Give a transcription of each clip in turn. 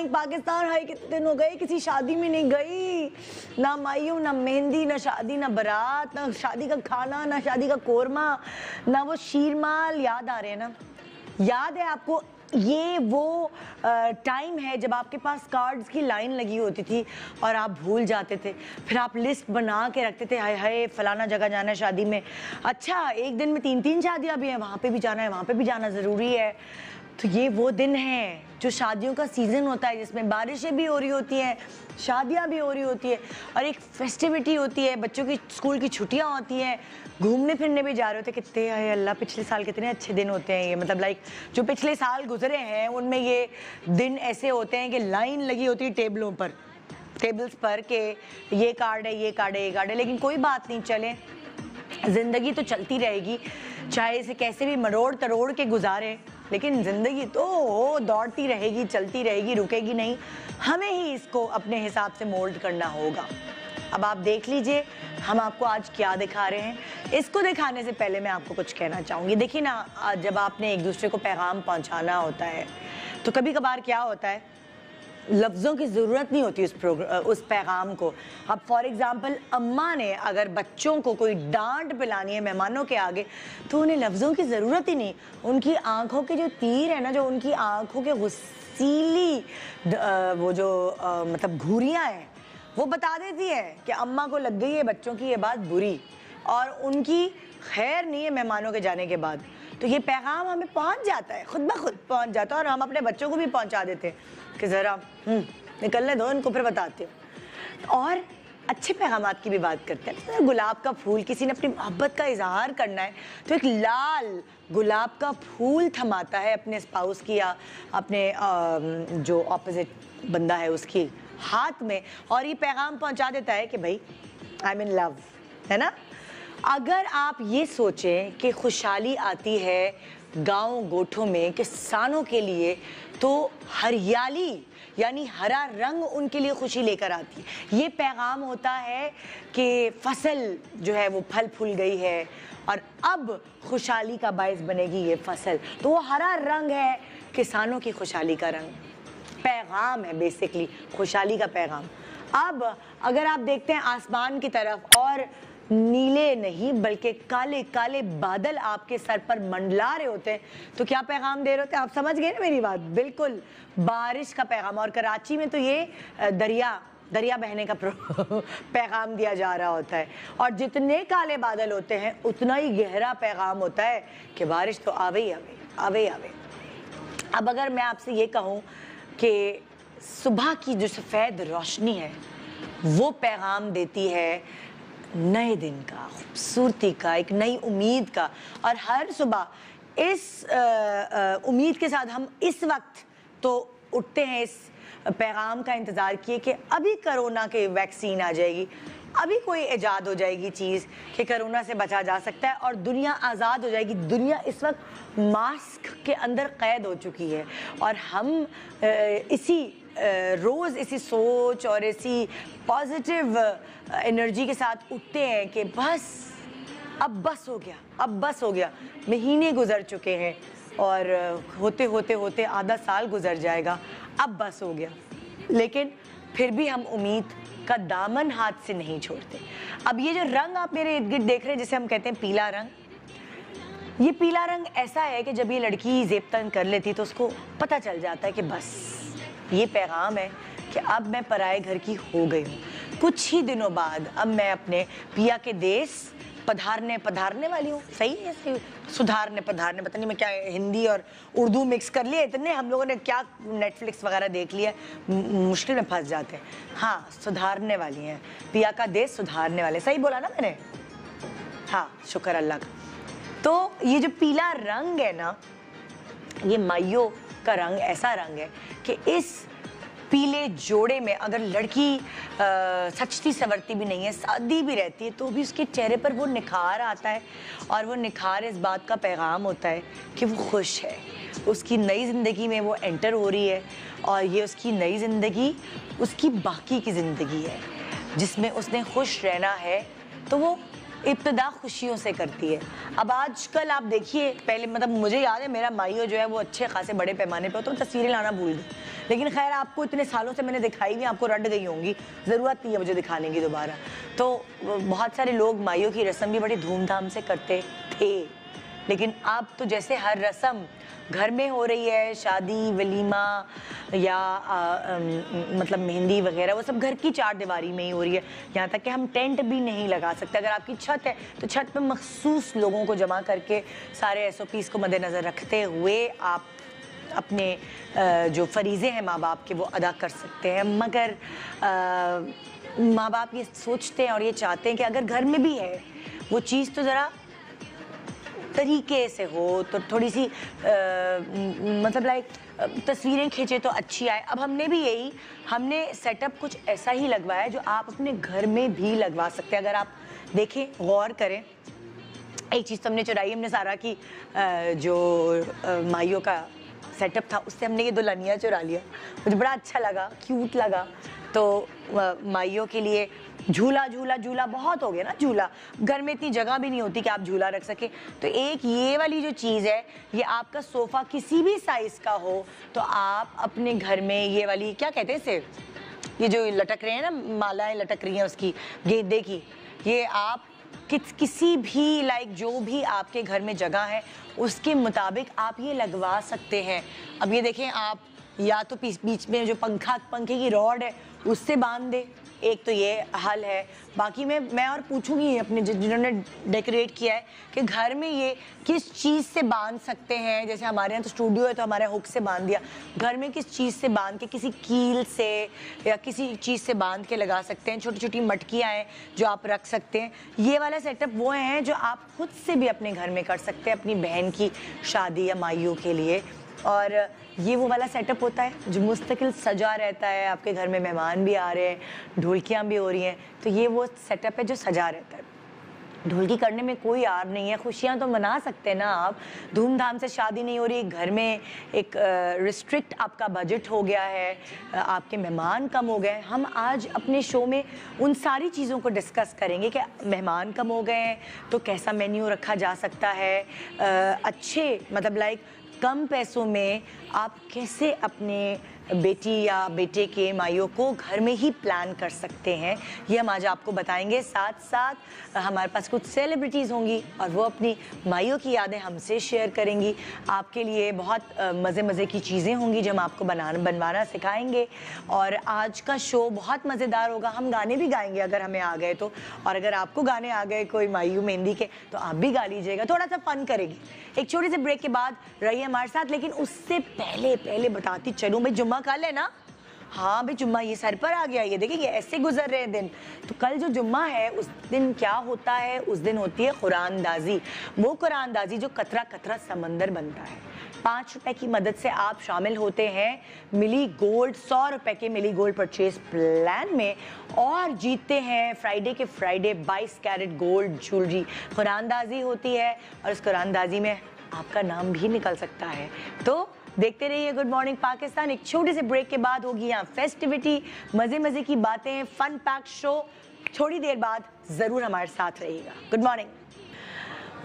पाकिस्तान, हाय कितने दिन हो गए किसी शादी में नहीं गई, ना मायूं, ना मेहंदी, ना शादी, ना बारात, ना शादी का खाना, ना शादी का कोरमा, ना वो शीरमाल। याद आ रहे हैं ना? याद है आपको? ये वो टाइम है जब आपके पास कार्ड्स की लाइन लगी होती थी और आप भूल जाते थे, फिर आप लिस्ट बना के रखते थे, हाय हाय फलाना जगह जाना है शादी में, अच्छा एक दिन में 3-3 शादियां भी हैं, वहाँ पे भी जाना है, वहाँ पे भी जाना ज़रूरी है। तो ये वो दिन है जो शादियों का सीज़न होता है, जिसमें बारिशें भी हो रही होती हैं, शादियां भी हो रही होती है और एक फेस्टिविटी होती है, बच्चों की स्कूल की छुट्टियां होती हैं, घूमने फिरने भी जा रहे होते हैं। कितने हाय अल्लाह पिछले साल कितने अच्छे दिन होते हैं ये, मतलब लाइक जो पिछले साल गुजरे हैं उनमें ये दिन ऐसे होते हैं कि लाइन लगी होती है टेबल्स पर कि ये कार्ड है, ये कार्ड है, ये कार्ड है। लेकिन कोई बात नहीं, चले ज़िंदगी तो चलती रहेगी, चाहे इसे कैसे भी मरोड़ तरोड़ के गुजारें, लेकिन ज़िंदगी तो दौड़ती रहेगी, चलती रहेगी, रुकेगी नहीं। हमें ही इसको अपने हिसाब से मोल्ड करना होगा। अब आप देख लीजिए हम आपको आज क्या दिखा रहे हैं। इसको दिखाने से पहले मैं आपको कुछ कहना चाहूँगी। देखिए ना, जब आपने एक दूसरे को पैगाम पहुँचाना होता है तो कभी कभार क्या होता है, लफ्ज़ों की ज़रूरत नहीं होती उस पैगाम को। अब फॉर एग्ज़ाम्पल अम्मा ने अगर बच्चों को कोई डांट पिलानी है मेहमानों के आगे, तो उन्हें लफ्ज़ों की ज़रूरत ही नहीं, उनकी आंखों के जो तीर है ना, जो उनकी आंखों के गुस्सीली वो जो मतलब घूरियाँ हैं, वो बता देती है कि अम्मा को लग गई है बच्चों की ये बात बुरी, और उनकी खैर नहीं है मेहमानों के जाने के बाद। तो ये पैगाम हमें पहुंच जाता है, खुद ब खुद पहुंच जाता है, और हम अपने बच्चों को भी पहुंचा देते हैं कि ज़रा निकलने दो इनको, फिर बताते हो। और अच्छे पैगामात की भी बात करते हैं। तो गुलाब का फूल, किसी ने अपनी मोहब्बत का इजहार करना है तो एक लाल गुलाब का फूल थमाता है अपने स्पाउस की या अपने जो ऑपोजिट बंदा है उसकी हाथ में, और ये पैगाम पहुंचा देता है कि भाई आई एम इन लव, है ना। अगर आप ये सोचें कि खुशहाली आती है गांव गोठों में किसानों के लिए, तो हरियाली यानी हरा रंग उनके लिए खुशी लेकर आती है। ये पैगाम होता है कि फसल जो है वो फल फूल गई है और अब खुशहाली का बायस बनेगी ये फसल। तो वो हरा रंग है किसानों की खुशहाली का रंग, पैगाम है बेसिकली खुशहाली का पैगाम। अब अगर आप देखते हैं आसमान की तरफ, और नीले नहीं बल्कि काले काले बादल आपके सर पर मंडला रहे होते हैं, तो क्या पैगाम दे रहे होते हैं? आप समझ गए ना मेरी बात, बिल्कुल बारिश का पैगाम। और कराची में तो ये दरिया बहने का पैगाम दिया जा रहा होता है, और जितने काले बादल होते हैं उतना ही गहरा पैगाम होता है कि बारिश तो आवे ही आवे, आवे ही आवे। अब अगर मैं आपसे ये कहूँ कि सुबह की जो सफ़ेद रोशनी है वो पैगाम देती है नए दिन का, खूबसूरती का, एक नई उम्मीद का। और हर सुबह इस उम्मीद के साथ हम इस वक्त तो उठते हैं इस पैगाम का इंतज़ार किए कि अभी कोरोना की वैक्सीन आ जाएगी, अभी कोई इजाद हो जाएगी चीज़ कि कोरोना से बचा जा सकता है और दुनिया आज़ाद हो जाएगी। दुनिया इस वक्त मास्क के अंदर कैद हो चुकी है, और हम इसी रोज़ इसी सोच और इसी पॉजिटिव एनर्जी के साथ उठते हैं कि अब बस हो गया, अब बस हो गया। महीने गुजर चुके हैं और होते होते होते आधा साल गुजर जाएगा, अब बस हो गया। लेकिन फिर भी हम उम्मीद का दामन हाथ से नहीं छोड़ते। अब ये जो रंग आप मेरे इर्द गिर्द देख रहे हैं, जिसे हम कहते हैं पीला रंग, ये पीला रंग ऐसा है कि जब ये लड़की ज़ेबतन कर लेती तो उसको पता चल जाता है कि बस ये पैगाम है कि अब मैं पराए घर की हो गई हूँ। कुछ ही दिनों बाद अब मैं अपने पिया के देश पधारने वाली हूँ। सही है, सही, सुधारने पधारने, पता नहीं मैं क्या हिंदी और उर्दू मिक्स कर लिया, इतने हम लोगों ने क्या नेटफ्लिक्स वगैरह देख लिया, मुश्किल में फंस जाते हैं। हाँ, सुधारने वाली हैं, पिया का देश सुधारने वाले, सही बोला ना मैंने? हाँ, शुक्र अल्लाह का। तो ये जो पीला रंग है ना, ये माइयों का रंग ऐसा रंग है कि इस पीले जोड़े में अगर लड़की सचती सवरती भी नहीं है, सादी भी रहती है, तो भी उसके चेहरे पर वो निखार आता है, और वो निखार इस बात का पैगाम होता है कि वो खुश है, उसकी नई ज़िंदगी में वो एंटर हो रही है, और ये उसकी नई ज़िंदगी उसकी बाकी की ज़िंदगी है जिसमें उसने खुश रहना है। तो वो इब्तिदा खुशियों से करती है। अब आजकल आप देखिए, पहले मतलब मुझे याद है मेरा माइयो जो है वो अच्छे खासे बड़े पैमाने पे हो तो तस्वीरें लाना भूल गई, लेकिन खैर आपको इतने सालों से मैंने दिखाई हुई, आपको रट गई होंगी, ज़रूरत नहीं है मुझे दिखाने की दोबारा। तो बहुत सारे लोग माइयो की रस्म भी बड़ी धूमधाम से करते थे, लेकिन अब तो जैसे हर रस्म घर में हो रही है, शादी वलीमा या मतलब मेहंदी वगैरह, वो सब घर की चार दीवारी में ही हो रही है। यहाँ तक कि हम टेंट भी नहीं लगा सकते। अगर आपकी छत है तो छत पे मखसूस लोगों को जमा करके सारे SOPs को मद्देनज़र रखते हुए आप अपने जो फरीज़े हैं माँ बाप के वो अदा कर सकते हैं। मगर माँ बाप ये सोचते हैं और ये चाहते हैं कि अगर घर में भी है वो चीज़ तो ज़रा तरीके से हो, तो थोड़ी सी मतलब लाइक तस्वीरें खींचे तो अच्छी आए। अब हमने सेटअप कुछ ऐसा ही लगवाया जो आप अपने घर में भी लगवा सकते हैं। अगर आप देखें, गौर करें, एक चीज़ तो हमने चुराई, हमने सारा की जो माइयो का सेटअप था उससे हमने ये दुल्हनिया चुरा लिया। मुझे बड़ा अच्छा लगा, क्यूट लगा। तो माइयो के लिए झूला बहुत हो गया ना, झूला घर में इतनी जगह भी नहीं होती कि आप झूला रख सके। तो एक ये वाली जो चीज़ है, ये आपका सोफ़ा किसी भी साइज़ का हो तो आप अपने घर में ये वाली क्या कहते हैं इसे, ये जो लटक रहे हैं ना, मालाएं लटक रही हैं उसकी, गेंदे की, ये आप किसी भी लाइक जो भी आपके घर में जगह है उसके मुताबिक आप ये लगवा सकते हैं। अब ये देखें, आप या तो बीच में जो पंखे की रॉड है उससे बांध दे, एक तो ये हल है। बाकी मैं और पूछूंगी अपने जिन्होंने डेकोरेट किया है कि घर में ये किस चीज़ से बांध सकते हैं। जैसे हमारे यहाँ तो स्टूडियो है तो हमारे हुक से बांध दिया, घर में किस चीज़ से बांध के, किसी कील से या किसी चीज़ से बांध के लगा सकते हैं। छोटी छोटी मटकियाँ हैं जो आप रख सकते हैं। ये वाला सेटअप वो हैं जो आप खुद से भी अपने घर में कर सकते हैं अपनी बहन की शादी या माइयों के लिए। और ये वो वाला सेटअप होता है जो मुस्तकिल सजा रहता है, आपके घर में मेहमान भी आ रहे हैं, ढोलकियाँ भी हो रही हैं, तो ये वो सेटअप है जो सजा रहता है। ढोलकी करने में कोई आर नहीं है, खुशियाँ तो मना सकते हैं ना आप। धूमधाम से शादी नहीं हो रही, घर में एक रिस्ट्रिक्ट आपका बजट हो गया है, आपके मेहमान कम हो गए। हम आज अपने शो में उन सारी चीज़ों को डिस्कस करेंगे कि मेहमान कम हो गए हैं तो कैसा मेन्यू रखा जा सकता है, अच्छे मतलब लाइक कम पैसों में आप कैसे अपने बेटी या बेटे के माइयों को घर में ही प्लान कर सकते हैं, ये हम आज आपको बताएंगे। साथ साथ हमारे पास कुछ सेलिब्रिटीज़ होंगी और वो अपनी माइयों की यादें हमसे शेयर करेंगी। आपके लिए बहुत मज़े की चीज़ें होंगी जो हम आपको बनवाना सिखाएंगे। और आज का शो बहुत मज़ेदार होगा। हम गाने भी गाएंगे अगर हमें आ गए तो, और अगर आपको गाने आ गए कोई माइयों मेहंदी के तो आप भी गा लीजिएगा, थोड़ा सा फन करेगी। एक छोटे से ब्रेक के बाद रहिए हमारे साथ, लेकिन उससे पहले बताती चलूँ भाई, जुम्मा कल है ना? हाँ भाई, जुम्मा ये सर पर आ गया, ये देखिए ये ऐसे गुजर रहे हैं दिन। तो कल जो जुम्मा है उस दिन क्या होता है, उस दिन होती है कुरानदाजी। वो कुरानदाजी जो कतरा कतरा समंदर बनता है। 5 रुपए की मदद से आप शामिल होते हैं मिली गोल्ड 100 रुपए के मिली गोल्ड परचेज प्लान में और जीतते हैं फ्राइडे के फ्राइडे 22 कैरेट गोल्ड ज्वेलरी। कुरानदाजी होती है और इस कुरानदाजी में आपका नाम भी निकल सकता है। तो देखते रहिए गुड मॉर्निंग पाकिस्तान। एक छोटे से ब्रेक के बाद होगी यहाँ फेस्टिविटी, मजे की बातें, फन पैक शो। थोड़ी देर बाद जरूर हमारे साथ रहिएगा। Good morning,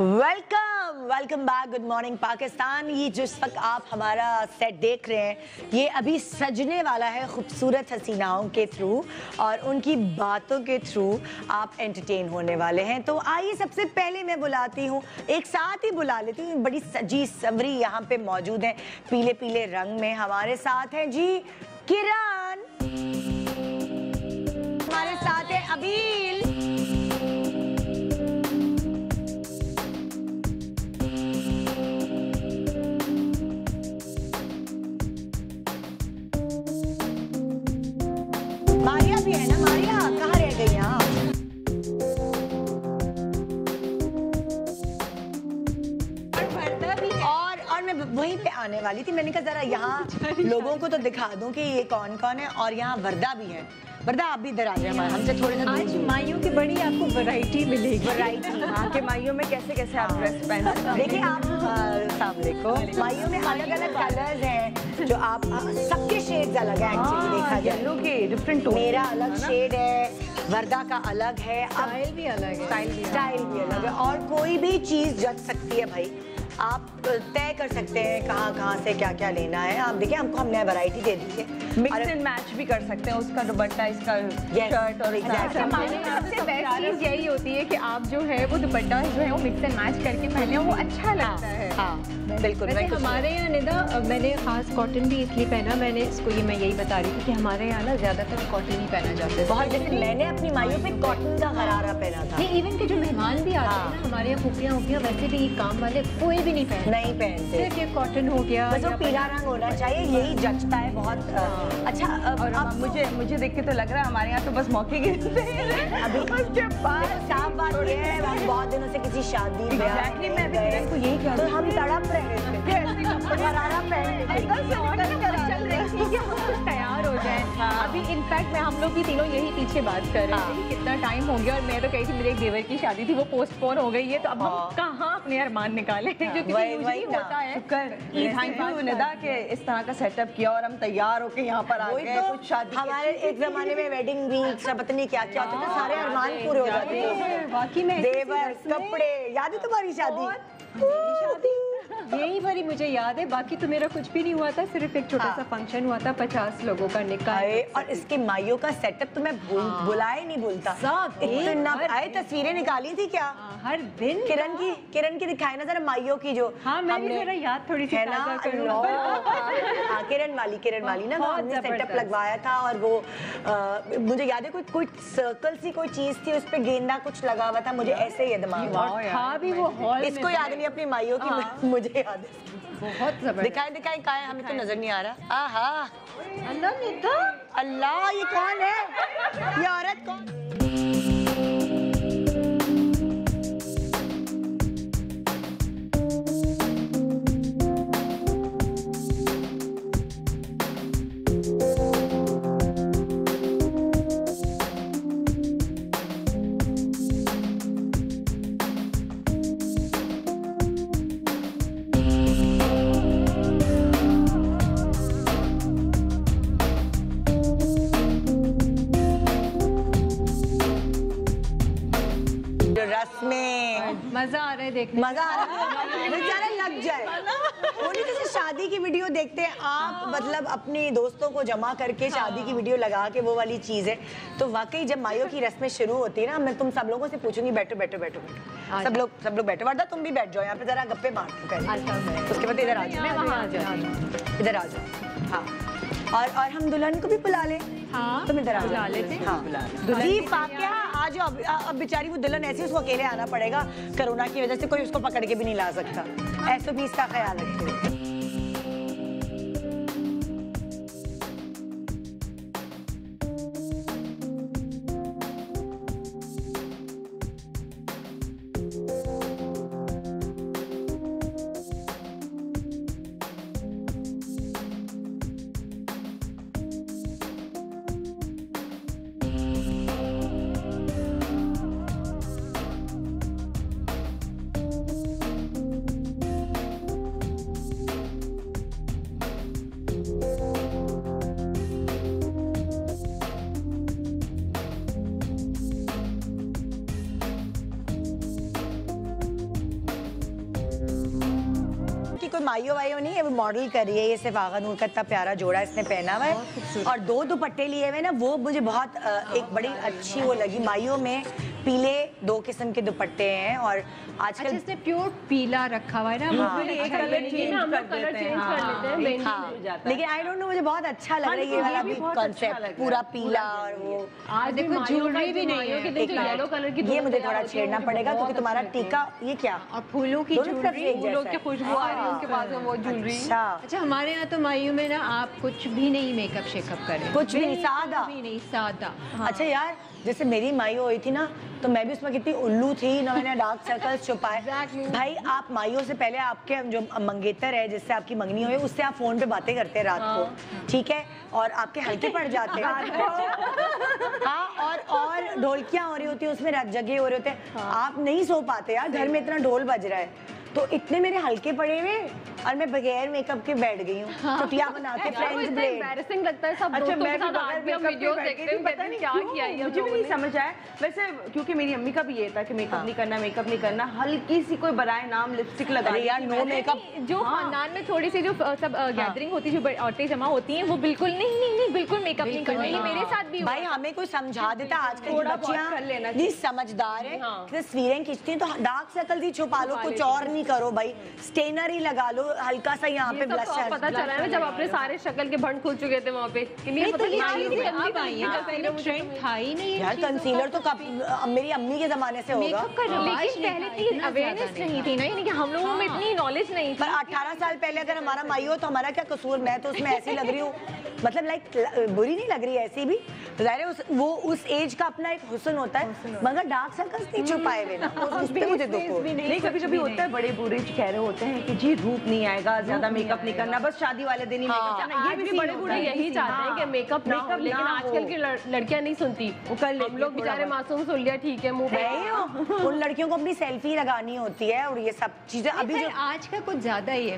welcome back, good morning Pakistan. ये जिस वक्त आप हमारा सेट देख रहे हैं ये अभी सजने वाला है खूबसूरत हसीनाओं के थ्रू और उनकी बातों के थ्रू आप एंटरटेन होने वाले हैं। तो आइए सबसे पहले मैं बुलाती हूँ, एक साथ ही बुला लेती हूँ, बड़ी सजी सवरी यहाँ पे मौजूद है, पीले पीले रंग में हमारे साथ हैं जी किरण, हमारे साथ है अबील, मारिया भी है ना। मारिया कहाँ रह गई यहाँ? और मैं वहीं पे आने वाली थी, मैंने कहा जरा यहाँ लोगों को तो दिखा दूं कि ये कौन कौन है। और यहाँ वर्दा भी है। वर्दा आप भी इधर आ जाए, हमसे थोड़े से। आज माइयों की बड़ी आपको वैरायटी मिलेगी। वैरायटी के माइयों में कैसे कैसे आप ड्रेस पहन सकते हैं। देखिए आप सामने माइयों में अलग अलग कलर्स हैं जो आप सबके शेड्स अलग हैं। एक्चुअली देखा जाए येलो के डिफरेंट टोन, मेरा अलग शेड है, वर्दा का अलग है, स्टाइल भी अलग है, स्टाइल भी अलग है और कोई भी चीज जच सकती है भाई। आप तय कर सकते हैं कहाँ से क्या क्या लेना है। आप देखिए हमने वैरायटी दे दी है, मिक्स एंड मैच भी कर सकते हैं, उसका दुपट्टा इसका शर्ट और सबसे बेस्ट चीज यही होती है कि आप जो है वो दुपट्टा जो है वो मिक्स एंड मैच करके पहने, वो अच्छा लगता है। बिल्कुल। वैसे हमारे यहाँ निदा मैंने खास कॉटन भी इसलिए पहना, मैंने इसको ये मैं यही बता रही थी कि हमारे यहाँ ना ज्यादातर कॉटन ही पहना जाता है बहुत। जैसे मैंने अपनी माइयों पे कॉटन का गरारा पहना था। नहीं, इवन के जो मेहमान भी आते हैं ना हमारे यहाँ, फूफियाँ वूफियाँ, वैसे भी काम वाले कोई भी नहीं पहनते, सिर्फ ये कॉटन हो गया, बस वो पीला रंग होना चाहिए, यही जचता है बहुत अच्छा। और अब मुझे देख के तो लग रहा है हमारे यहाँ तो बस मौके गिरते हैं अभी। उसके बाद साफ बात ये है हम बहुत दिनों से किसी शादी एग्जैक्टली मैं भी किरण को यही कह तो हम तड़प रहे थे गरारा चल रही थी कि हम कुछ तैयार हो जाए। अभी इनफैक्ट मैं हम लोग भी तीनों यही पीछे बात कर रहे थे कि कितना टाइम हो गया, और मैं तो कही थी मेरे एक देवर की शादी थी वो पोस्टपोन हो गई है, तो अब हम कहाँ अपने अरमान निकाले, क्योंकि यूजुअली होता है। थैंक यू निदा के इस तरह का सेटअप किया और हम तैयार होके यहाँ पर आ गए। कुछ शादी हमारे एक जमाने में वेडिंग वीक सब पता नहीं क्या क्या होता था, सारे अरमान पूरे हो जाते थे। बाकी में देवर कपड़े याद है तुम्हारी शादी? यही भरी मुझे याद है, बाकी तो मेरा कुछ भी नहीं हुआ था, सिर्फ एक छोटा सा फंक्शन हुआ था 50 लोगों का निकाह। और इसके माइयों का सेटअप तो मैं भुला ही नहीं भूलता। इतना आए तस्वीरें निकाली थी क्या हर दिन? किरण की दिखाई ना जरा माइयों की जो। हाँ मैं भी जरा याद थोड़ी सी ताज़ा करूं। हाँ किरण वाली ना हमने सेटअप लगवाया था, और वो मुझे याद है कोई सर्कल सी कोई चीज थी, उस पे गेंदा कुछ लगा हुआ था, मुझे ऐसे ही दिमाग में था भी वो हॉल। इसको याद नहीं अपनी माइयों की, मुझे याद है। बहुत जबरदस्त। दिखाए कहाँ है, हमें तो नजर नहीं आ रहा। आहा अल्लाह अल्लाह, ये कौन है? ये औरत कौन? मजा आ रहा है देखने, मजा आ रहा है, बेचारा लग जाए। उन्हीं जैसे शादी की वीडियो देखते हैं आप, मतलब अपनी दोस्तों को जमा करके शादी की वीडियो लगा के, वो वाली चीज है। तो वाकई जब माइयों की रस्में शुरू होती है ना, मैं तुम सब लोगों से पूछूंगी, बैठो बैठो बैठो बैठो, सब लोग बैठो। वर्दा तुम भी बैठ जाओ यहाँ पे, जरा गप्पे मारते पहले, उसके बाद इधर आ जाओ, इधर आ जाओ। हाँ, और हम दुल्हन को भी बुला ले। हाँ, तुम इधर आ बुला लेते हैं। हाँ जी फाकिया आ जाओ। अब बेचारी वो दुल्हन ऐसी, उसको अकेले आना पड़ेगा, कोरोना की वजह से कोई उसको पकड़ के भी नहीं ला सकता। ऐसे भी इसका ख्याल रखिए। कोई माइयो वाइयो नहीं है, वो मॉडल कर रही है। ये सिर्फ आगा नूर का इतना प्यारा जोड़ा इसने पहना हुआ है, और 2 दुपट्टे लिए हुए ना, वो मुझे बहुत एक बड़ी अच्छी वो लगी। माइयो में पीले 2 किस्म के दुपट्टे हैं, और आजकल अच्छा, इसने प्योर पीला रखा हुआ है ना, एक कलर चेंज कर देते हैं। लेकिन आई डोंट नो, मुझे बहुत अच्छा लग रहा है ये वाला भी कॉन्सेप्ट, पूरा पीला। और वो आज देखो ज्वेलरी भी नहीं है, येलो कलर की, ये मुझे थोड़ा छेड़ना पड़ेगा क्योंकि तुम्हारा टीका ये क्या, और फूलों की ज्वेलरी, फूलों की खुशबू आ रही है उसके पास वो ज्वेलरी। अच्छा, हमारे यहाँ तो माइयों में ना आप कुछ भी नहीं मेकअप शेकअप करें, कुछ भी नहीं, सादा भी नहीं, सादा। अच्छा यार, जैसे मेरी माइयो हुई थी ना, तो मैं भी उसमें कितनी उल्लू थी ना, मैंने डार्क सर्कल्स छुपाए। भाई आप माइयों से पहले आपके जो मंगेतर है, जिससे आपकी मंगनी हुई, उससे आप फोन पे बातें करते हैं रात को, ठीक है, और आपके हल्के पड़ जाते हैं। हाँ, और ढोलकियां हो रही होती है उसमें, जगे हो रहे होते हैं, आप नहीं सो पाते यार, घर में इतना ढोल बज रहा है, तो इतने मेरे हल्के पड़े हुए और मैं बगैर मेकअप के बैठ गई हूँ, चुटिया बना के फ्रेंड्स ब्रेड। एम्बैरेसिंग लगता है सब दोस्तों के साथ आज भी हम वीडियोस देखते हैं, पता नहीं क्या किया है मुझे भी नहीं समझ आया। वैसे क्योंकि मेरी अम्मी का भी ये था कि मेकअप नहीं करना, मेकअप नहीं करना, हल्की सी कोई बराए नाम लिपस्टिक लगा दी यार, नो मेकअप। जो खानदान में थोड़ी सी जो सब गैदरिंग होती है, जो औरतें जमा होती हैं, वो बिल्कुल नहीं बिल्कुल मेकअप नहीं करना। ये मेरे साथ भी भाई हमें कोई समझा देता, आजकल की बच्चियां जी समझदार है, तस्वीरें खींचती हैं तो डार्क सर्कल भी छुपा लो, कुछ और नहीं करो भाई, स्टेनर ही लगा लो हल्का सा यहाँ पे ब्लश। पता चला है जब अपने सारे शक्ल के भंड खुल चुके थे वहाँ पे कि नहीं पता ट्रेंड था ही नहीं यार। कंसीलर तो कब मेरी अम्मी के जमाने से होगा, लेकिन पहले इतनी अवेयरनेस नहीं थी ना, यानी कि हम लोगों में इतनी नॉलेज नहीं थी। पर 18 साल पहले अगर हमारा माई हो तो हमारा क्या कसूर, मैं तो उसमें ऐसी लग रही हूँ, मतलब लाइक बुरी नहीं लग रही ऐसी भी, जाहिर है वो उस एज का अपना एक हुस्न होता है, मगर डार्क सर्कल्स नहीं छुपाए हुए ना, उस पे मुझे दुख हो। नहीं कभी होता है, बड़े बूढ़े कह रहे होते हैं कि जी रूप नहीं आएगा, ज्यादा मेकअप नहीं करना, बस शादी वाले दिन ही मेकअप करना। ये भी बड़े बूढ़े यही चाहते हैं कि मेकअप ना हो, लेकिन आजकल की लड़कियां नहीं सुनती, हम लोग बेचारे मासूम सुन लिया ठीक है मुंह पे। उन लड़कियों को अपनी सेल्फी लगानी होती है और ये सब चीजें अभी जो आज का कुछ ज्यादा ही है।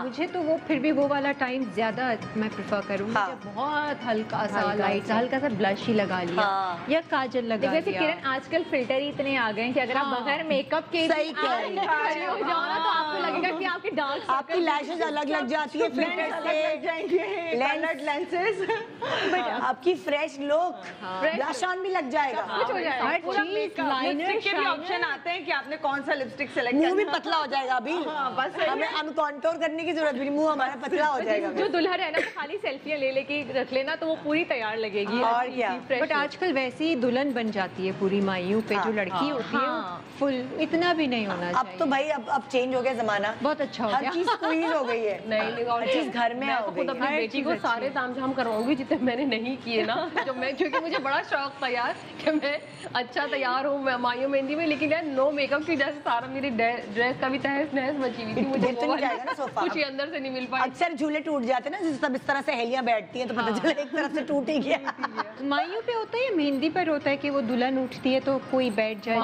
मुझे तो वो फिर भी वो वाला टाइम ज्यादा मैं प्रेफर करूँगी, बहुत हल्का सा लाइट, हल्का सा ब्लश ही लगा लिया या काजल लगा वैसे लिया। किरण आजकल फिल्टर ही इतने आ गए हैं कि अगर आप बगैर मेकअप के सही कह रही हैं। खड़े हो जाओ ना तो आपको लगेगा कि आपके डार्क आपकी लैशेज अलग लग जाती है फिल्टर से, लेंसेज, आपकी फ्रेश लुक, ब्लश ऑन भी लग जाएगा, कुछ हो जाएगा। हर चीज लाइनर के भी ऑप्शन आते हैं कि आपने कौन सा लिपस्टिक सेलेक्ट मुंह करना भी पतला हो जाएगा अभी, बस हमें कॉन्टोर करने की जरूरत भी नहीं, मुंह हमारा पतला हो जाएगा। जो दुल्हन है ना तो खाली सेल्फियां ले लेके रख लेना तो वो पूरी तैयार लगेगी। और क्या। बट आजकल वैसे ही दुल्हन बन जाती है पूरी माइयों पे, जो लड़की होती है फुल, इतना भी नहीं होना अब चाहिए। तो भाई अब चेंज हो गया जमाना, बहुत अच्छा हो हर गया। चीज स्क्वीज हो गई है, नहीं हर चीज घर में मैं हो तो गई खुद अपनी है। बेटी को सारे तामझाम करवाऊंगी जितने मैंने नहीं किए ना, जो मैं, क्योंकि मुझे बड़ा शौक था यार कि मैं अच्छा तैयार हूँ माइयों मेहंदी में, लेकिन यार नो मेकअप की वजह से सारा मेरी ड्रेस का भी तहस नहस मची हुई थी, मुझे गिर तो नहीं जाएगा ना सोफा? कुछ ही अंदर से नहीं मिल पाई। अक्सर झूले टूट जाते हैं ना, सब इस तरह से सहेलियां बैठती हैं तो पता चला एक तरफ से टूट ही गया। माइयों पे होता है, मेहंदी पर होता है कि वो दुल्हन उठती है तो कोई बैठ जाए।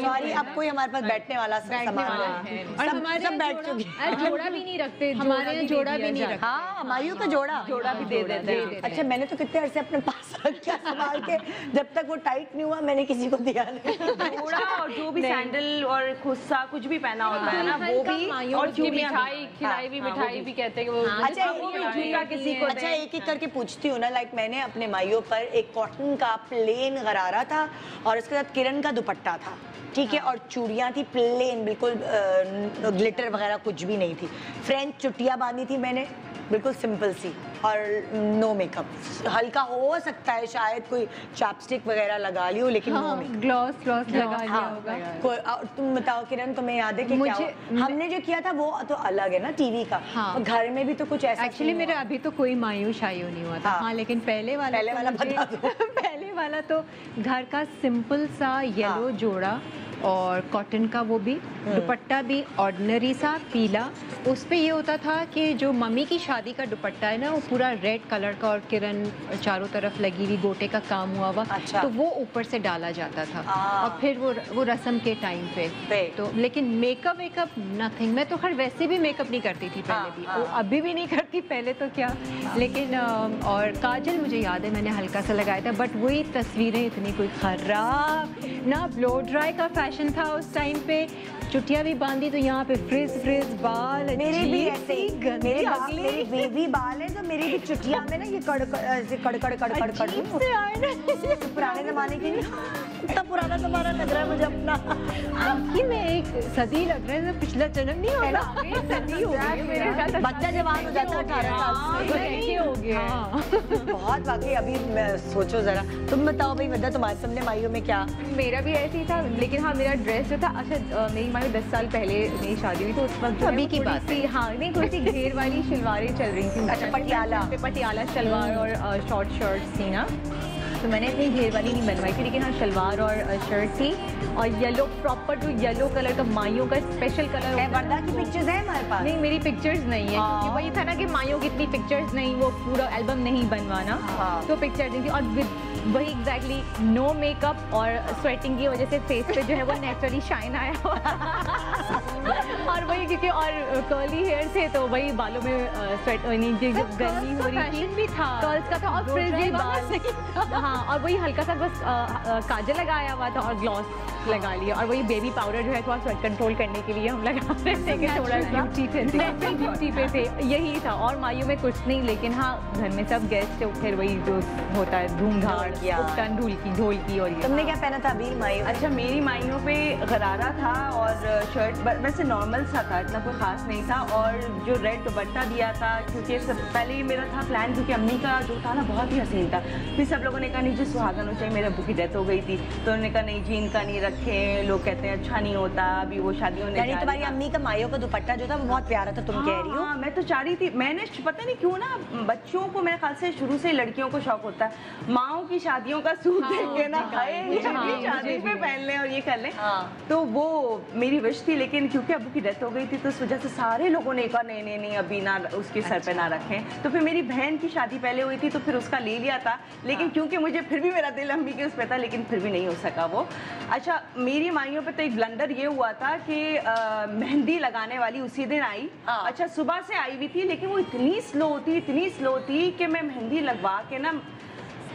सॉरी, अब कोई हमारे पास बैठने वाला सामान है, और हमारे सब बैठ चुके हैं। जोड़ा भी नहीं रखते, हमारे यहाँ जोड़ा भी नहीं रखते। हाँ, मायू का जोड़ा भी दे देते हैं। अच्छा, मैंने तो कितने अरसे अपने पास रखा संभाल के, जब तक वो टाइट नहीं हुआ मैंने किसी को दिया नहीं। जोड़ा और जो भी सैंडल और खुस्सा कुछ भी पहना होता है ना, वो भी, और उसकी मिठाई खिलाई हुई मिठाई भी कहते हैं कि वो अच्छा, जूता किसी को अच्छा एक एक करके पूछती हूँ ना, लाइक मैंने अपने माइयों पर एक कॉटन का प्लेन गरारा था और उसके साथ किरण का दुपट्टा था, ठीक है, और चूड़ियाँ थी प्लेन, बिल्कुल ग्लिटर वगैरह कुछ भी नहीं थी, फ्रेंच चुटिया बांधी थी मैंने, बिल्कुल सिंपल सी, और नो मेकअप। हल्का हो सकता है शायद कोई चैपस्टिक वगैरह लगा लियो, लेकिन नो मेकअप। ग्लॉस लगा लिया होगा। तुम बताओ किरण, तुम्हें याद है कि क्या हुआ? हमने जो किया था वो तो अलग है ना टीवी का, और घर में भी तो कुछ ऐसा एक्चुअली मेरा अभी तो कोई मायूं शायूं नहीं हुआ था। हाँ, लेकिन पहले वाला बता दो। पहले वाला तो घर का सिंपल सा येलो जोड़ा और कॉटन का, वो भी दुपट्टा भी ऑर्डिनरी सा पीला, उस पे ये होता था कि जो मम्मी की शादी का दुपट्टा है ना वो पूरा रेड कलर का और किरण चारों तरफ लगी हुई गोटे का काम हुआ हुआ, अच्छा। तो वो ऊपर से डाला जाता था। और फिर वो रस्म के टाइम पे तो, लेकिन मेकअप नथिंग। मैं तो खैर वैसे भी मेकअप नहीं करती थी पहले भी, वो अभी भी नहीं करती, पहले तो क्या, लेकिन और काजल मुझे याद है मैंने हल्का सा लगाया था, बट वही तस्वीरें इतनी कोई खराब ना, ब्लो ड्राई का फैशन था उस टाइम पे, चुटिया भी बांधी तो यहाँ पे फ्रिज बाल, मेरे भी ऐसे ही, मेरे बेबी बाल है तो मेरी भी चुटिया में ना ये कड़ पुराने जमाने की, इतना पुराना जमाना लग रहा है मुझे अपना। आपकी में एक सदी लग रहा है, पिछला जन्म नहीं होगा, सदी हो गई, बच्चा जवान हो जाता है 18 साल से हो गया। बहुत वाकई। अभी सोचो जरा, तुम बताओ भाई वदा, तुम्हारे सामने माइयों में क्या? मेरा भी ऐसे ही था, लेकिन हाँ मेरा ड्रेस जो था, अच्छा मेरी मायू 10 साल पहले मेरी शादी हुई तो उस वक्त अभी की बात थी, हाँ नहीं थोड़ी सी घेर वाली शलवारें चल रही थी। अच्छा, पटियाला शलवार और शॉर्ट शर्ट्स थी ना, तो मैंने इतनी घेर वाली नहीं बनवाई थी, लेकिन हाँ शलवार और शर्ट थी, और येलो, प्रॉपर जो येलो कलर का माइयों का स्पेशल कलर है। वर्दा की पिक्चर्स है हमारे पास? नहीं, मेरी पिक्चर्स नहीं है, क्योंकि वही था ना कि माइयों की इतनी पिक्चर्स नहीं, वो पूरा एल्बम नहीं बनवाना, तो पिक्चर नहीं थी। और वही एग्जैक्टली नो मेकअप और स्वेटिंग की वजह से फेस पे जो है वो नेचुरली शाइन आया और वही क्योंकि और कर्ली हेयर थे तो वही बालों में स्वेट गर्मी हो रही थी भी था, कर्ल्स का था और फ्रिजी बाल। हाँ, और वही हल्का सा बस काजल लगाया हुआ था और ग्लॉस लगा लिया और वही बेबी पाउडर जो है थोड़ा स्वेट कंट्रोल करने के लिए हम लगा रहे थे कि थोड़ा ब्यूटी पे थे, यही था। और मायू में कुछ नहीं, लेकिन हाँ घर में सब गेस्ट फिर वही जो होता है धूमधाम उपटन ढोलकी और ये। तुमने क्या पहना था अभी मायू? अच्छा, मेरी माइयों पे गरारा था और शर्ट वैसे नॉर्मल सा था, इतना कोई खास नहीं था। और जो रेड दुपट्टा दिया था, क्योंकि सब पहले ही मेरा था प्लान, क्योंकि अम्मी का जो था ना बहुत ही हसीन था। फिर सब लोगों ने कहा नहीं जी सुहागन हो चाहिए, मेरे अब्बू की डेथ हो गई थी तो उन्होंने कहा नहीं जी इनका नहीं रखे, लोग कहते हैं अच्छा नहीं होता, अभी वो शादी होने जा रही है। तुम्हारी अम्मी का मायू का दुपट्टा जो था वो बहुत प्यारा था, तुम कह रही हो? मैं तो चाह रही थी, मैंने पता नहीं क्यों ना बच्चों को मेरे ख्याल से शुरू से लड़कियों को शौक होता है माओ की शादियों का सूट देख के ना शादी पे पहन लें और ये कर लें। तो वो मेरी विश थी, लेकिन क्योंकि अब्बू की डेथ हो गई थी तो उस वजह से सारे लोगों ने कहा नहीं नहीं अभी ना उसके सर पे ना रखें। तो फिर मेरी बहन की शादी पहले हुई थी तो फिर उसका ले लिया था, लेकिन क्योंकि मुझे फिर भी मेरा दिल अम्मी के उस पे था, लेकिन फिर भी नहीं हो सका वो। अच्छा, मेरी माइयों पे तो एक ब्लंडर ये हुआ था कि मेहंदी लगाने वाली उसी दिन आई। अच्छा, सुबह से आई हुई थी लेकिन वो इतनी स्लो थी कि मैं मेहंदी लगवा के ना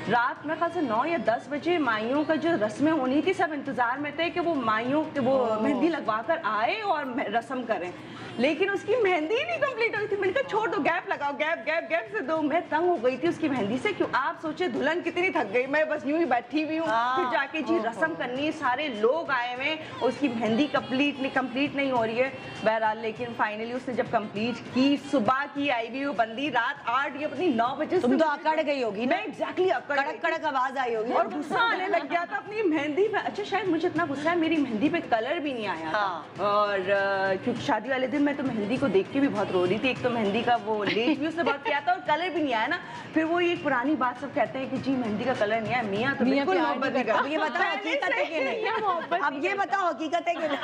रात मेरे ख्याल से 9 या 10 बजे माइयों का जो रस्में होनी थी सब इंतजार में थे कि वो माइयों के वो मेहंदी लगवा कर आए और रस्म करें, लेकिन उसकी मेहंदी ही नहीं कंप्लीट हुई थी। मैंने कहा छोड़ दो, गैप लगाओ, गैप से दो। मैं तंग हो गई थी उसकी मेहंदी से। क्यों आप सोचे दुल्हन कितनी थक गई, मैं बस यूं ही बैठी हुई हूँ, फिर जाके जी रस्म करनी, सारे लोग आए हुए, उसकी मेहंदी कंप्लीट नहीं हो रही है। बहरहाल लेकिन फाइनली उसने जब कंप्लीट की, सुबह की आई हुई वो बंदी, रात 8 या पता 9 बजे तुम तो अकड़ गई होगी ना? एग्जैक्टली कड़क आवाज आई होगी और गुस्सा आने लग गया था अपनी मेहंदी पे। अच्छा, शायद मुझे इतना गुस्सा है मेरी मेहंदी पे कलर भी नहीं आया था। और क्योंकि शादी वाले दिन मैं तो मेहंदी को देख के भी बहुत रो रही थी। एक तो मेहंदी का वो लेस भी उसने बहुत किया था और कलर भी नहीं आया ना। फिर वो ये पुरानी बात सब कहते हैं कि जी मेहंदी का कलर नहीं आया, मियां तो बिल्कुल मोहब्बत नहीं करता। ये बताओ हकीकत है कि नहीं? अब ये बताओ हकीकत है कि नहीं?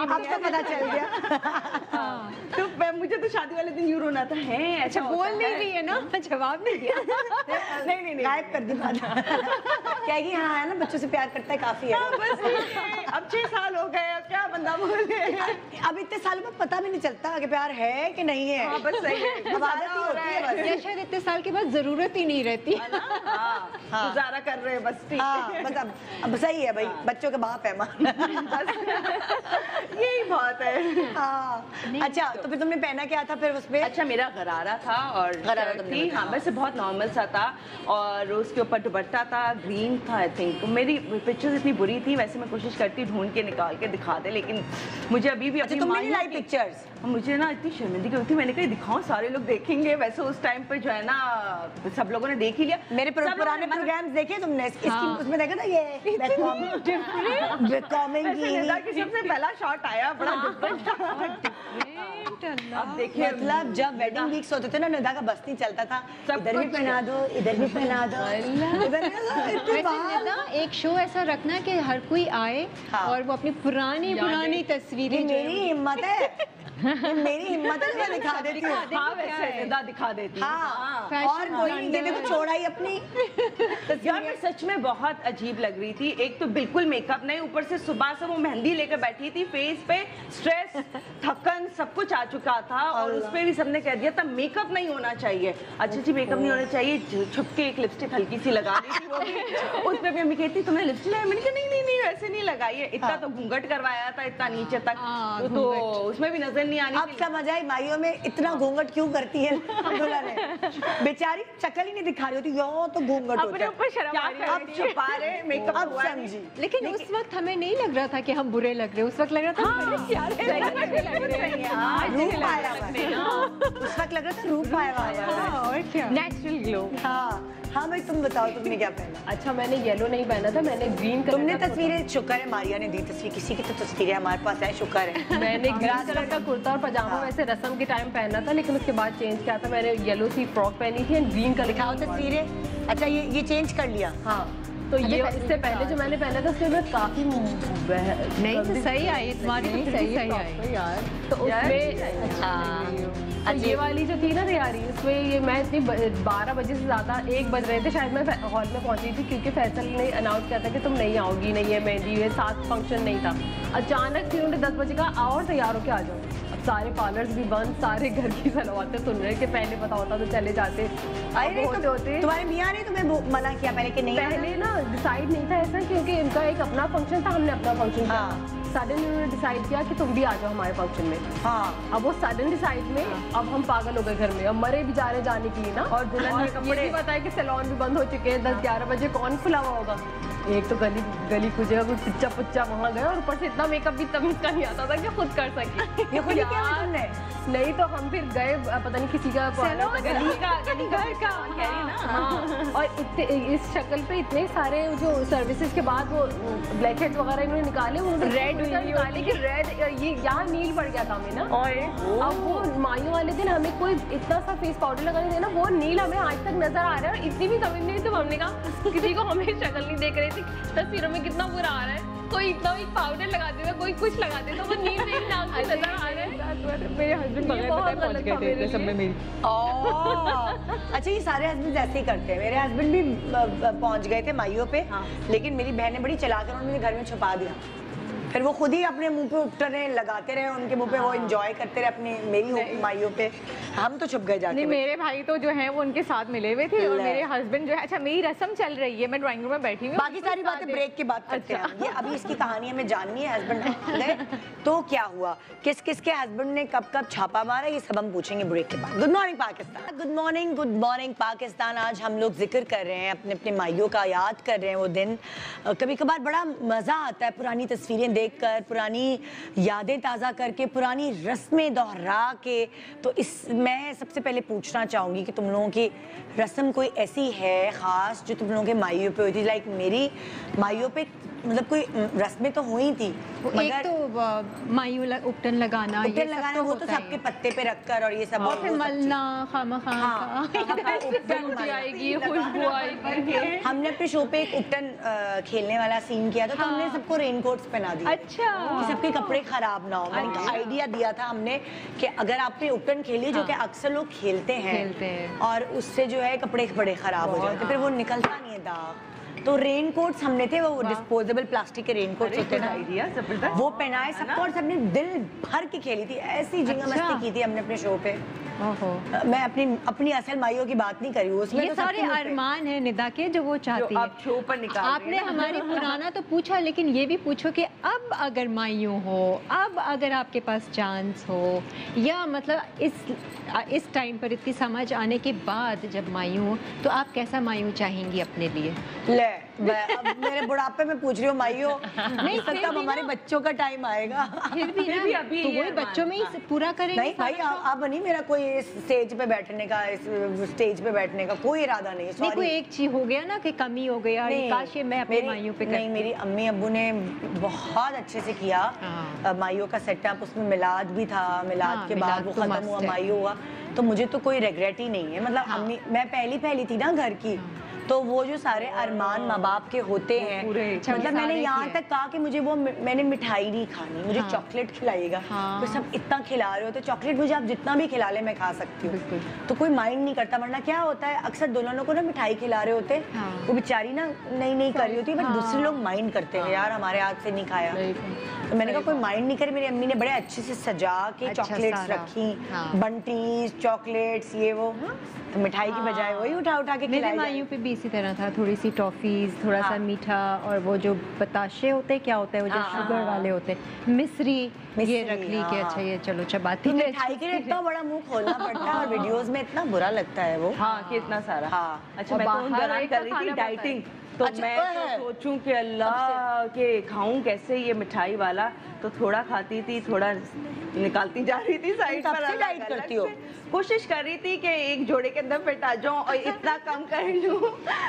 अब तो पता चल गया। तो मुझे तो शादी वाले दिन यूं रोना था। है अच्छा बोल नहीं रही है ना, जवाब नहीं दिया। नहीं गायब कर दी बात। कहेगी हाँ है ना, बच्चों से प्यार करता है, काफी है। बस अब 6 साल हो गए, अब क्या बंदा बोले। अब इतने सालों में पता भी नहीं चलता कि प्यार है कि नहीं है। हाँ, बस सही है। अब आदत ही होती है बस। या शायद इतने साल के बाद जरूरत ही नहीं रहती। गुजारा कर रहे हैं बस, ठीक है। बस अब सही है भाई, बच्चों के बाप है माँ। यही बात है। अच्छा, तो फिर तुमने पहना क्या था फिर उसपे? अच्छा, मेरा गरारा था और गरारा थी, हाँ वैसे बहुत नॉर्मल सा था और उसके ऊपर दुपट्टा था, ग्रीन था आई थिंक। मेरी पिक्चर्स इतनी बुरी थी, वैसे मैं कोशिश करती ढूंढ के निकाल के दिखा दे, लेकिन मुझे अभी भी अपनी तुमने लाई पिक्चर्स? मुझे ना इतनी शर्मिंदगी होती, मैंने कहा दिखाऊं सारे लोग देखेंगे। वैसे उस टाइम पे जो है ना सब लोगों ने देख ही लिया। मेरे पुराने प्रोग्राम्स देखे तुमने? इसकी उसमें देखा था ये कॉमिंग की सबसे पहला शॉट आया, बड़ा अब देखिए, मतलब जब वेडिंग वीक्स होते थे ना, निदा का बस नहीं चलता था, इधर भी पहना दो, इधर भी पहना दो। एक शो ऐसा रखना कि हर कोई आए और वो अपनी पुरानी तस्वीरें, मेरी हिम्मत है, मेरी हिम्मत है, मैं दिखा देती हूँ। हाँ, वैसे निदा दिखा देती हूँ। हाँ, और कोई नहीं, ये देखो छोड़ा ही अपनी। यार मैं सच में बहुत अजीब लग रही थी। एक तो बिल्कुल मेकअप नहीं, ऊपर से सुबह से वो मेहंदी लेकर बैठी थी, फेस पे स्ट्रेस, थकन सब कुछ आ चुका था और उस पे भी सबने कह दिया था मेकअप नहीं होना चाहिए। अच्छा जी, मेकअप नहीं होना चाहिए, छुप के एक लिपस्टिक हल्की सी लगा दी थी वो भी। उस पे भी अम्मी कहती तुमने लिपस्टिक लगाई, मैंने कहा नहीं ऐसे नहीं लगाई है। इतना तो घूंघट करवाया था, इतना नीचे तक, तो उसमें भी नजर नहीं आनी। अब समझ आई माइयों में इतना घूंघट क्यों करती है दुल्हन है, बेचारी शक्ल ही नहीं दिखा रही होती, यो तो घूंघट होता है। ऊपर शर्म आ रही है। अब छुपा रहे मेकअप, अब समझी। लेकिन उस वक्त हमें नहीं लग रहा था कि हम बुरे लग रहे, उस वक्त लग रहा था रूप आया हुआ, उस वक्त लग रहा था रूप आया हुआ और क्या, नेचुरल ग्लो। हाँ भाई तुम बताओ, तुमने क्या पहना? अच्छा, मैंने येलो नहीं पहना था, मैंने ग्रीन कलर। तुमने तस्वीरें, शुक्र है मारिया ने दी तस्वीर, किसी की तो तस्वीरें हमारे पास है, शुक्र है। मैंने ग्रीन कलर का कुर्ता और पजामा वैसे रस्म के टाइम पहना था, लेकिन उसके बाद चेंज किया था। मैंने येलो सी फ्रॉक पहनी थी एंड ग्रीन कलर। दिखाओ तस्वीरें। अच्छा, ये चेंज कर लिया? हाँ, तो ये इससे पहले जो मैंने पहना था उसमें मैं काफी नहीं तो सही आई तुम्हारी, सही आई यार। तो उसमें तो ये वाली जो थी ना तैयारी, उसमें ये मैं इतनी 12 बजे से ज़्यादा 1 बज रहे थे शायद मैं हॉल में पहुंची थी, क्योंकि फैसल ने अनाउंस किया था कि तुम नहीं आओगी, नहीं है मेहंदी, ये 7 फंक्शन नहीं था। अचानक फिर उन्होंने 10 बजे का आओ और तैयार होके आ जाओ। अब सारे पार्लर्स भी बंद, सारे घर की सलवातें सुन रहे कि पहले पता होता तो चले जाते। होते तुम्हारे मियाँ ने तुम्हें मना किया पहले कि नहीं? पहले ना डिसाइड नहीं था ऐसा, क्योंकि इनका एक अपना फंक्शन था, हमने अपना फंक्शन किया। सडन उन्होंने डिसाइड किया कि तुम भी आ जाओ हमारे फंक्शन में। हाँ, अब वो सडन डिसाइड में अब हम पागल हो गए घर में, अब मरे भी जा रहे जाने के लिए ना। और दुल्हन के कपड़े भी पता है कि सैलून भी बंद हो चुके हैं, 10-11 बजे कौन खुला हुआ होगा। एक तो गली कुछ जगह कोई पिच्चा पुच्चा वहाँ गया, और ऊपर से इतना मेकअप भी तमीज का नहीं आता था कि खुद कर सके। ये खुद किया तुमने? नहीं तो हम फिर गए, पता नहीं किसी का गली का हाँ। और इस शक्ल पे इतने सारे जो सर्विसेज के बाद वो ब्लैक हेड वगैरह इन्होंने निकाले, उन्होंने रेड निकाले कि रेड ये यहाँ नील पड़ गया था हमें ना। अब वो मायू वाले दिन हमें कोई इतना सा फेस पाउडर लगाने देना, वो नील हमें आज तक नजर आ रहा है, और इतनी भी समझ नहीं। तो हमने कहा किसी को हमें शक्ल नहीं देख रही थी, तस्वीरों में कितना बुरा आ रहा है, कोई इतना भी पाउडर लगा देता, कोई कुछ लगा देता, वो नील मेरी नाम से नजर आ रहा है। मेरे हस्बैंड बगैर बताए पहुंच गए थे सब में मेरी। अच्छा, ये सारे हस्बैंड ऐसे ही करते हैं। मेरे हस्बैंड भी पहुंच गए थे माइयों पे, लेकिन मेरी बहन ने बड़ी चलाकर उन्होंने मुझे घर में छुपा दिया। फिर वो खुद ही अपने मुंह पे उपटने लगाते रहे, उनके मुंह पे वो एंजॉय करते रहे अपनी मेरी माइयों पे। हम तो छुप गए जाके। नहीं, मेरे भाई तो जो है वो उनके साथ मिले हुए थे, और मेरे हस्बैंड जो है, अच्छा मेरी रस्म चल रही है, मैं ड्राइंग रूम में बैठी हुई, बाकी सारी बातें ब्रेक के बाद करते हैं। ये अभी इसकी कहानी हमें जाननी है। हस्बैंड गए तो क्या हुआ, किस किस के हस्बैंड ने कब कब छापा मारा, ये सब हम पूछेंगे ब्रेक के बाद। Good morning Pakistan, good morning Pakistan. आज हम लोग जिक्र कर रहे हैं अपने अपने माइयों का, याद कर रहे हैं वो दिन। कभी कभार बड़ा मजा आता है पुरानी तस्वीरें देख कर, पुरानी यादें ताज़ा करके, पुरानी रस्में दोहरा के। तो मैं सबसे पहले पूछना चाहूँगी कि तुम लोगों की रस्म कोई ऐसी है ख़ास जो तुम लोगों के माइयों पे हुई थी? लाइक मेरी माइयों पे मतलब कोई रस्में तो हुई थी, एक तो मायू उपटन लगाना, वो तो सबके पत्ते पे रखकर और ये सब, और फिर मलना खामखा आएगी, खुशबू आएगी। हमने अपने शो पे एक उपटन खेलने वाला सीन किया था, तो हमने सबको रेनकोट्स पहना दिए। अच्छा, कि सबके कपड़े खराब ना हो। मैंने आइडिया दिया था हमने कि अगर आपने उपटन खेली, जो कि अक्सर लोग खेलते हैं, और उससे जो है कपड़े बड़े खराब हो जाते, फिर वो निकलता नहीं है दाग। तो रेनकोट्स हमने थे, वो डिस्पोजेबल प्लास्टिक के रेनकोट्स होते हैं, वो पहनाए सबको, और सबने दिल भर के खेली थी, ऐसी जिंगा मस्ती की थी हमने अपने शो पे। मैं अपनी असल माइयों की बात नहीं करी, उसमें ये तो सारे अरमान है निदा के जो वो चाहती है। आप शो पर निकाल आपने हमारी पुराना तो पूछा, लेकिन ये भी पूछो कि अब अगर मायूं हो, अब अगर आपके पास चांस हो, या मतलब इस टाइम पर इतनी समझ आने के बाद जब मायूं हो, तो आप कैसा मायूं चाहेंगी अपने लिए? ले अब मेरे बुढ़ापे में पूछ रही हो माइयों? नहीं, तब हमारे बच्चों का टाइम आएगा। फिर भी ना, अभी तो वही बच्चों में ही पूरा करेंगे। नहीं भाई, अब नहीं, मेरा कोई स्टेज पे बैठने का, स्टेज पे बैठने का कोई इरादा नहीं। नहीं, कोई एक चीज हो गया ना कि कमी हो गया, काश ये मैं अपनी माइयों पे नहीं, मेरी अम्मी अब्बू ने बहुत अच्छे से किया माइयों का सेटअप। उसमें मिलाद भी था, मिलाद के बाद वो खत्म हुआ, माइयों हुआ, तो मुझे तो कोई रिग्रेट ही नहीं है। मतलब अम्मी, मैं पहली थी ना घर की, तो वो जो सारे अरमान माँ बाप के होते हैं, मतलब मैंने यहाँ तक कहा कि मुझे वो, मैंने मिठाई नहीं खानी, मुझे चॉकलेट खिलाइएगा। तो सब इतना खिला रहे होते, चॉकलेट मुझे आप जितना भी खिला ले मैं खा सकती हूँ, तो कोई माइंड नहीं करता। वरना क्या होता है, अक्सर दुल्हनों को ना मिठाई खिला रहे होते, वो बेचारी ना नहीं कर रही होती, बट दूसरे लोग माइंड करते हैं, यार हमारे हाथ से नहीं खाया। तो मैंने कहा कोई माइंड नहीं करे। मेरी अम्मी ने बड़े अच्छे से सजा के चॉकलेट्स रखी, बंटीज, चॉकलेट्स, ये वो, तो मिठाई की बजाय वही उठा के मेरे माइयों पे भी इसी तरह था, थोड़ी सी टॉफीज, थोड़ा सा मीठा, और वो जो बताशे होते हैं, क्या होता है वो जो शुगर वाले होते हैं, मिश्री, ये रख ली कि अच्छा ये चलो चबाती है। मिठाई के लिए इतना बड़ा मुंह खोलना पड़ता है, और वीडियोस में इतना बुरा लगता है वो। हाँ, कि इतना सारा। अच्छा, मैं तो उन दौरान कर रही थी डाइटिंग, तो मैं तो सोचूं कि अल्लाह के खाऊं कैसे ये मिठाई वाला, तो थोड़ा खाती थी, थोड़ा निकालती जा रही थी साइड पर। सबसे डाइट करती हो? कोशिश कर रही थी कि एक जोड़े के अंदर फिट आ जाऊं और इतना कम कर लूं।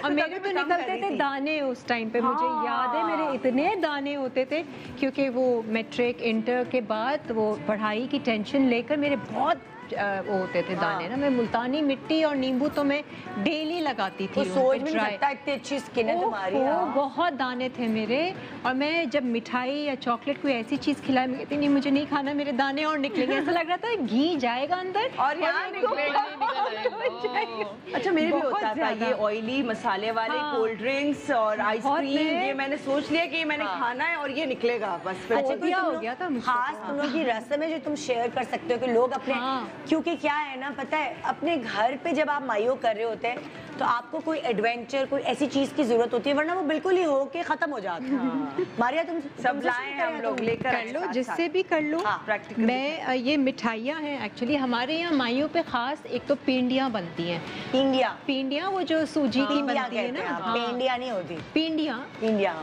और मेरे तो निकलते थे दाने उस टाइम पे, मुझे याद है मेरे इतने दाने होते थे, क्योंकि वो मैट्रिक इंटर के बाद वो पढ़ाई की टेंशन लेकर मेरे बहुत वो होते थे दाने ना, मैं मुल्तानी मिट्टी और नींबू तो मैं डेली लगाती थी। तो सोच भी नहीं सकता इतनी अच्छी स्किन है तुम्हारी। बहुत दाने थे मेरे, और मैं जब मिठाई या चॉकलेट कोई ऐसी चीज खिलाई, मैं कहती नहीं मुझे नहीं खाना, मेरे दाने और निकलेंगे, ऐसा लग रहा था घी जाएगा अंदर और यहाँ अच्छा मेरे भी होता था ये ऑयली मसाले वाले कोल्ड ड्रिंक्स और आइसक्रीम, ये मैंने सोच लिया कि मैंने खाना है और ये निकलेगा बस। फिर अच्छा कोई हो गया था खास तुम लोग की रस्म है जो तुम शेयर कर सकते हो कि लोग अपने क्योंकि क्या है ना पता है, अपने घर पे जब आप मायो कर रहे होते हैं तो आपको कोई एडवेंचर कोई ऐसी चीज की जरूरत होती है, वरना वो बिल्कुल ही होके खत्म हो जाता है। मारिया तुम सब लाए हैं हम लोग, लेकर कर लो जिससे भी कर लो। मैं ये मिठाइयाँ हैं एक्चुअली हमारे यहाँ माइयों पे खास, एक तो पिंडियाँ बनती हैं। पिंडियाँ वो जो सूजी की बनती है ना, पिंडियाँ नहीं होती,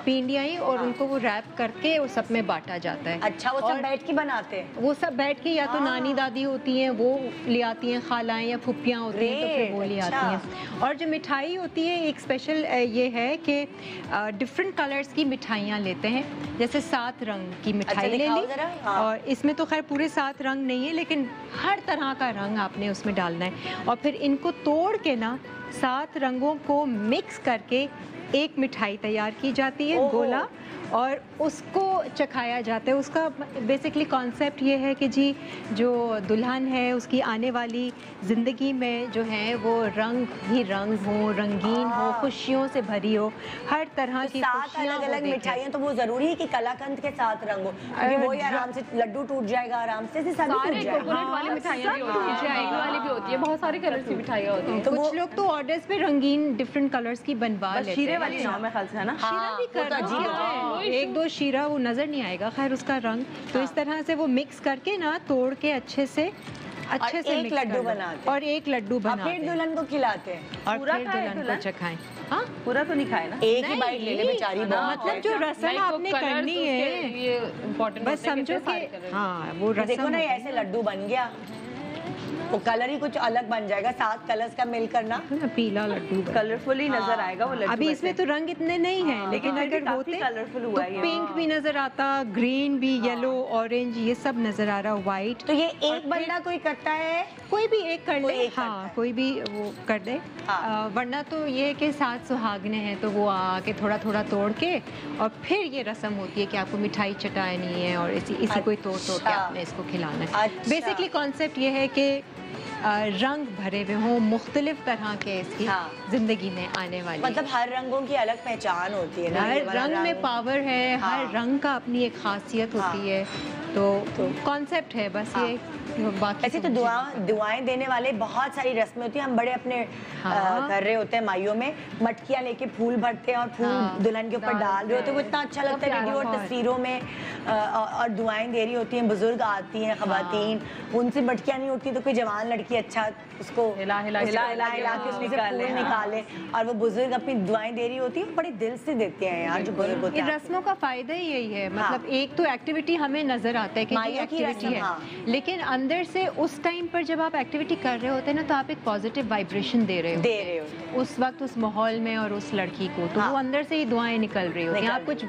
पिंडियाँ ही, और उनको वो रैप करके वो सब में बांटा जाता है। अच्छा वो सब बैठ के बनाते हैं? वो सब बैठ के या तो नानी दादी होती हैं वो ले आती हैं, खालाएं या फुप्पियाँ होती हैं तो फिर वो ले आती हैं। और जो मिठाई होती है एक स्पेशल ये है कि डिफरेंट कलर्स की मिठाइयाँ लेते हैं, जैसे 7 रंग की मिठाई ले ली, और इसमें तो खैर पूरे 7 रंग नहीं है लेकिन हर तरह का रंग आपने उसमें डालना है, और फिर इनको तोड़ के ना 7 रंगों को मिक्स करके एक मिठाई तैयार की जाती है, गोला, और उसको चखाया जाता है। उसका बेसिकली कॉन्सेप्ट ये है कि जी जो दुल्हन है उसकी आने वाली ज़िंदगी में जो है वो रंग ही रंग हो, रंगीन हो, खुशियों से भरी हो, हर तरह की 7 अलग-अलग मिठाइयाँ, तो वो जरूरी है कि कलाकंद के 7 रंग हो, वो आराम से लड्डू टूट जाएगा आराम से, सारे कोकोनट वाली मिठाइयाँ भी होती है, जैगरी वाली भी होती है, बहुत सारे कलर्स की मिठाइयाँ होती हैं। कुछ लोग तो ऑर्डर्स पे रंगीन डिफरेंट कलर्स की बनवा लेते हैं। शीरे वाली नाम है ख्याल से, है ना? शीरा भी करना, 1-2 शीरा वो नजर नहीं आएगा खैर उसका रंग, तो इस तरह से वो मिक्स करके ना तोड़ के अच्छे से एक लड्डू बनाते और एक लड्डू बनाते फिर दुल्हन को खिलाते हैं और फिर दुल्हन को चखाएं। हाँ पूरा तो नहीं खाए ना, एक ही बाइट ले ले बेचारी, मतलब जो रस्म आपने करनी है ये इम्पोर्टेंट, बस समझो कि हाँ वो रस्म। देखो ना ऐसे लड्डू बन गया, वो कलर ही कुछ अलग बन जाएगा, 7 कलर्स का मिल करना, पीला लड्डू कलरफुली नजर आएगा वो लड्डू। अभी इसमें तो रंग इतने नहीं है, लेकिन अगर होते कलरफुल हुआ है, पिंक भी नजर आता, ग्रीन भी, येलो, ऑरेंज, ये सब नजर आ रहा, व्हाइट। तो ये एक बंदा कोई करता है, कोई भी एक कर ले, हाँ कोई भी वो कर दे, वरना तो ये है कि 7 सुहागने हैं तो वो आके थोड़ा थोड़ा तोड़ के, और फिर ये रस्म होती है कि आपको मिठाई चटानी है और इसी कोई तोड़ के आपने इसको खिलाना है। बेसिकली कॉन्सेप्ट ये है कि रंग भरे हुए हों, मुख्तलिफ तरह के इसकी जिंदगी में आने वाले, मतलब हर रंगों की अलग पहचान होती है ना, हर रंग में पावर है, हर रंग का अपनी एक खासियत होती है, तो कॉन्सेप्ट है बस ये। बाकी ऐसे तो दुआएं देने वाले बहुत सारी रस्में होती हैं, हम बड़े अपने कर रहे होते हैं माइयों में, मटकियाँ लेके फूल भरते हैं और फूल दुल्हन के ऊपर डाल रहे होते हैं, वो इतना अच्छा लगता है वीडियो और तस्वीरों में, और दुआएं दे रही होती हैं, बुजुर्ग आती हैं, खवातीन, उनसे मटकियाँ नहीं उठती तो कोई जवान लड़की अच्छा उसको हिला के उसमें से फूल निकाले और वो बुजुर्ग अपनी दुआएं दे रही होती है, बड़े दिल से देते हैं यार जो बुजुर्ग होते हैं। रस्मों का फायदा ही यही है, मतलब एक तो एक्टिविटी हमें नजर आता है कि एक्टिविटी है, लेकिन अंदर से उस टाइम पर जब आप एक्टिविटी कर रहे होते हैं ना तो आप एक पॉजिटिव वाइब्रेशन दे रहे होते हैं उस वक्त उस माहौल में और उस लड़की को, तो वो अंदर से ही दुआएं निकल रही होती हैं, आप कुछ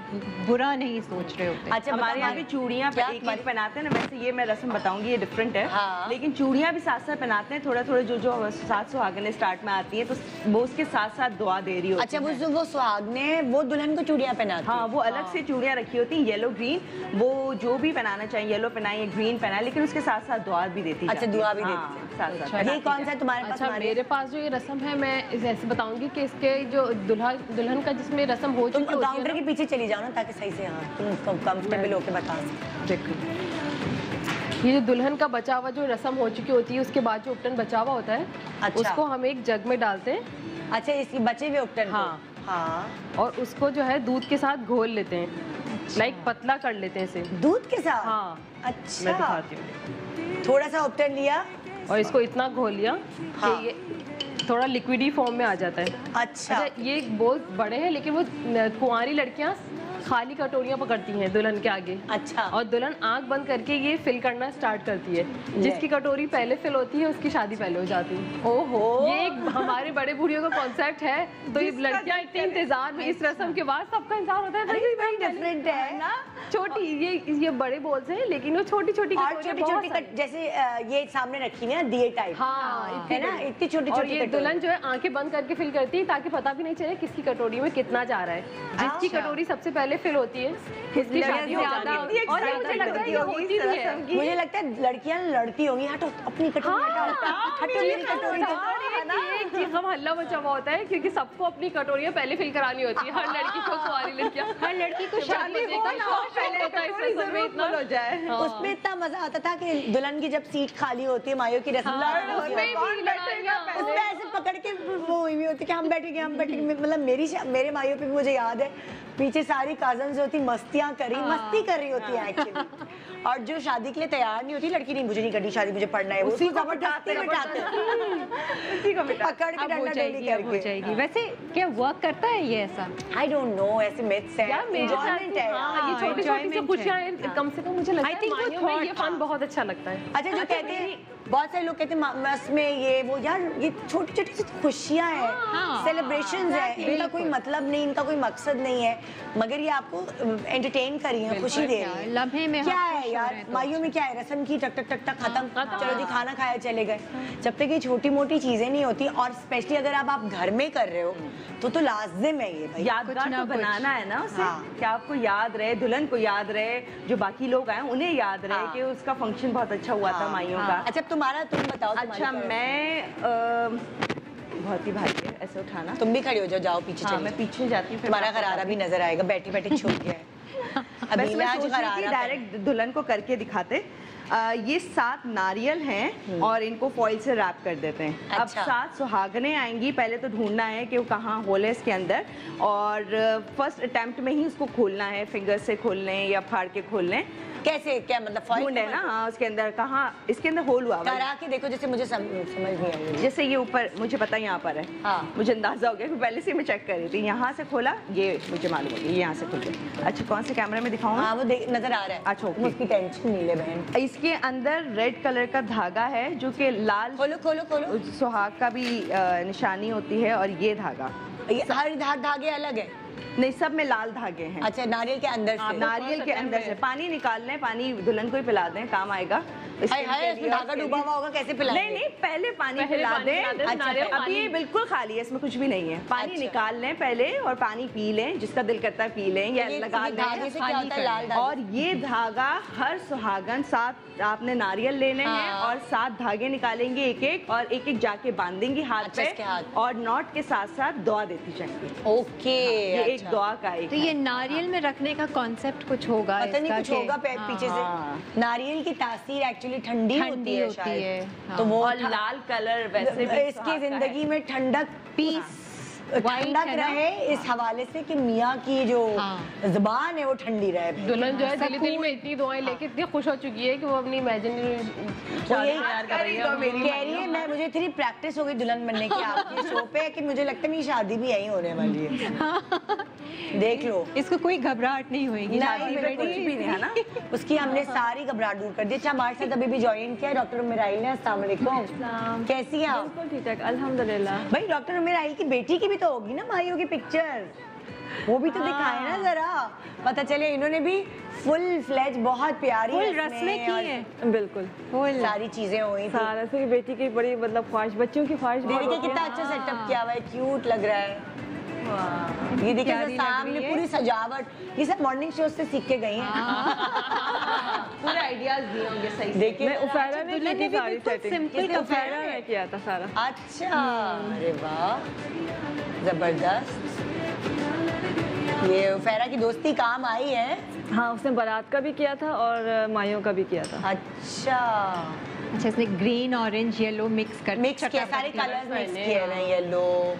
बुरा नहीं सोच रहे होते। अच्छा हमारे यहाँ भी चूड़ियाँ एक पहनाते हैं ना, वैसे ये मैं रस्म बताऊंगी ये डिफरेंट है, लेकिन चूड़ियाँ भी साथ साथ पहनाते हैं, थोड़ा थोड़ा जो 7 सुहागने स्टार्ट में आती है तो वो उसके साथ साथ दुआ दे रही होती है। अच्छा वो सुहागने वो दुल्हन को चूड़ियाँ पहनाती है? हाँ वो अलग से चूड़ियाँ रखी होती हैं, येलो ग्रीन, वो जो भी पहनाना चाहिए, येलो पहनाए ग्रीन पहनाए, लेकिन उसके साथ साथ दुआ भी देती है। अच्छा दुआ भी देती है, ये कौन सा है तुम्हारे पास? अच्छा मेरे पास जो ये रस्म है मैं ऐसे बताऊंगी कि इसके जो दुल्हन का जिसमें रस्म हो चुकी है, काउंटर के पीछे चली जाओ ना ताकि सही से तुम कंफर्टेबल होकर बता सको। देखो ये जो दुल्हन का बचा हुआ जो रस्म हो चुकी होती है, उसके बाद जो उपटन बचा हुआ होता है, अच्छा। उसको हम एक जग में डालते हैं। अच्छा इसकी बचे हुए उपटन? हाँ। और उसको जो है दूध के साथ घोल लेते हैं, लाइक पतला कर लेते हैं इसे दूध के साथ। हाँ अच्छा मैं दिखाती हूँ। थोड़ा सा उपटन लिया और इसको इतना घोल लिया कि ये थोड़ा लिक्विडी फॉर्म में आ जाता है। अच्छा ये बहुत बड़े हैं, लेकिन वो कुंवारी लड़कियाँ खाली कटोरियां पकड़ती हैं दुल्हन के आगे। अच्छा। और दुल्हन आंख बंद करके ये फिल करना स्टार्ट करती है, जिसकी कटोरी पहले फिल होती है उसकी शादी पहले हो जाती है। ओहो, ये एक हमारे बड़े बूढ़ियों का कॉन्सेप्ट है, तो ये लड़कियां इतने इंतजार में इस रस्म के बाद सबका इंतजार होता है, डिफरेंट है ना, छोटी, ये बड़े बॉल्स हैं लेकिन वो छोटी छोटी और छोटी छोटी कट, जैसे ये सामने रखी है दिए टाइप, हाँ है ना, इतनी छोटी और छोटी ये दुल्हन जो है आंखें बंद करके फिल करती है ताकि पता भी नहीं चले किसकी कटोरी में कितना जा रहा है। जिसकी कटोरी सबसे पहले फिल होती है उसकी शादी हो जाती है। और ये मुझे लगता है ये होती भी है, मुझे लगता है लड़कियां लड़ती होंगी, हटो अपनी कटोरी हटो मेरी कटोरी हम हल्ला मचा हुआ होता है क्योंकि सबको अपनी कटोरियां पहले फिल करानी होती है, हर लड़की को, कुंवारी लड़कियां, हर लड़की को शादी हो जाए। उसमें इतना मजा आता था कि दुल्हन की जब सीट खाली होती है, मायों की रस्म उसमें ऐसे पकड़ के वो हुई होती कि हम बैठेंगे मतलब मेरे मायों पे भी मुझे याद है पीछे सारी कजन्स होती मस्ती कर रही होती है एक्चुअली। और जो शादी के लिए तैयार नहीं होती लड़की, नहीं मुझे नहीं करनी शादी, मुझे पढ़ना है, उसको जबरदस्ती बिठाते पकड़ के डंडा डोली करके जाएगी। वैसे क्या वर्क करता है ये ऐसा? आई डोंट नो, ऐसे मिथ्स हैं, एंजॉयमेंट है, ये छोटी-छोटी सी खुशियां हैं, कम से कम मुझे लगता है मानियों में ये फन बहुत अच्छा लगता है। अच्छा, जो कहते हैं बहुत सारे लोग कहते हैं मस में ये वो, यार ये छोटी छोटी सी खुशियां हैं, सेलिब्रेशंस हैं, इनका कोई मतलब नहीं, इनका कोई मकसद नहीं है, मगर ये आपको एंटरटेन कर रही है, खुशी दे रही है। लम्हे में क्या है यार, माइयों में क्या है, रस्म की टक टक टक टक खत्म, चलो जी खाना खाया चले गए। जब तक ये छोटी मोटी चीजें नहीं होती, और स्पेशली अगर आप घर में कर रहे हो तो लाजिम है ये भाई, यादगार तो बनाना है ना उसे, कि आपको याद रहे, दुल्हन को याद रहे, जो बाकी लोग आए उन्हें याद रहे कि उसका फंक्शन बहुत अच्छा हुआ था माइयों का। अच्छा तुम्हारा, तुम बताओ। अच्छा मैं बहुत ही भारी है ऐसे उठाना, तुम भी खड़ी हो जाओ पीछे। हाँ, मैं पीछे जाती हूँ, तुम्हारा गरारा भी नजर आएगा, बैठी बैठी छूट गया है। अभी मैं आज गरारा डायरेक्ट दुल्हन को करके दिखाते। ये 7 नारियल हैं और इनको फॉइल से रैप कर देते हैं। अब 7 सुहागनें आएंगी, पहले तो ढूंढना है कि वो कहाँ होल है इसके अंदर, और फर्स्ट अटेम्प्ट में ही उसको खोलना है, फिंगर से खोल लें या फाड़ के खोल लें। कैसे, क्या मतलब ढूंढ है ना, हाँ उसके अंदर कहाँ, इसके अंदर होल हुआ करा के देखो, जैसे मुझे समझ नहीं आई। जैसे ये ऊपर मुझे पता यहाँ पर है, हाँ मुझे अंदाजा हो गया कि पहले से मैं चेक कर रही थी। यहाँ से खोला, ये मुझे मालूम हो गया, ये यहाँ से खोल गया। अच्छा कौन से कैमरे में दिखाऊँ? हाँ वो नजर आ रहा है। अच्छा उसकी टेंशन नहीं ले बहन। इसके अंदर रेड कलर का धागा है जो कि लाल, खोलो खोलो खोलो, सुहाग का भी निशानी होती है, और ये धागा, हर धागे अलग है? नहीं, सब में लाल धागे हैं। अच्छा, नारियल के अंदर से? नारियल के अंदर से पानी निकाल लें, पानी दुल्हन को ही पिला दें, काम आएगा। इसमें धागा डूबा हुआ होगा, कैसे पिलाएंगे? नहीं नहीं, पहले पानी पिला दें। अच्छा, अभी ये बिल्कुल खाली है, इसमें कुछ भी नहीं है। पानी निकाल लें पहले और पानी पी लें, जिसका दिल करता है पी लें या लगा लें। और ये धागा हर सुहागन 7 आपने नारियल लेने हैं और 7 धागे निकालेंगे एक एक, और एक एक जाके बांधेंगी हाथ पे, और नॉट के साथ साथ दुआ देती जाएंगी। ओके, ये एक दुआ का एक। तो ये नारियल में रखने का कॉन्सेप्ट कुछ होगा, पता नहीं कुछ होगा पीछे से। नारियल की तासीर एक्चुअली ठंडी होती है शायद, तो वो लाल कलर वैसे भी इसकी जिंदगी में ठंडक, पीस, ठंडक रहे, इस हवाले से कि मियाँ की जो जुबान है वो ठंडी रहे। दुल्हन जो है दिल में इतनी दुआएं लेके इतनी खुश हो चुकी है कि वो अपनी इमेजिनरी तैयार कर रही है। कह रही है मैं, मुझे इतनी प्रैक्टिस हो गई दुल्हन बनने की आपके शो पे कि मुझे लगता है मेरी शादी भी यहीं होने वाली है। देख लो, इसको कोई घबराहट नहीं होगी, कुछ भी नहीं है ना। उसकी हमने सारी घबराहट दूर कर दी। अच्छा, हमारे साथ अभी भी ज्वाइन किया डॉक्टर उमेराइल ने। अस्सलाम वालेकुम, कैसी हैं आप? बिल्कुल ठीक ठाक, अल्हम्दुलिल्लाह। भाई डॉक्टर उमेराइल की बेटी की भी तो होगी ना माइयों की पिक्चर, वो भी तो दिखाए ना जरा, पता चले। इन्होंने भी फुल फ्लेज बहुत प्यारी रस्में की हैं, बिल्कुल फुल सारी चीजें हुई थी। सारा से बेटी की बड़ी मतलब ख्वाहिश, बच्चों की ख्वाहिश। देखिए कितना अच्छा सेटअप किया हुआ है, क्यूट लग रहा है। ये देखिए सामने पूरी सजावट, ये सब मॉर्निंग शो से सीख के गई हैं। पूरे आइडियाज दिए होंगे सही। देखिए उफैरा ने की थी सारी सेटिंग, उफैरा ने किया था सारा। अच्छा, अरे वाह जबरदस्त। ये उफैरा की दोस्ती काम आई है। हाँ, उसने बारात का भी किया था और माइयों का भी किया था। अच्छा, इसने ग्रीन, ऑरेंज, येलो मिक्स किया, सारे कलर्स मिक्स किए हैं। येलो,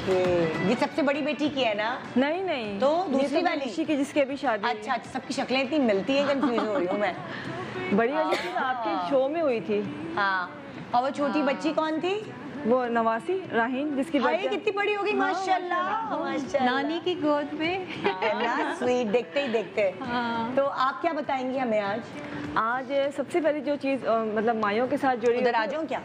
ये सबसे बड़ी बेटी की है ना? नहीं तो दूसरी वाली की जिसकी अभी शादी। अच्छा, सबकी शक्लें इतनी मिलती हैं, कंफ्यूज हो रही हूँ मैं। बड़ी वाली तो आपके शो में हुई थी। हाँ, और वो छोटी बच्ची कौन थी? वो नवासी राहीन, जिसकी कितनी बड़ी होगी, माशाल्लाह माशाल्लाह, नानी की गोद में। स्वीट, देखते ही देखते। तो आप क्या बताएंगी हमें आज सबसे पहली जो चीज़ मतलब माइयों के साथ जुड़ी, उधर आ जाऊँ क्या?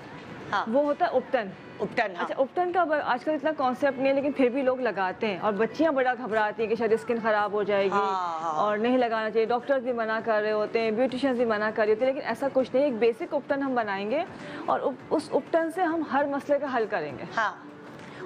वो होता है उपतन। उपटन। हाँ। अच्छा, उपटन का आजकल इतना कॉन्सेप्ट नहीं है, लेकिन फिर भी लोग लगाते हैं और बच्चियां बड़ा घबराती हैं कि शायद स्किन खराब हो जाएगी। हाँ। और नहीं लगाना चाहिए, डॉक्टर्स भी मना कर रहे होते हैं, ब्यूटिशियंस भी मना कर रहे होते हैं, लेकिन ऐसा कुछ नहीं है। एक बेसिक उपटन हम बनाएंगे और उस उपटन से हम हर मसले का हल करेंगे। हाँ।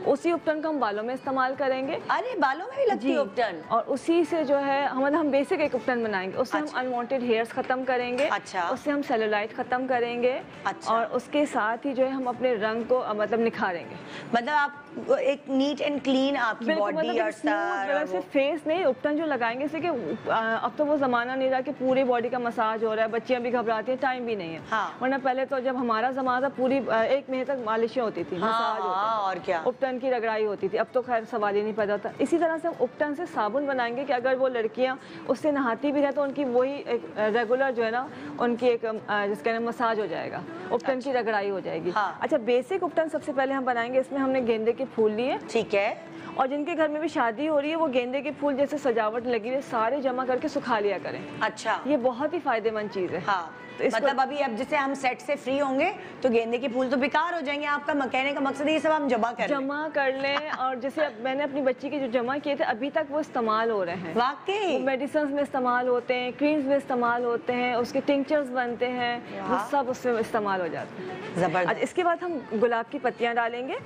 उसी उपटन को हम बालों में इस्तेमाल करेंगे। अरे बालों में भी लगती है उपटन? और उसी से जो है हम बेसिक एक उपटन बनाएंगे, उससे हम अनवांटेड हेयर्स खत्म करेंगे। अच्छा। उससे हम सेलुलाइट खत्म करेंगे। अच्छा। और उसके साथ ही जो है हम अपने रंग को मतलब निखारेंगे। मतलब आप एक नीट एंड क्लीन आपकी बॉडी और सिर्फ फेस नहीं, उपटन जो लगाएंगे इससे कि अब तो वो जमाना नहीं रहा कि पूरी बॉडी का मसाज हो रहा है, बच्चियां भी घबराती हैं, टाइम भी नहीं है। हाँ। वरना पहले तो जब हमारा जमाना था पूरी 1 महीने तक मालिशें होती थी, मसाज होता था, और क्या उपटन की रगड़ाई होती थी। अब तो खैर सवाल ही नहीं पैदा होता। इसी तरह से हम उपटन से साबुन बनाएंगे कि अगर वो लड़कियां उससे नहाती भी रहे तो उनकी वही एक रेगुलर जो है ना उनकी एक जिसका नाम मसाज हो जाएगा, उपटन की रगड़ाई हो जाएगी। हाँ। अच्छा, बेसिक उपटन सबसे पहले हम बनाएंगे। इसमें हमने गेंदे के फूल लिए, ठीक है, और जिनके घर में भी शादी हो रही है वो गेंदे के फूल जैसे सजावट लगी हुई सारे जमा करके सुखा लिया करें। अच्छा, ये बहुत ही फायदेमंद चीज है। हाँ। तो मतलब अभी अब जैसे हम सेट से फ्री होंगे तो गेंदे के फूल तो बेकार हो जाएंगे, आपका कहने का मकसद ये सब हम जमा कर लें। और जैसे अब मैंने अपनी बच्ची के जो जमा किए थे अभी तक वो इस्तेमाल हो रहे हैं। वाकई मेडिसिन में इस्तेमाल होते हैं, क्रीम्स में इस्तेमाल होते हैं, उसके टिंक्चर्स बनते हैं, वो सब उसमें इस्तेमाल हो जाते हैं। जबरदस्त। इसके बाद हम गुलाब की पत्तियां डालेंगे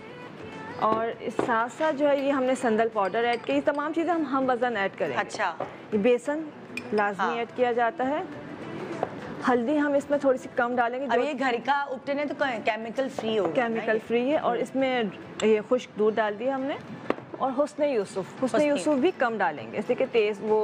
और इस साथ साथ जो है ये हमने संदल पाउडर ऐड किया। ये तमाम चीज़ें हम वजन ऐड करेंगे। अच्छा। ये बेसन लाजमी ऐड किया जाता है। हल्दी हम इसमें थोड़ी सी कम डालेंगे। अब ये घर का उपटन है तो केमिकल फ्री होगा, केमिकल फ्री है। और इसमें ये खुश्क दूध डाल दिया हमने। और हुस्न यूसुफ भी कम डालेंगे, इससे कि तेज वो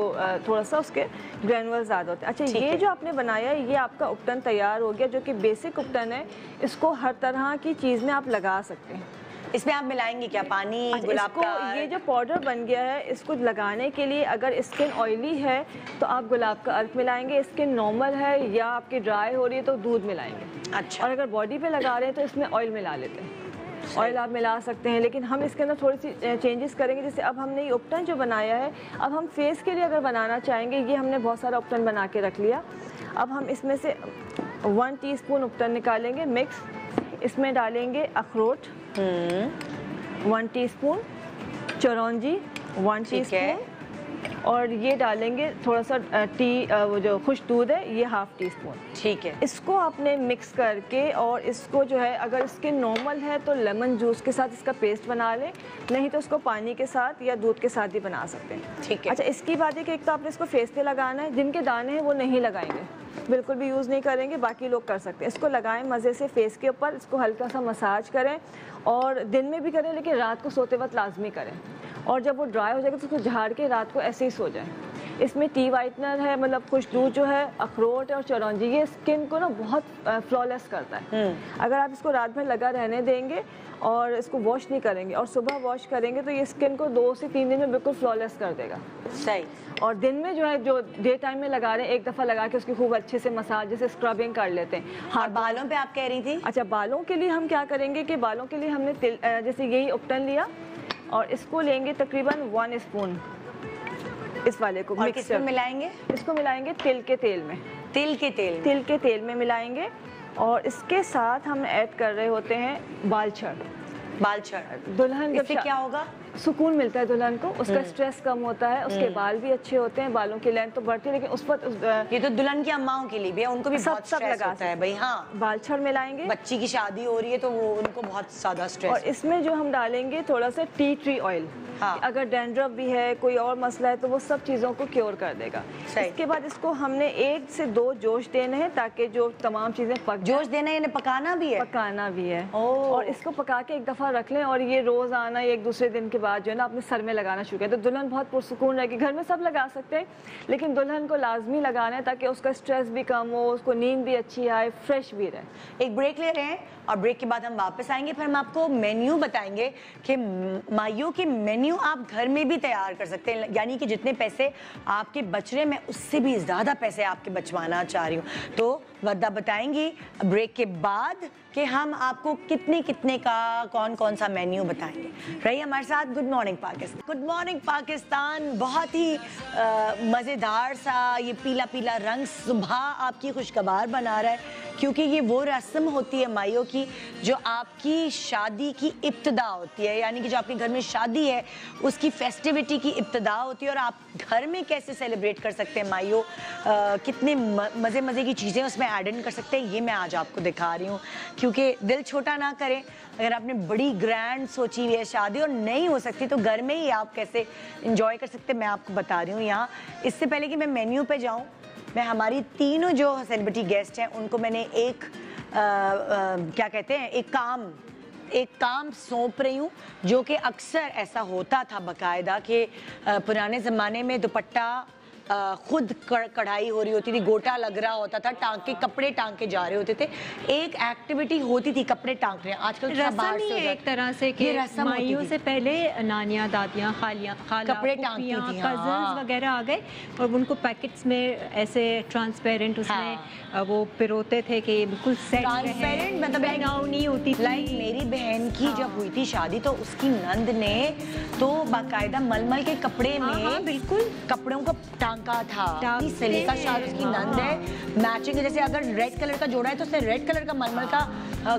थोड़ा सा उसके ग्रैनुअल ज़्यादा होते हैं। अच्छा, ये जो आपने बनाया है ये आपका उपटन तैयार हो गया, जो कि बेसिक उपटन है। इसको हर तरह की चीज़ में आप लगा सकते हैं। इसमें आप मिलाएंगे क्या? पानी, गुलाब का? ये जो पाउडर बन गया है इसको लगाने के लिए अगर स्किन ऑयली है तो आप गुलाब का अर्क मिलाएंगे, स्किन नॉर्मल है या आपकी ड्राई हो रही है तो दूध मिलाएंगे। अच्छा। और अगर बॉडी पे लगा रहे हैं तो इसमें ऑयल मिला लेते हैं। ऑयल आप मिला सकते हैं, लेकिन हम इसके अंदर थोड़ी सी चेंजेस करेंगे। जैसे अब हमने ये उपटन जो बनाया है, अब हम फेस के लिए अगर बनाना चाहेंगे, ये हमने बहुत सारा उपटन बना के रख लिया। अब हम इसमें से 1 टीस्पून उपटन निकालेंगे मिक्स। इसमें डालेंगे अखरोट 1 टीस्पून, चिरौंजी 1 टीस्पून, और ये डालेंगे थोड़ा सा वो जो खुश्क दूध है ये 1/2 टीस्पून। ठीक है। इसको आपने मिक्स करके और इसको जो है अगर स्किन नॉर्मल है तो लेमन जूस के साथ इसका पेस्ट बना लें, नहीं तो इसको पानी के साथ या दूध के साथ भी बना सकते हैं। ठीक है। अच्छा, इसकी बात है कि एक तो आपने इसको फेस पे लगाना है, जिनके दाने हैं वो नहीं लगाएंगे, बिल्कुल भी यूज़ नहीं करेंगे, बाकी लोग कर सकते हैं। इसको लगाएं मज़े से फेस के ऊपर, इसको हल्का सा मसाज करें और दिन में भी करें, लेकिन रात को सोते वक्त लाजमी करें। और जब वो ड्राई हो जाएगा तो उसको झाड़ के रात को ऐसे ही सो जाएं। इसमें टी वाइटनर है, मतलब खुश्क दूध जो है, अखरोट है और चिरौंजी, ये स्किन को ना बहुत फ्लॉलेस करता है। अगर आप इसको रात भर लगा रहने देंगे और इसको वॉश नहीं करेंगे और सुबह वॉश करेंगे तो ये स्किन को 2 से 3 दिन में बिल्कुल फ्लॉलेस कर देगा। सही। और दिन में जो है जो डे टाइम में लगा रहे हैं, एक दफ़ा लगा के उसकी खूब अच्छे से मसाज जैसे स्क्रबिंग कर लेते हैं। हाँ, बालों पे आप कह रही थी? अच्छा, बालों के लिए हम क्या करेंगे कि बालों के लिए हमने तिल जैसे यही उपटन लिया और इसको लेंगे तकरीबन 1 स्पून इस वाले को। और किसमें मिलाएंगे? इसको मिलाएंगे तिल के तेल में। तिल के तेल में मिलाएंगे। और इसके साथ हम ऐड कर रहे होते हैं बालछड़। दुल्हन इससे क्या होगा? सुकून मिलता है दुल्हन को, उसका स्ट्रेस कम होता है, उसके बाल भी अच्छे होते हैं, बालों की लेंथ तो बढ़ती है, लेकिन उस पर ये तो दुल्हन की अम्माओं के लिए भी है, उनको भी बहुत स्ट्रेस होता है भाई। हाँ, बालछड़ मिलाएंगे। बच्ची की शादी हो रही है तो वो उनको बहुत ज्यादा स्ट्रेस। और इसमें जो हम डालेंगे थोड़ा सा टी ट्री ऑयल। हाँ। अगर डैंड्रफ भी है, कोई और मसला है तो वो सब चीज़ों को क्योर कर देगा। इसके बाद इसको हमने 1 से 2 जोश देने हैं ताकि जो तमाम चीज़ें जोश देना है, पकाना भी है। और इसको पका के एक दफ़ा रख लें और ये रोज़ आना एक दूसरे दिन के बाद जो है ना अपने सर में लगाना शुरू करें तो दुल्हन बहुत पुरसुकून रहेगी। घर में सब लगा सकते हैं, लेकिन दुल्हन को लाजमी लगाना है ताकि उसका स्ट्रेस भी कम हो, उसको नींद भी अच्छी आए, फ्रेश भी रहे। एक ब्रेक ले रहे हैं और ब्रेक के बाद हम वापस आएंगे, फिर हम आपको मेन्यू बताएंगे कि माइयों के मेन्यू आप घर में भी तैयार कर सकते हैं, यानी कि जितने पैसे आपके बच रहे, मैं उससे भी ज़्यादा पैसे आपके बचवाना चाह रही हूँ। तो वर्दा बताएंगी ब्रेक के बाद कि हम आपको कितने का कौन सा मेन्यू बताएंगे। रहिए हमारे साथ। Good morning Pakistan. बहुत ही मज़ेदार सा ये पीला रंग सुबह आपकी खुशगवार बना रहा है क्योंकि ये वो रस्म होती है माइयों की जो आपकी शादी की इब्तिदा होती है, यानी कि जो आपके घर में शादी है उसकी फेस्टिविटी की इब्तिदा होती है। और आप घर में कैसे सेलिब्रेट कर सकते हैं माइयों, कितने मज़े मज़े की चीज़ें उसमें ऐड इन कर सकते हैं, ये मैं आज आपको दिखा रही हूँ। क्योंकि दिल छोटा ना करें, अगर आपने बड़ी ग्रैंड सोची हुई है शादी और नहीं हो सकती तो घर में ही आप कैसे इंजॉय कर सकते हैं मैं आपको बता रही हूँ यहाँ। इससे पहले कि मैं मेन्यू पे जाऊँ, मैं हमारी तीनों जो सेलिब्रिटी गेस्ट हैं उनको मैंने एक क्या कहते हैं एक काम सौंप रही हूँ, जो कि अक्सर ऐसा होता था बाकायदा कि पुराने ज़माने में दुपट्टा खुद कढ़ाई हो रही होती थी, गोटा लग रहा होता था, टांके कपड़े टांके जा रहे होते थे, एक एक्टिविटी होती थी कपड़े टांकने। आजकल रस्म ही एक तरह से कि माइयों से पहले नानियाँ, दादियाँ, खाला, कपड़े टांगती थी, कजन्स वगैरह आ गए और उनको पैकेट्स में ऐसे ट्रांसपेरेंट उसमें वो पिरोते थे कि बिल्कुल सेट ट्रांसपेरेंट, मतलब नहीं होती थी। लाइक मेरी बहन की जब हुई थी शादी तो उसकी नंद ने तो बाकायदा मलमल के कपड़े में बिल्कुल कपड़ों का टांका था। सलीका शाह उसकी नंद है, मैचिंग, जैसे अगर रेड कलर का जोड़ा है तो उसने रेड कलर का मलमल का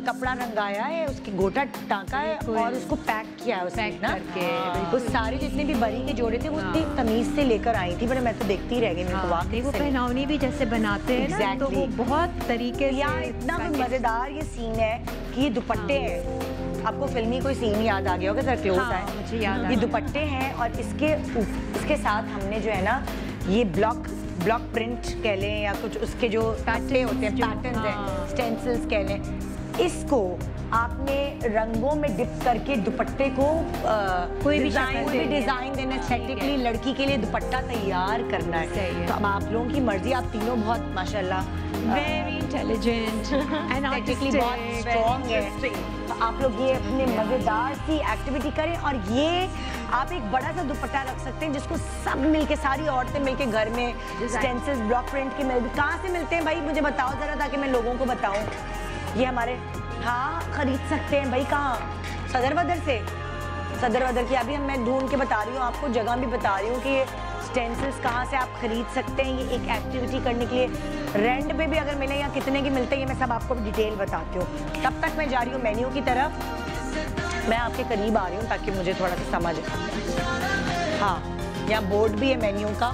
कपड़ा रंगाया है, उसकी गोटा टांका है और उसको पैक किया है उसने ना। वो सारे जितने भी बरी के जोड़े थे वो इतनी तमीज से लेकर आई थी, पर मैं तो देखती रह गई, मेरे को वाकई वो पहनावनी भी जैसे बनाते हैं ना, तो वो बहुत तरीके से। यहाँ इतना मजेदार ये सीन है कि ये दुपट्टे हैं, आपको फिल्मी कोई सीन याद आ गया होगा, जरा क्लोज आए, मुझे याद ये दुपट्टे हैं और इसके साथ हमने जो है ना ये ब्लॉक प्रिंट कह लें या कुछ उसके जो पट्टे होते हैं, पैटर्न्स हैं, स्टेंसिल्स कह लें, इसको आपने रंगों में डिप करके दुपट्टे को कोई भी डिजाइन देना, एस्थेटिकली लड़की के लिए दुपट्टा तैयार करना है। तो अब आप लोगों की मर्जी, आप तीनों बहुत माशाल्लाह वेरी इंटेलिजेंट एंड आर्टिस्टिकली बहुत स्ट्रॉन्ग है। तो आप लोग ये अपने मजेदार सी एक्टिविटी करें और ये आप एक बड़ा सा दुपट्टा रख सकते हैं जिसको सब मिलके, सारी औरतें मिलके घर में स्टेंसिल्स ब्लॉक प्रिंट के कहाँ से मिलते हैं भाई, मुझे बताओ जरा ताकि मैं लोगों को बताऊं। ये हमारे खरीद सकते हैं भाई, कहाँ? सदर बदर से, सदर बदर की अभी मैं ढूंढ के बता रही हूँ आपको, जगह भी बता रही हूँ कि ये स्टेंसिल्स कहाँ से आप खरीद सकते हैं। ये एक एक्टिविटी करने के लिए रेंट पे भी अगर मिले या कितने के मिलते हैं, ये मैं सब आपको डिटेल बताती हूँ। तब तक मैं जा रही हूँ मेन्यू की तरफ, मैं आपके करीब आ रही हूँ ताकि मुझे थोड़ा सा समझ आए। हाँ, यहाँ बोर्ड भी है मेन्यू का,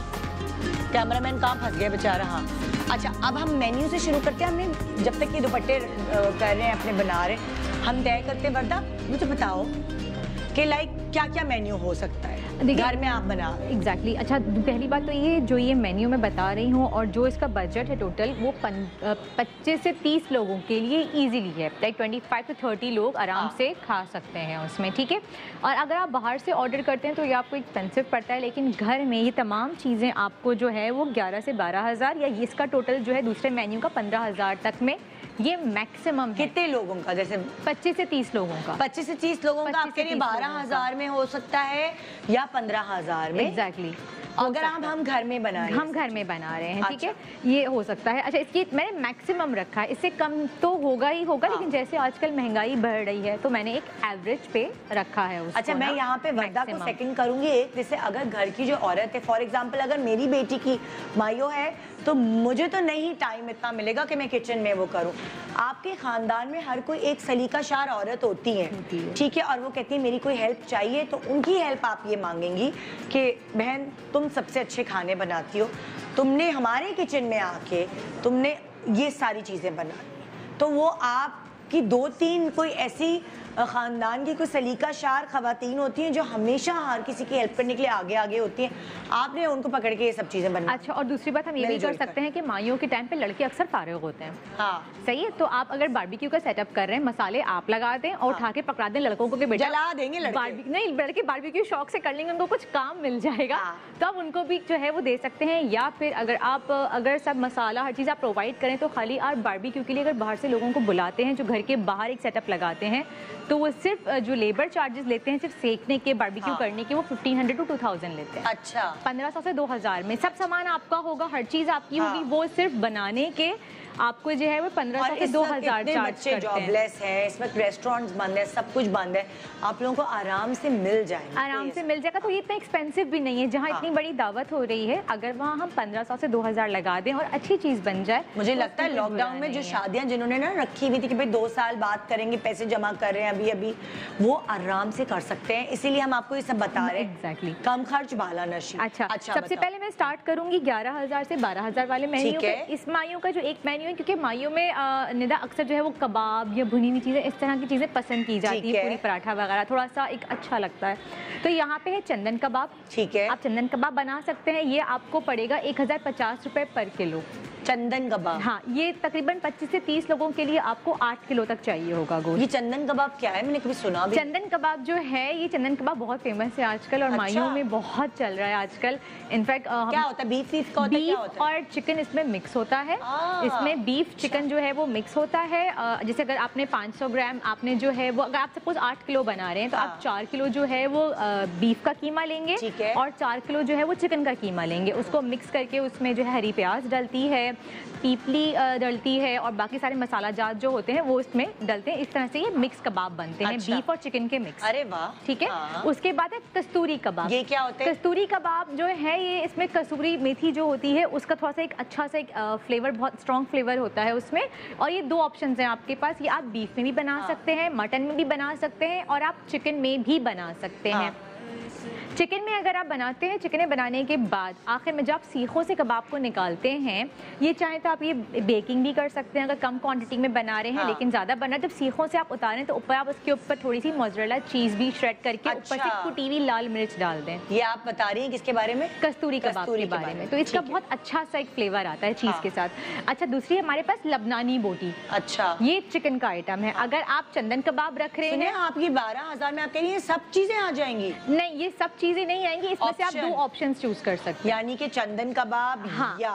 कैमरामैन कहाँ फंस गया बेचारा। हाँ अच्छा, अब हम मेन्यू से शुरू करते हैं। हमने जब तक ये दुपट्टे कर रहे हैं अपने बना रहे, हम तय करते हैं। वर्दा मुझे बताओ कि लाइक क्या क्या मेन्यू हो सकता है घर में आप बना। एग्जैक्टली अच्छा, पहली बात तो ये जो ये मेन्यू मैं बता रही हूँ और जो इसका बजट है टोटल वो 25 से 30 लोगों के लिए इजीली है, लाइक 25 से 30 लोग आराम से खा सकते हैं उसमें, ठीक है। और अगर आप बाहर से ऑर्डर करते हैं तो ये आपको एक्सपेंसिव पड़ता है, लेकिन घर में ये तमाम चीज़ें आपको जो है वो 11 से 12,000 या इसका टोटल जो है दूसरे मेन्यू का 15,000 तक में ये मैक्सिमम। कितने लोगों का? जैसे 25 से 30 लोगों का। 25 से 30 लोगों का आपके लिए 12,000 में हो सकता है या 15,000 में। एग्जैक्टली। अगर हम घर में बना रहे हैं, हम घर में बना रहे हैं, ठीक है, ये हो सकता है। अच्छा, इसकी मैंने मैक्सिमम रखा है, इससे कम तो होगा ही होगा, लेकिन जैसे आजकल महंगाई बढ़ रही है तो मैंने एक एवरेज पे रखा है उसको। अच्छा, मैं यहाँ पे वर्दा को सेकंड करूंगी एक, जैसे अगर घर की जो औरत है, फॉर एग्जांपल अगर मेरी बेटी की मायो है तो मुझे तो नहीं टाइम इतना मिलेगा कि मैं किचन में वो करूँ। आपके खानदान में हर कोई एक सलीका शार औरत होती है, ठीक है, और वो कहती है मेरी कोई हेल्प चाहिए, तो उनकी हेल्प आप ये मांगेंगी कि बहन तुम सबसे अच्छे खाने बनाती हो, तुमने हमारे किचन में आके तुमने ये सारी चीज़ें बनाई, तो वो आपकी 2-3 कोई ऐसी ख़ानदान की कोई सलीका शार ख़वातीन होती हैं जो हमेशा हर किसी की हेल्प करने के लिए आगे आगे होती हैं, आपने उनको पकड़ के ये सब चीज़ें बनना। अच्छा, और दूसरी बात हम ये भी कर सकते हैं कि माइयों के टाइम पे लड़के अक्सर फारिग होते हैं। हाँ सही है, तो आप अगर बारबेक्यू का सेटअप कर रहे हैं, मसाले आप लगा दें और उठा के पकड़ा दें लड़कों को कि बेटा जला देंगे लड़के। नहीं, लड़के बारबेक्यू शौक से कर लेंगे, उनको कुछ काम मिल जाएगा, तो आप उनको भी जो है वो दे सकते हैं। या फिर अगर सब मसाला हर चीज़ आप प्रोवाइड करें तो खाली आप बारबेक्यू के लिए अगर बाहर से लोगों को बुलाते हैं जो घर के बाहर एक सेटअप लगाते हैं तो वो सिर्फ जो लेबर चार्जेस लेते हैं सिर्फ सेकने के, बारबेक्यू करने के, वो 1500 to 2000 लेते हैं। अच्छा, 1500 से 2000 में सब सामान आपका होगा, हर चीज आपकी होगी, वो सिर्फ बनाने के आपको जो है वो 1500 से 2000 चार्ज करते हैं। जॉबलेस है, इसमें रेस्टोरेंट्स बंद है, सब कुछ बंद है, आप लोगों को आराम से मिल जाएगा, आराम से मिल जाएगा। तो ये इतना एक्सपेंसिव भी नहीं है, जहाँ इतनी बड़ी दावत हो रही है, अगर वहाँ हम 1500 से 2000 लगा दें और अच्छी चीज बन जाए। मुझे लगता है लॉकडाउन में जो शादियां जिन्होंने ना रखी हुई थी कि भाई 2 साल बाद करेंगे, पैसे जमा कर रहे हैं अभी अभी, वो आराम से कर सकते हैं, इसीलिए हम आपको ये सब बता रहे हैं। एग्जैक्टली, कम खर्च वाला नशी। अच्छा, सबसे पहले मैं स्टार्ट करूंगी 11000 से 12000 वाले मेन्यू पे। इस माइयों का जो एक मेन्यू है, क्योंकि माइयों में निदा अक्सर जो है वो कबाब या भुनी हुई चीजें, इस तरह की चीजें पसंद की जाती है, पूरी पराठा वगैरह थोड़ा सा एक अच्छा लगता है। तो यहाँ पे है चंदन कबाब। ठीक है, आप चंदन कबाब बना सकते हैं, ये आपको पड़ेगा 1050 रुपए पर किलो। चंदन कबाब, हाँ, ये तकरीबन 25 से 30 लोगों के लिए आपको 8 किलो तक चाहिए होगा गोश्त। ये चंदन कबाब क्या है, मैंने कभी सुना भी। चंदन कबाब जो है, ये चंदन कबाब बहुत फेमस है आजकल और माइयों में बहुत चल रहा है आजकल। इनफैक्ट क्या होता है, बीफ का होता है, क्या होता है? और चिकन इसमें मिक्स होता है। इसमें बीफ चिकन जो है वो मिक्स होता है। जैसे अगर आपने 500 ग्राम आपने जो है वो, अगर आप सपोज 8 किलो बना रहे हैं तो आप 4 किलो जो है वो बीफ का कीमा लेंगे और 4 किलो जो है वो चिकन का कीमा लेंगे। उसको मिक्स करके उसमें जो है हरी प्याज डलती है, पीपली डलती है और बाकी सारे मसाला जात जो होते हैं वो इसमें डलते हैं। इस तरह से ये मिक्स कबाब बनते हैं, बीफ और चिकन के मिक्स। अरे वाह, ठीक है। उसके बाद है कस्तूरी कबाब। ये क्या होते हैं? कस्तूरी कबाब जो है, ये इसमें कसूरी मेथी जो होती है उसका थोड़ा सा एक अच्छा सा एक फ्लेवर, बहुत स्ट्रॉन्ग फ्लेवर होता है उसमें। और ये 2 ऑप्शन हैं आपके पास, ये आप बीफ में भी बना सकते हैं, मटन में भी बना सकते हैं और आप चिकन में भी बना सकते हैं। चिकन में अगर आप बनाते हैं, चिकन में बनाने के बाद आखिर में जब आप सीखों से कबाब को निकालते हैं, ये चाहे तो आप ये बेकिंग भी कर सकते हैं अगर कम क्वांटिटी में बना रहे हैं, लेकिन ज़्यादा बना, जब सीखों से आप उतारें तो ऊपर आप उसके ऊपर थोड़ी सी मोज़रेला चीज़ भी श्रेड करके ऊपर से कुटी हुई लाल मिर्च डाल दें। ये आप बता रही हैं किसके बारे में? कस्तूरी कबाब के बारे में। तो इसका बहुत अच्छा सा एक फ्लेवर आता है चीज़ के साथ। अच्छा, दूसरी हमारे पास लबनानी बोटी। अच्छा, ये चिकन का आइटम है। अगर आप चंदन कबाब रख रहे हैं, आप ये 12000 में आप कह रही हैं सब चीजें आ जाएंगी? नहीं, ये सब चीजें नहीं आएंगी, इसमें से आप 2 ऑप्शन चूज कर सकते हैं, यानी कि चंदन कबाब या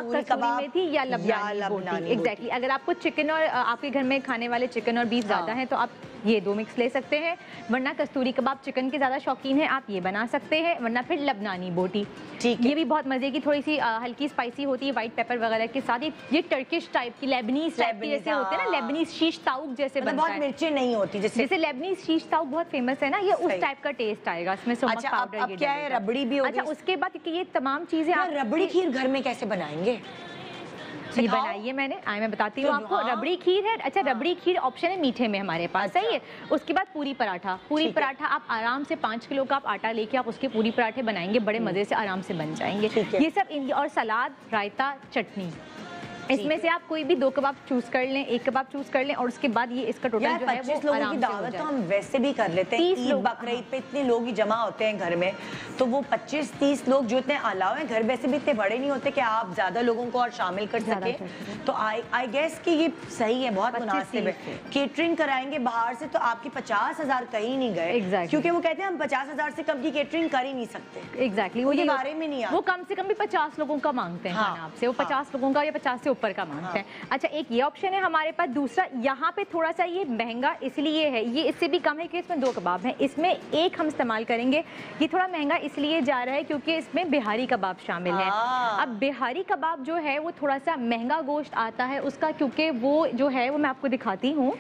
कसूरी मेथी या लबनानी बोटी। एग्जैक्टली। अगर आपको चिकन और आपके घर में खाने वाले चिकन और बीफ ज्यादा है तो आप ये 2 मिक्स ले सकते हैं, वरना कस्तूरी कबाब चिकन के ज्यादा शौकीन है आप ये बना सकते हैं, वरना फिर लबनानी बोटी। ये भी बहुत मजे की, थोड़ी सी हल्की स्पाइसी होती है व्हाइट पेपर वगैरह के साथ। ये टर्किश टाइप की, लेबनीज टाइप की जैसे होते हैं ना, लेबनीज शीश ताउक जैसे बनता है, बहुत मिर्ची नहीं होती जैसे लेबनीज शीश ताउक बहुत फेमस है ना, ये उस टाइप का टेस्ट आएगा इसमें। अच्छा, अब क्या है, रबड़ी भी होगी? अच्छा, उसके बाद क्योंकि ये तमाम चीजें आप रबड़ी खीर घर में कैसे बनाएंगे? ये बनाइए मैंने, मैं बताती हूँ आपको। रबड़ी खीर है। अच्छा, रबड़ी खीर ऑप्शन है मीठे में हमारे पास, सही है। उसके बाद पूरी पराठा। पूरी पराठा आप आराम से 5 किलो का आप आटा लेके आप उसके पूरी पराठे बनाएंगे, बड़े मजे से आराम से बन जाएंगे। ये सब और सलाद, रायता, चटनी, इसमें से आप कोई भी 2 कबाब चूज कर लें, 1 कबाब चूज कर लें और उसके बाद ये इसका टोटल जो है वो 25 लोगों की दावत तो हम वैसे भी कर लेते हैं। 30 लोग बकरीद पे इतने लोग ही जमा होते हैं घर में, तो वो 25-30 लोग जो इतने अलावा हैं, घर वैसे भी इतने बड़े नहीं होते कि आप ज्यादा लोगों को और शामिल कर सके। तो आई गेस कि ये सही है, बहुत मुनासिब है। केटरिंग कराएंगे बाहर से तो आपकी 50,000 कहीं नहीं गए, क्योंकि वो कहते हैं हम 50,000 से कम की केटरिंग कर ही नहीं सकते। एग्जैक्टली, वो ये बारे में नहीं, वो कम से कम भी 50 लोगों का मांगते हैं आपसे, वो 50 लोगों का या 50 से ऊपर का मांगते हैं। अच्छा, एक ये ऑप्शन है हमारे पास। दूसरा, यहाँ पे थोड़ा सा ये महंगा इसलिए है, ये इससे भी कम है कि इसमें 2 कबाब हैं, इसमें एक हम इस्तेमाल करेंगे। ये थोड़ा महंगा इसलिए जा रहा है क्योंकि इसमें बिहारी कबाब शामिल है। अब बिहारी कबाब जो है वो थोड़ा सा महंगा गोश्त आता है उसका, क्योंकि वो जो है वो मैं आपको दिखाती हूँ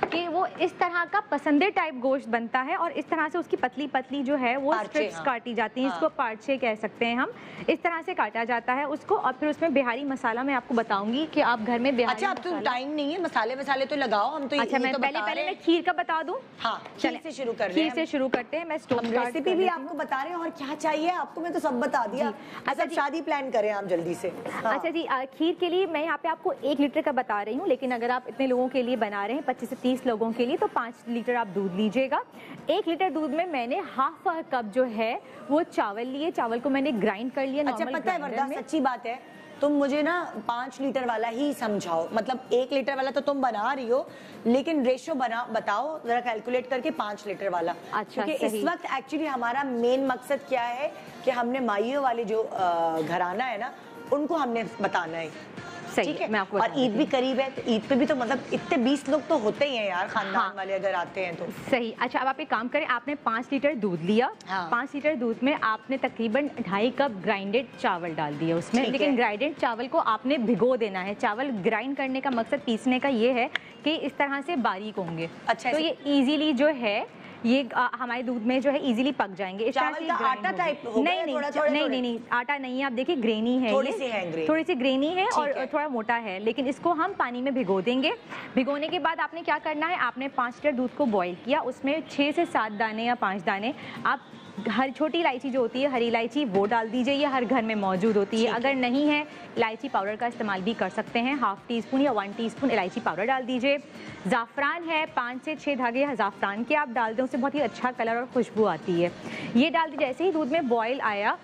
कि वो इस तरह का पसंदे टाइप गोश्त बनता है और इस तरह से उसकी पतली पतली जो है वो स्ट्रिप्स काटी जाती हैं, इसको पार्चे कह सकते हैं हम। इस तरह से काटा जाता है उसको और फिर उसमें बिहारी मसाला मैं आपको बताऊंगी कि आप घर में बिहारी। अच्छा, अब तो टाइम नहीं है, मसाले वसाले तो लगाओ, हम तो। अच्छा, मैं पहले मैं खीर का बता दूं। हाँ, खीर से शुरू कर रहे हैं। खीर से शुरू करते हैं। मैं स्टोव रेसिपी भी आपको बता रहे हैं और क्या चाहिए आपको, मैं तो सब बता दिया। अच्छा, शादी प्लान करें आप जल्दी से। अच्छा जी, खीर के लिए मैं यहाँ पे आपको 1 लीटर का बता रही हूँ, लेकिन अगर आप इतने लोगों के लिए बना रहे हैं, 25 से 30 लोगों के लिए, तो 5 लीटर आप दूध लीजिएगा। 1 लीटर दूध में मैंने हाफ कप जो है वो चावल लिए, चावल को मैंने ग्राइंड कर लिया। अच्छा, पता है वरदा, सच्ची बात है, तुम मुझे ना 5 लीटर वाला ही समझाओ, मतलब 1 लीटर वाला तो तुम बना रही हो, लेकिन रेशो बताओ जरा कैलकुलेट करके 5 लीटर वाला। अच्छा, क्योंकि इस वक्त एक्चुअली हमारा मेन मकसद क्या है कि हमने माइयों वाले जो घराना है ना, उनको हमने बताना है ठीक है। मैं आपको और ईद भी करीब है, तो ईद पे भी तो मतलब इतने 20 लोग तो होते ही हैं यार खानदान हाँ। वाले अगर आते हैं तो। सही। अच्छा, अब आप एक काम करें, आपने 5 लीटर दूध लिया, हाँ। 5 लीटर दूध में आपने तकरीबन 2.5 कप ग्राइंडेड चावल डाल दिए उसमें, ठीक लेकिन है। ग्राइंडेड चावल को आपने भिगो देना है। चावल ग्राइंड करने का मकसद, पीसने का ये है कि इस तरह से बारीक होंगे। अच्छा, तो ये इजीली जो है ये हमारे दूध में जो है इजीली पक जाएंगे। इस तरह चावल से का grind आटा होगा। टाइप होगा नहीं या नहीं थोड़ा-थोड़ा नहीं थोड़ा? नहीं नहीं, आटा नहीं है, आप देखिए ग्रेनी है, थोड़ी ये सी है grain। थोड़ी सी ग्रेनी है ठीक और है। थोड़ा मोटा है, लेकिन इसको हम पानी में भिगो देंगे। भिगोने के बाद आपने क्या करना है, आपने 5 लीटर दूध को बॉईल किया, उसमें 6 से 7 दाने या 5 दाने आप हर छोटी इलायची जो होती है, हरी इलायची, वो डाल दीजिए। ये हर घर में मौजूद होती है। अगर नहीं है, इलायची पाउडर का इस्तेमाल भी कर सकते हैं। 1/2 टीस्पून या 1 टीस्पून इलायची पाउडर डाल दीजिए। ज़ाफ़रान है, 5 से 6 धागे ज़ाफ़रान के आप डाल दें, उससे बहुत ही अच्छा कलर और खुशबू आती है। ये डाल दीजिए। जैसे ही दूध में बॉयल आया,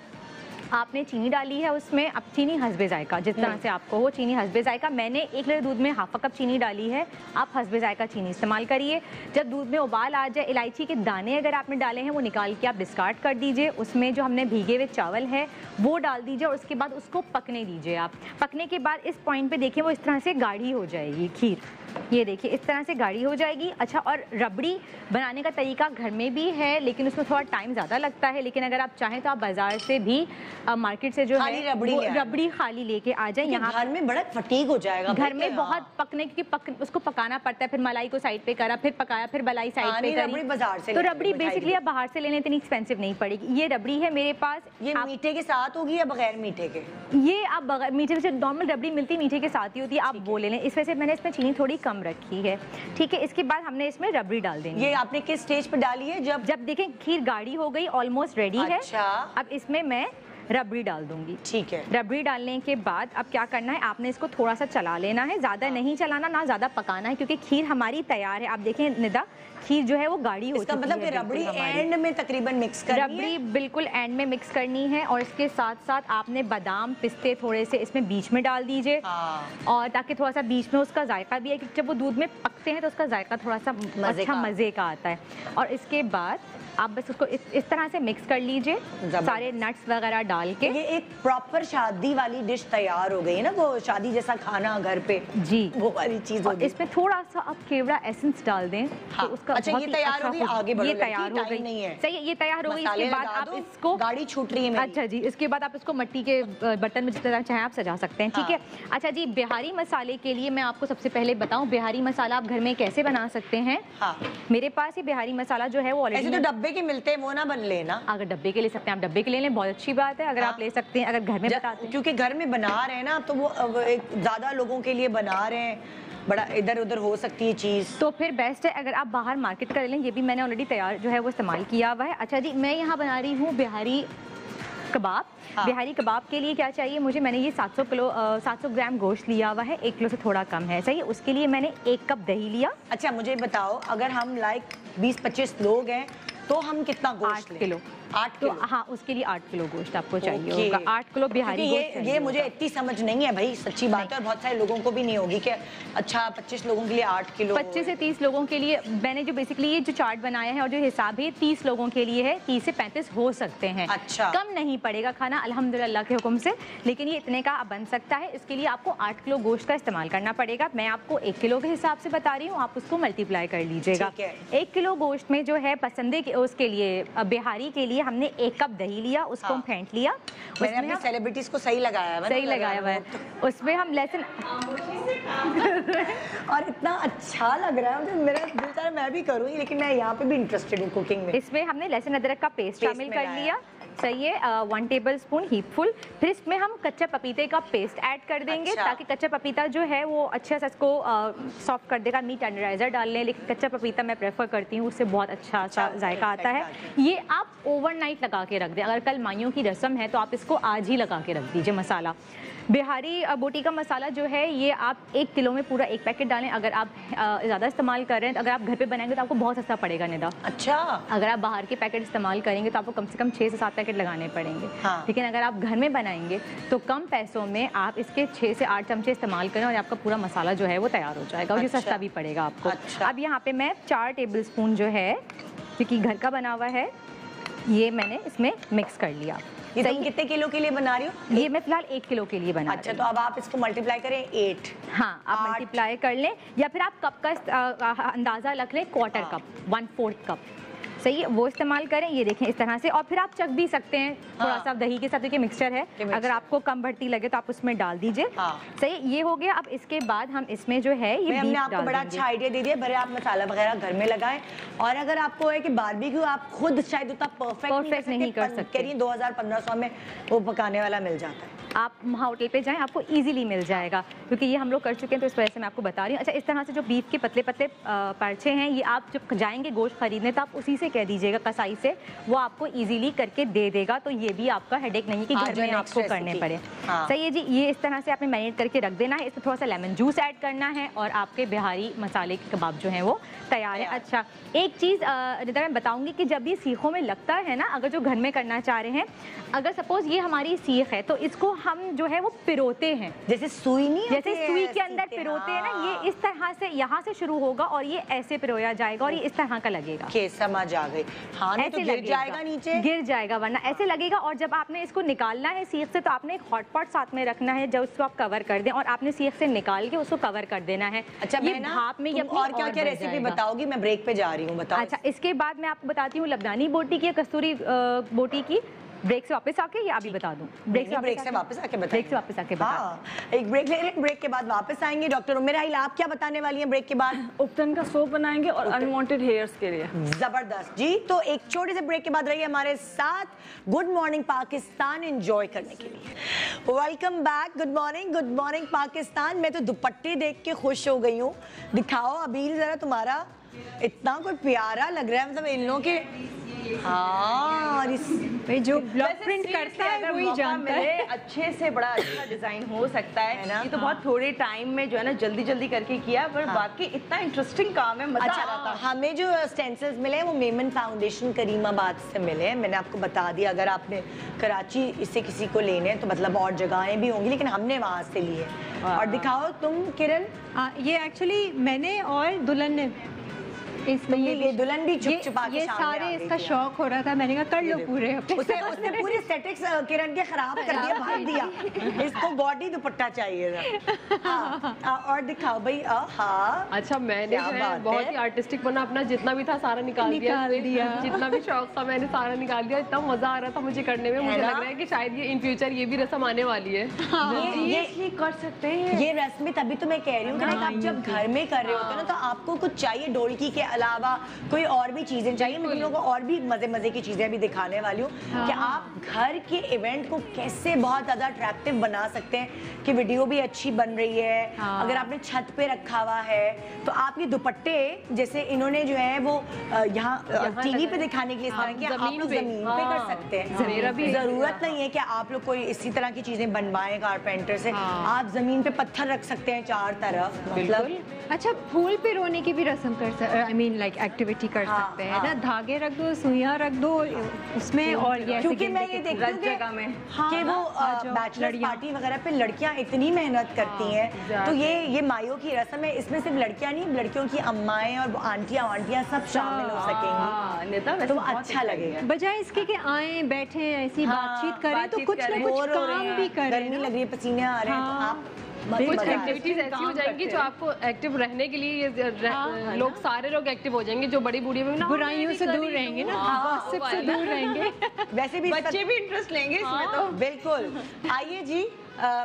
आपने चीनी डाली है उसमें। अब चीनी हस्बे जायका, जिस तरह से आपको हो, चीनी हस्बे जायका। मैंने 1 लीटर दूध में 1/2 कप चीनी डाली है, आप हस्बे जायका चीनी इस्तेमाल करिए। जब दूध में उबाल आ जाए, इलायची के दाने अगर आपने डाले हैं वो निकाल के आप डिस्कार्ड कर दीजिए। उसमें जो हमने भीगे हुए चावल है वो डाल दीजिए और उसके बाद उसको पकने दीजिए आप। पकने के बाद इस पॉइंट पे देखिए वो इस तरह से गाढ़ी हो जाएगी खीर। ये देखिए इस तरह से गाढ़ी हो जाएगी। अच्छा, और रबड़ी बनाने का तरीका घर में भी है, लेकिन उसमें थोड़ा टाइम ज़्यादा लगता है। लेकिन अगर आप चाहें तो आप बाजार से भी, मार्केट से जो खाली है रबड़ी वो ले आए। रबड़ी खाली लेके आ जाए। यहाँ घर में बड़ा फटीग हो जाएगा घर भाई, में तो बहुत पकने, क्योंकि उसको पकाना पड़ता है, फिर मलाई को साइड पे करा, फिर पकाया, फिर मलाई साइड पे नहीं, करी। रबड़ी बाजार से तो ले रबड़ी आए, मिठाई बेसिकली की। आप बाहर से लेने, इतनी एक्सपेंसिव नहीं पड़ेगी। ये रबड़ी है मेरे पास। ये आप मीठे के साथ होगी या बगैर मीठे के? ये आप बगैर मीठे से, नॉर्मल रबड़ी मिलती मीठे के साथ ही होती है, आप वो ले लें। इस वजह से मैंने इसमें चीनी थोड़ी कम रखी है। ठीक है, इसके बाद हमने इसमें रबड़ी डाल देंगे। ये आपने किस स्टेज पे डाली है? जब देखें खीर गाढ़ी हो गई, ऑलमोस्ट रेडी है। अच्छा। अब इसमें मैं रबड़ी डाल दूंगी। ठीक है। रबड़ी डालने के बाद अब क्या करना है, आपने इसको थोड़ा सा चला लेना है। ज़्यादा नहीं चलाना, ना ज़्यादा पकाना है, क्योंकि खीर हमारी तैयार है। आप देखें निदा, खीर जो है वो गाढ़ी हो चुकी है। इसका मतलब कि रबड़ी एंड में तकरीबन मिक्स करनी है। रबड़ी बिल्कुल एंड में मिक्स करनी है। और इसके साथ साथ आपने बादाम, पिस्ते थोड़े से इसमें बीच में डाल दीजिए। और ताकि थोड़ा सा बीच में उसका जायका भी है, क्योंकि जब वो दूध में पकते हैं तो उसका जायका थोड़ा सा अच्छा मज़े का आता है। और इसके बाद आप बस उसको इस तरह से मिक्स कर लीजिए, सारे नट्स वगैरह डाल के। ये एक प्रॉपर शादी वाली डिश तैयार हो गई है ना, वो शादी जैसा खाना घर पे जी, वो वाली चीज होगी। इसमें थोड़ा सा आप केवड़ा एसेंस डाल दें। हाँ। तो उसका अच्छा, बहुत ये ही तैयार अच्छा हो गई, आगे बढ़ो ये लड़की, तैयार हो टाइम गई। नहीं है। सही है, ये तैयार हो गई। इसके बाद आप इसको, गाड़ी छूट रही है मेरी। अच्छा जी, इसके बाद आप इसको मिट्टी के बर्तन में जिस तरह चाहें आप सजा सकते हैं। ठीक है। अच्छा जी, बिहारी मसाले के लिए मैं आपको सबसे पहले बताऊं, बिहारी मसाला आप घर में कैसे बना सकते हैं। हाँ। मेरे पास ये बिहारी मसाला जो है वो ऐसे तो ऑलरेडी, डब्बे के मिलते हैं, वो ना बन लेना। अगर डब्बे के ले सकते हैं आप डब्बे के ले लें, बहुत अच्छी बात है। अगर आप ले सकते हैं, अगर घर में बताते हैं, क्योंकि घर में बना रहे हैं ना, तो वो ज्यादा लोगों के लिए बना रहे हैं, बड़ा इधर उधर हो सकती है चीज़, तो फिर बेस्ट है अगर आप बाहर मार्केट कर लें। ये भी मैंने ऑलरेडी तैयार जो है वो इस्तेमाल किया हुआ है। अच्छा जी, मैं यहाँ बना रही हूँ बिहारी कबाब। हाँ। बिहारी कबाब के लिए क्या चाहिए मुझे, मैंने ये 700 ग्राम गोश्त लिया हुआ है, 1 किलो से थोड़ा कम है। सही है। उसके लिए मैंने 1 कप दही लिया। अच्छा मुझे बताओ, अगर हम लाइक 20-25 लोग हैं तो हम कितना गोश्त 8 किलो। 8 तो किलो। हाँ, उसके लिए 8 किलो गोश्त आपको चाहिए ओके। होगा। 8 किलो बिहारी क्योंकि गोश्त ये चाहिए मुझे होगा। इतनी समझ नहीं है भाई, सच्ची बात है, और बहुत सारे लोगों को भी नहीं होगी कि अच्छा 25 लोगों के लिए 8 किलो। 25 से 30 लोगों के लिए मैंने जो बेसिकली ये जो चार्ट बनाया है और जो हिसाब है 30 लोगों के लिए है। 30 से 35 हो सकते हैं। अच्छा। कम नहीं पड़ेगा खाना अल्हम्दुलिल्लाह के हुक्म से, लेकिन ये इतने का बन सकता है। इसके लिए आपको 8 किलो गोश्त का इस्तेमाल करना पड़ेगा। मैं आपको 1 किलो के हिसाब से बता रही हूँ, आप उसको मल्टीप्लाई कर लीजिएगा। ठीक है। 1 किलो गोश्त में जो है पसंदे के उसके लिए बिहारी के लिए हमने 1 कप दही लिया, उसको हम फेंट लिया। मैंने अपनी सेलिब्रिटीज को सही लगाया है, सही लगाया हुआ है। उसमें हम लहसुन और इतना अच्छा लग रहा है मुझे, मेरा दिल चाह रहा है मैं भी करूँगी, लेकिन मैं यहाँ पे भी इंटरेस्टेड हूँ कुकिंग में। इसमें हमने लहसुन अदरक का पेस्ट शामिल कर लिया। सही है। 1 टेबलस्पून हीपफुल। फिर इसमें हम कच्चे पपीते का पेस्ट ऐड कर देंगे। अच्छा। ताकि कच्चा पपीता जो है वो अच्छे से इसको सॉफ्ट कर देगा। मीट टेंडराइजर डाल लें, लेकिन कच्चा पपीता मैं प्रेफर करती हूँ, उससे बहुत अच्छा सा जायका आता है। ये आप ओवरनाइट लगा के रख दें। अगर कल माइयों की रस्म है तो आप इसको आज ही लगा के रख दीजिए मसाला। बिहारी बोटी का मसाला जो है ये आप 1 किलो में पूरा 1 पैकेट डालें। अगर आप ज़्यादा इस्तेमाल कर रहे हैं तो अगर आप घर पे बनाएंगे तो आपको बहुत सस्ता पड़ेगा निदा। अच्छा। अगर आप बाहर के पैकेट इस्तेमाल करेंगे तो आपको कम से कम 6 से 7 पैकेट लगाने पड़ेंगे। हाँ। लेकिन अगर आप घर में बनाएंगे तो कम पैसों में आप इसके 6 से 8 चमचे इस्तेमाल करें और आपका पूरा मसाला जो है वो तैयार हो जाएगा। और ये अच्छा। सस्ता भी पड़ेगा आपको। अच्छा। अब यहाँ पे मैं 4 टेबलस्पून जो है, क्योंकि घर का बना हुआ है, ये मैंने इसमें मिक्स कर लिया। ये तुम कितने किलो के लिए बना रही हो? ये मैं फिलहाल 1 किलो के लिए बना रही अच्छा, तो अब आप इसको मल्टीप्लाई करें 8। हाँ, आप मल्टीप्लाई कर लें या फिर आप कप का अंदाज़ा रख लें, क्वार्टर कप, 1/4 कप, सही है, वो इस्तेमाल करें। ये देखें इस तरह से, और फिर आप चख भी सकते हैं थोड़ा सा दही के साथ, देखिए मिक्सचर है, अगर आपको कम भरती लगे तो आप उसमें डाल दीजिए। सही, ये हो गया। अब इसके बाद हम इसमें जो है ये हमने आपको बड़ा अच्छा आइडिया दे दिया, भरे आप मसाला वगैरह घर में लगाएं। और अगर आपको है कि बारबेक्यू आप खुद शायद उतना परफेक्ट नहीं कर सकते, 2000-1500 में वो पकाने वाला मिल जाता है, आप वहाँ होटल पे जाएं, आपको इजीली मिल जाएगा, क्योंकि ये हम लोग कर चुके हैं तो इस वजह से मैं आपको बता रही हूँ। अच्छा, इस तरह से जो बीफ के पतले पतले परछे हैं, ये आप जब जाएंगे गोश्त खरीदने तो आप उसी से कह दीजिएगा कसाई से, वो आपको इजीली करके दे देगा, तो ये भी आपका हेडेक नहीं कि घर में आपको करने पड़े। सही है जी, ये इस तरह से आपने मैरिनेट करके रख देना है। इसमें थोड़ा सा लेमन जूस ऐड करना है और आपके बिहारी मसाले के कबाब जो हैं वो तैयार है। अच्छा, एक चीज़ रिदा मैं बताऊंगी कि जब ये सीखों में लगता है ना, अगर जो घर में करना चाह रहे हैं, अगर सपोज ये हमारी सीख है तो इसको हम जो है वो पिरोते हैं, जैसे सुई नहीं, जैसे सुई के अंदर पिरोते हैं ना, ये इस तरह से यहाँ से शुरू होगा और ये ऐसे पिरोया जाएगा और ये इस तरह का लगेगा। समझ आ गई। हाँ, नहीं तो गिर जाएगा, नीचे गिर जाएगा, वरना ऐसे लगेगा। और जब आपने इसको निकालना है सीख से, तो आपने एक हॉट पॉट साथ में रखना है, जब उसको आप कवर कर दें और आपने सीख से निकाल के उसको कवर कर देना है। अच्छा, ये भाप में और क्या क्या रेसिपी बताओगी? मैं ब्रेक पे जा रही हूँ, बताओ। अच्छा, इसके बाद मैं आपको बताती हूँ लबनानी बोटी की या कस्तूरी बोटी की। ब्रेक से वापस आके या अभी बता दूं? ब्रेक से वापस आके बता। ब्रेक से वापस आके बता। हाँ, एक ब्रेक ले लें, ब्रेक के बाद वापस आएंगे। डॉक्टर उमेरा हिल, आप क्या बताने वाली हैं ब्रेक के बाद? उपटन का सूप बनाएंगे और अनवांटेड हेयर्स के लिए। जबरदस्त जी। तो एक छोटे से ब्रेक के बाद रहिए हमारे साथ, गुड मॉर्निंग पाकिस्तान एंजॉय करने के लिए। Welcome back, good morning Pakistan. मैं तो दुपट्टे देख के खुश हो गई हूँ। दिखाओ अबील जरा, तुम्हारा इतना कोई प्यारा लग रहा है, मतलब इन लोगों के। हाँ, और इस जो ब्लॉक प्रिंट करता है वही जानता है। अच्छे से बड़ा अच्छा डिजाइन हो सकता है ना। ये तो बहुत थोड़े टाइम में जो है ना जल्दी कर किया, पर बाकी इतना इंटरेस्टिंग काम है, मजा आ रहा था। हमें जो स्टेंसिल्स मिले हैं वो मेमन फाउंडेशन करीमाबाद से मिले हैं। मैंने आपको बता दिया, अगर आपने कराची इससे किसी को लेने हैं तो मतलब और जगहें भी होंगी, लेकिन हमने वहाँ से लिए। और दिखाओ तुम किरण। ये एक्चुअली मैंने और दुल्हन ने इसमें ये दुल्हन भी चुप चुपा के ये सारे इसका शौक हो रहा था, मैंने कहा कर लो पूरे। उसने पूरी सेटिंग्स किरण के खराब कर दिया, भाग दिया। इसको बॉडी दुपट्टा चाहिए था। और दिखाओ भाई। हाँ, अच्छा, मैंने जो है बहुत ही आर्टिस्टिक बना, अपना जितना भी था सारा निकाल दिया। जितना भी शौक था मैंने सारा निकाल दिया। इतना मजा आ रहा था मुझे करने में। मुझे लग रहा है कि शायद ये इन फ्यूचर ये भी रस्म आने वाली है। ये कर सकते हैं ये रस्में। तभी तो मैं कह रही हूँ कि आप जब घर में कर रहे होते हैं ना, तो आपको कुछ चाहिए ढोलकी के अलावा कोई और भी चीजें चाहिए। मैं तुम लोगों को और भी मजे की चीजें भी दिखाने वाली हूँ कि आप घर के इवेंट को कैसे बहुत ज्यादा अट्रैक्टिव बना सकते हैं, कि वीडियो भी अच्छी बन रही है। अगर आपने छत पे रखा हुआ है तो आप ये दुपट्टे, जैसे इन्होंने जो है वो यहाँ टीवी पे दिखाने के लिए आप लोग जमीन पे कर सकते हैं। जरूरत नहीं है कि आप लोग कोई इसी तरह की चीजें बनवाएं कारपेंटर से। आप जमीन पे पत्थर रख सकते हैं चार तरफ, मतलब। अच्छा, फूल पे रोने की भी रस्म कर सकते, आई मीन लाइक एक्टिविटी कर सकते हैं ना। धागे रख दो, सुइयां रख दो उसमें, और ये क्योंकि मैं ये देखती हूँ कि वो बैचलर पार्टी वगैरह पे लड़कियां इतनी मेहनत करती हैं, तो ये माइयों की रस्म है। इसमें सिर्फ लड़कियां नहीं, लड़कियों की अम्माएं और आंटियां सब शामिल हो सकेंगी, तो अच्छा लगेगा। बजाय इसके कि आए बैठे ऐसी बातचीत करें, तो कुछ ना कुछ काम भी करें। गर्मी लग रही है, पसीने आ रहे हैं, तो आप कुछ एक्टिविटीज ऐसी हो जाएंगी जो आपको एक्टिव रहने के लिए लोग सारे लोग एक्टिव हो जाएंगे, जो बड़ी बूढ़ी में बुराइयों से दूर रहेंगे ना, गॉसिप से दूर रहेंगे। वैसे भी बच्चे भी इंटरेस्ट लेंगे इसमें, तो बिल्कुल। आइए जी,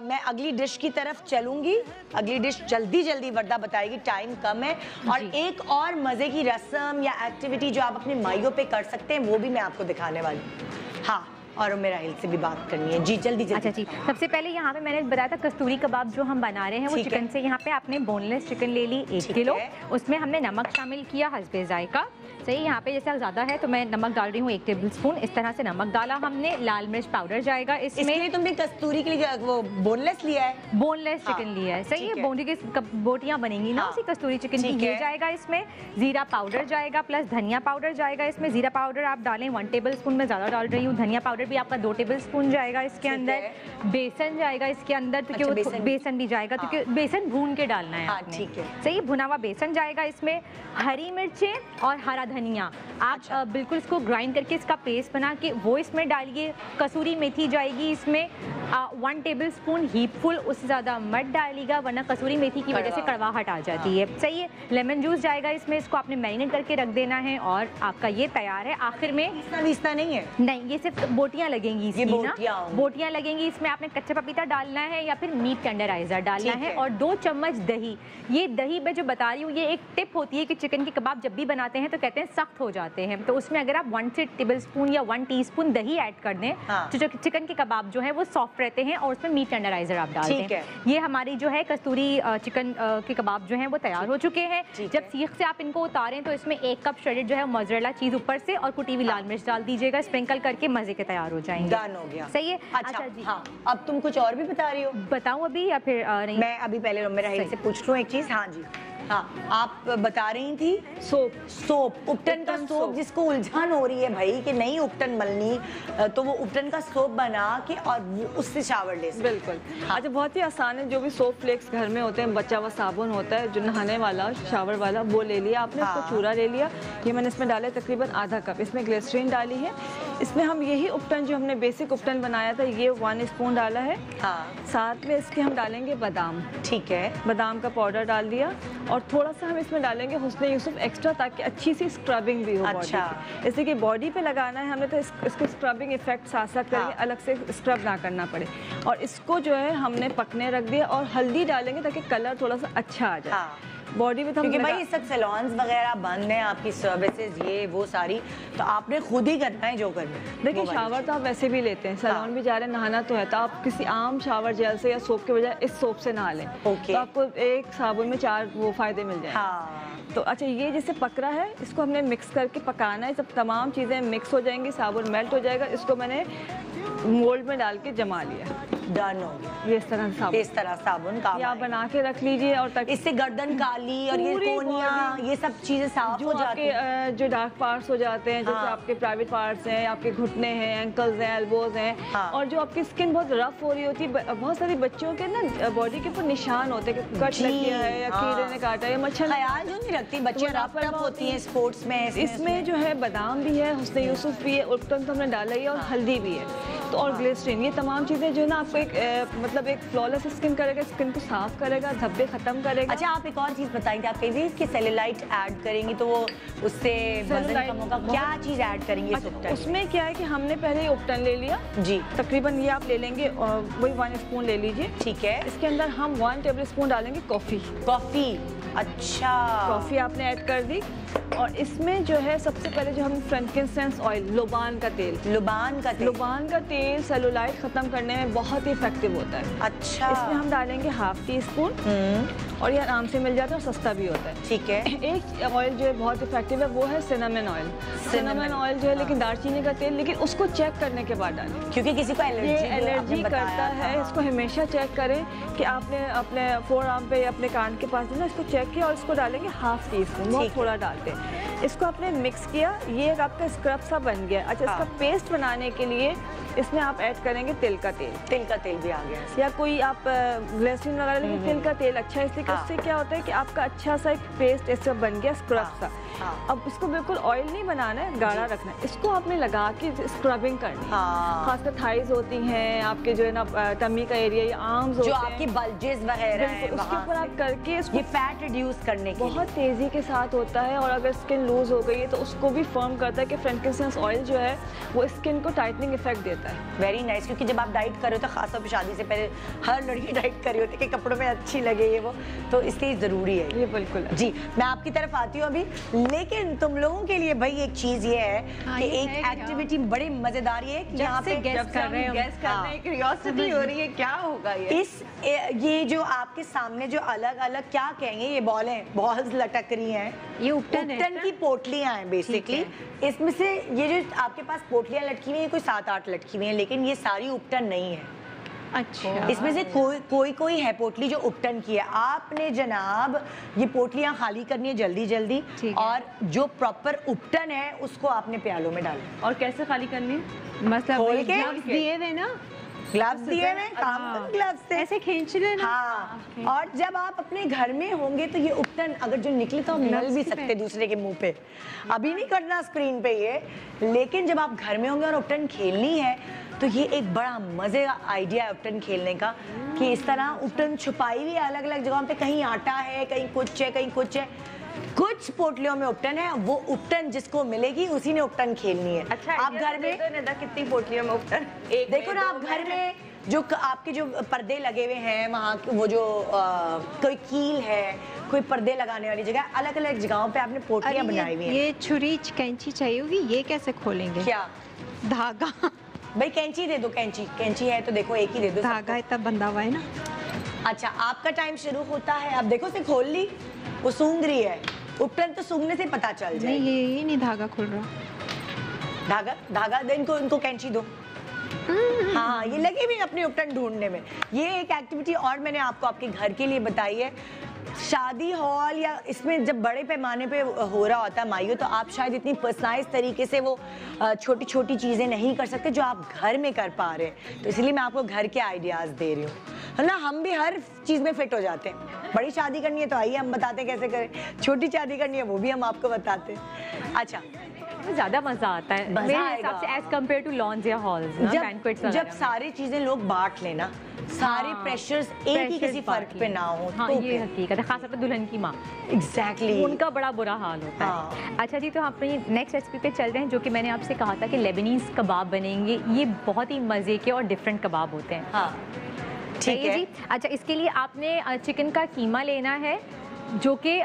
मैं अगली डिश की तरफ चलूंगी। अगली डिश जल्दी वर्दा बताएगी, टाइम कम है। और एक और मजे की रस्म या एक्टिविटी जो आप अपने माइयों पे कर सकते हैं, वो भी मैं आपको दिखाने वाली हूँ। हाँ, और मेरा हिल से भी बात करनी है जी, जल्दी। अच्छा जी, सबसे पहले यहाँ पे मैंने बताया था कस्तूरी कबाब जो हम बना रहे हैं, वो चिकन से। यहाँ पे आपने बोनलेस चिकन ले ली 1 किलो, उसमें हमने नमक शामिल किया हस्बे जायका। सही, यहाँ पे जैसे ज़्यादा है तो मैं नमक डाल रही हूँ 1 टेबलस्पून। इस तरह से नमक डाला हमने। लाल मिर्च पाउडर जाएगा इसमें। तुमने कस्तूरी के लिए वो बोनलेस लिया है? बोनलेस चिकन लिया है। सही है, बोटी की बोटियाँ बनेंगी ना उसी कस्तूरी चिकन की। ये जाएगा इसमें। जीरा पाउडर जाएगा प्लस धनिया पाउडर जाएगा इसमें। जीरा पाउडर आप डालें 1 टेबलस्पून, में ज़्यादा डाल रही हूँ। धनिया पाउडर पाउडर भी आपका 2 टेबल स्पून जाएगा इसके अंदर, बेसन जाएगा इसके अंदर, क्योंकि अच्छा, वो बेसन भी जाएगा क्योंकि बेसन भून के डालना है आपने। ठीक है, सही, भुना हुआ बेसन जाएगा इसमें, हरी मिर्चें और हरा धनिया आप बिल्कुल इसको ग्राइंड करके इसका पेस्ट बना के वो इसमें डालिए। कसूरी मेथी जाएगी इसमें 1 टेबल स्पून हीपफुल, उससे ज़्यादा मत डालिएगा वरना कसूरी मेथी की वजह से कड़वाहट आ जाती है। सही है, लेमन जूस जाएगा इसमें, इसको आपने मैरिनेट करके रख देना है और आपका ये तैयार है। आखिर में पीसना नहीं है, नहीं, ये सिर्फ बोटियां लगेंगी इसकी ना, बोटियां लगेंगी इसमें। आपने कच्चा पपीता डालना है या फिर मीट टेंडराइजर डालना है और 2 चम्मच दही। ये दही मैं जो बता रही हूँ ये एक टिप होती है कि चिकन के कबाब जब भी बनाते हैं तो कहते हैं सख्त हो जाते हैं, तो उसमें अगर आप 1 टेबल स्पून या 1 टीस्पून दही ऐड कर दें तो जो चिकन के कबाब जो है वो सॉफ्ट रहते हैं और उसमें मीट टेंडराइजर आप डाल दें। ये हमारी जो है कस्तूरी चिकन के कबाब जो हैं वो तैयार हो चुके हैं। जब सीख से आप इनको उतारें तो इसमें 1 कप श्रेडेड जो है मोज़रेला चीज ऊपर से और कुटी हुई लाल मिर्च डाल दीजिएगा, स्प्रिंकल करके मजे के तैयार हो जाएंगे। डन हो गया, सही है। अच्छा जी, हाँ अब तुम कुछ और भी बता रही हो? बताऊं अभी या फिर नहीं? मैं अभी पहले मेरा से पूछ लूँ एक चीज। हाँ जी, हाँ आप बता रही थी सोप उपटन का सोप, जिसको उलझन हो रही है भाई कि नहीं उपटन मलनी, तो वो उपटन का सोप बना के और उससे शावर ले सकते। बिल्कुल। अच्छा, बहुत ही आसान है। जो भी सोप फ्लेक्स घर में होते हैं, बचा हुआ साबुन होता है जो नहाने वाला शावर वाला, वो ले लिया आपने, इसको चूरा ले लिया। ये मैंने इसमें डाला तकरीबन आधा कप, इसमें ग्लिसरीन डाली है। इसमें हम यही उपटन जो हमने बेसिक उपटन बनाया था ये 1 स्पून डाला है। साथ में इसके हम डालेंगे बादाम, ठीक है, बादाम का पाउडर डाल दिया और थोड़ा सा हम इसमें डालेंगे हुस्न यूसुफ एक्स्ट्रा, ताकि अच्छी सी स्क्रबिंग भी हो। अच्छा, जैसे कि बॉडी पे लगाना है हमने तो इसको स्क्रबिंग इफेक्ट साथ साथ करेंगे, अलग से स्क्रब ना करना पड़े। और इसको जो है हमने पकने रख दिया और हल्दी डालेंगे ताकि कलर थोड़ा सा अच्छा आ जाए बॉडी में। क्योंकि भाई सब सैलून्स वगैरह बंद हैं, आपकी सर्विसेज ये वो सारी, तो आपने खुद ही करना है जो करना है। देखिए शावर तो आप वैसे भी लेते हैं, सैलून भी जा रहे हैं, नहाना तो है, तो आप किसी आम शावर जेल से या सोप के बजाय इस सोप से नहा लें। तो आपको एक साबुन में 4 वो फायदे मिल जाएंगे। तो अच्छा, ये जैसे पक रहा है इसको हमने मिक्स करके पकाना है। जब तमाम चीज़ें मिक्स हो जाएंगी, साबुन मेल्ट हो जाएगा, इसको मैंने मोल्ड में डाल के जमा लिया। डन हो गया। ये इस तरह साबुन का आप बना के रख लीजिए और इससे गर्दन काली और ये कोनियाँ ये सब चीजें साफ हो जाती हैं। जो डार्क पार्ट्स हो जाते हैं, जैसे आपके प्राइवेट पार्ट्स हैं, आपके घुटने हैं, एंकल्स हैं, एल्बोज हैं, और जो आपकी स्किन बहुत रफ हो रही होती है। बहुत सारी बच्चों के ना बॉडी के ऊपर निशान होते हैं कि कट लग गया है या कीड़े ने काटा है या मच्छर। ख्याल जो नहीं रखती बच्चियां, रफ होती हैं स्पोर्ट्स में। इसमें जो है बादाम भी है, हुस्न यूसुफ भी है, उपटन तो हमने डाला ही है, और हल्दी भी है तो, और ग्लिसरीन। ये तमाम चीज़ें जो है ना आपको एक मतलब एक फ्लॉलेस स्किन करेगा, स्किन को साफ करेगा, धब्बे खत्म करेगा। अच्छा, आप एक और चीज़ बताएंगे, आप कह रही कि सेलुलाइट ऐड करेंगे तो वो उससे वजन कम होगा, क्या चीज़ ऐड करेंगे? अच्छा, उसमें क्या है कि हमने पहले उपटन ले लिया जी, तकरीबन ये आप ले लेंगे, वही 1 स्पून ले लीजिए, ठीक है। इसके अंदर हम 1 टेबल स्पून डालेंगे कॉफ़ी। अच्छा, कॉफ़ी आपने ऐड कर दी। और इसमें जो है सबसे पहले जो हम फ्रैंकिंसेंस ऑयल, लुबान का तेल सेलुलाइट खत्म करने में बहुत ही इफेक्टिव होता है। अच्छा, इसमें हम डालेंगे 1/2 टीस्पून और ये आराम से मिल जाता है और सस्ता भी होता है। ठीक है। एक ऑयल जो है बहुत इफेक्टिव है वो है सिनेमन ऑयल। सिनेमन ऑयल जो है लेकिन दालचीनी का तेल, लेकिन उसको चेक करने के बाद डालें, क्योंकि किसी को एलर्जी करता है। इसको हमेशा चेक करें कि आपने अपने फोर आर्म पे या अपने कान के पास जो ना इसको चेक किया और इसको डालेंगे 1/2 टीस्पून, बहुत थोड़ा डालते हैं। इसको आपने मिक्स किया, ये एक आपका स्क्रब सा बन गया। अच्छा, इसका पेस्ट बनाने के लिए इसमें आप ऐड करेंगे तिल का तेल भी आ गया, या कोई आप ग्लिसरीन वगैरह, लेकिन तिल का तेल अच्छा है इसलिए कि उससे क्या होता है कि आपका अच्छा सा एक पेस्ट ऐसा बन गया, स्क्रब सा। अब इसको बिल्कुल ऑयल नहीं बनाना है, गाढ़ा रखना है। इसको आपने लगा के स्क्रबिंग करनी है, खासकर थाइज होती हैं आपके जो है ना, टमी का एरिया, या आर्म्स जो आपके बल्जेस वगैरह हैं, उसके ऊपर आप करके इसको फैट रिड्यूस करने के बहुत तेजी के साथ होता है। और अगर स्किन लूज हो गई है तो उसको भी फर्म करता है कि फ्रैंकिंसेंस ऑयल जो है वो स्किन को टाइटनिंग इफेक्ट देता है। वेरी नाइस, क्योंकि जब आप डाइट कर रहे हो तो खासतौर पर शादी से पहले हर लड़की डाइट कर रही होती है कि कपड़ों में अच्छी लगे ये वो, तो इसलिए ज़रूरी है ये। बिल्कुल जी, मैं आपकी तरफ आती हूँ अभी, लेकिन तुम लोगों के लिए भाई एक चीज़ ये है कि एक एक्टिविटी बड़ी मज़ेदार है कि यहाँ पे गेस कर रहे हैं, क्यूरियोसिटी हो रही है क्या होगा ये जो आपके सामने जो अलग अलग क्या कहेंगे ये बॉल्स लटक रही हैं, ये उपटन की पोटलियां हैं बेसिकली। इसमें से ये जो आपके पास पोटलियां लटकी हुई हैं कोई 7-8 लटकी हुई हैं, लेकिन ये सारी उपटन नहीं है। अच्छा, इसमें से कोई है पोटली जो उपटन की है। आपने जनाब ये पोटलियां खाली करनी है जल्दी जल्दी, ठीक है। और जो प्रॉपर उपटन है उसको आपने प्यालों में डालना। और कैसे खाली करनी है? मतलब खोल के gloves दिए हुए ना, ग्लव्स दिए हुए, काम ग्लव्स से ऐसे खींच लेना। हाँ, और जब आप अपने घर में होंगे तो ये उपटन अगर जो निकले तो आप मल भी सकते दूसरे के मुंह पे। अभी नहीं करना स्क्रीन पे ये, लेकिन जब आप घर में होंगे और उपटन खेलनी है तो ये एक बड़ा मजे का आइडिया है उपटन खेलने का, कि इस तरह उपटन छुपाई हुई है अलग अलग जगहों पे, कहीं आटा है, कहीं कुछ है, कहीं कुछ है। कुछ पोटलियों में उपटन है, वो उपटन जिसको मिलेगी उसी ने उपटन खेलनी है। अच्छा, आप घर में कितनी पोटलियों में उपटन? एक देखो ना, आप घर में जो आपके जो पर्दे लगे हुए हैं वहाँ वो जो कोई कील है, कोई पर्दे लगाने वाली जगह, अलग अलग जगहों पे आपने पोटलियां बनाई हुई हैं। ये छुरी कैंची चाहिए होगी, ये कैसे खोलेंगे? क्या धागा? भाई कैंची दे दो, कैंची है तो देखो एक ही दे दो। धागा इतना बंधा हुआ है ना। अच्छा, आपका टाइम शुरू होता है। अब देखो से खोल ली, वो सूंघ रही है। उपटन तो सूंघने से पता चल जाए। नहीं, ये नहीं धागा खुल रहा। धागा दे इनको कैंची दो। हाँ, ये लगे भी अपनी उपटन ढूंढने में। ये एक एक्टिविटी और मैंने आपको आपके घर के लिए बताई है। शादी हॉल या इसमें जब बड़े पैमाने पे हो रहा होता है माइयो, तो आप शायद इतनी पर्सनलाइज तरीके से वो छोटी छोटी चीज़ें नहीं कर सकते जो आप घर में कर पा रहे हैं। तो इसलिए मैं आपको घर के आइडियाज़ दे रही हूँ, है ना। हम भी हर चीज़ में फिट हो जाते हैं। बड़ी शादी करनी है तो आइए हम बताते हैं कैसे करें, छोटी शादी करनी है वो भी हम आपको बताते हैं। अच्छा, ज्यादा मजा आता है मेरे हिसाब से एज कम्पेयर टू लॉन्स या हॉल्स, बैंक्वेट्स वगैरह जब सारी चीजें लोग बांट लेना, सारे प्रेशर्स एक ही किसी फर्क पे ना हो। हाँ, तो ये हकीकत है, खासतौर पे दुल्हन की माँ, एग्जैक्टली उनका बड़ा बुरा हाल होता है। अच्छा जी, तो हम अपनी नेक्स्ट रेसिपी पे चल रहे हैं, जो कि मैंने आपसे कहा था कि लेबनीज कबाब बनेंगे। ये बहुत ही मजे के और डिफरेंट कबाब होते हैं। हाँ, ठीक है जी। अच्छा, इसके लिए आपने चिकन का कीमा लेना है जो कि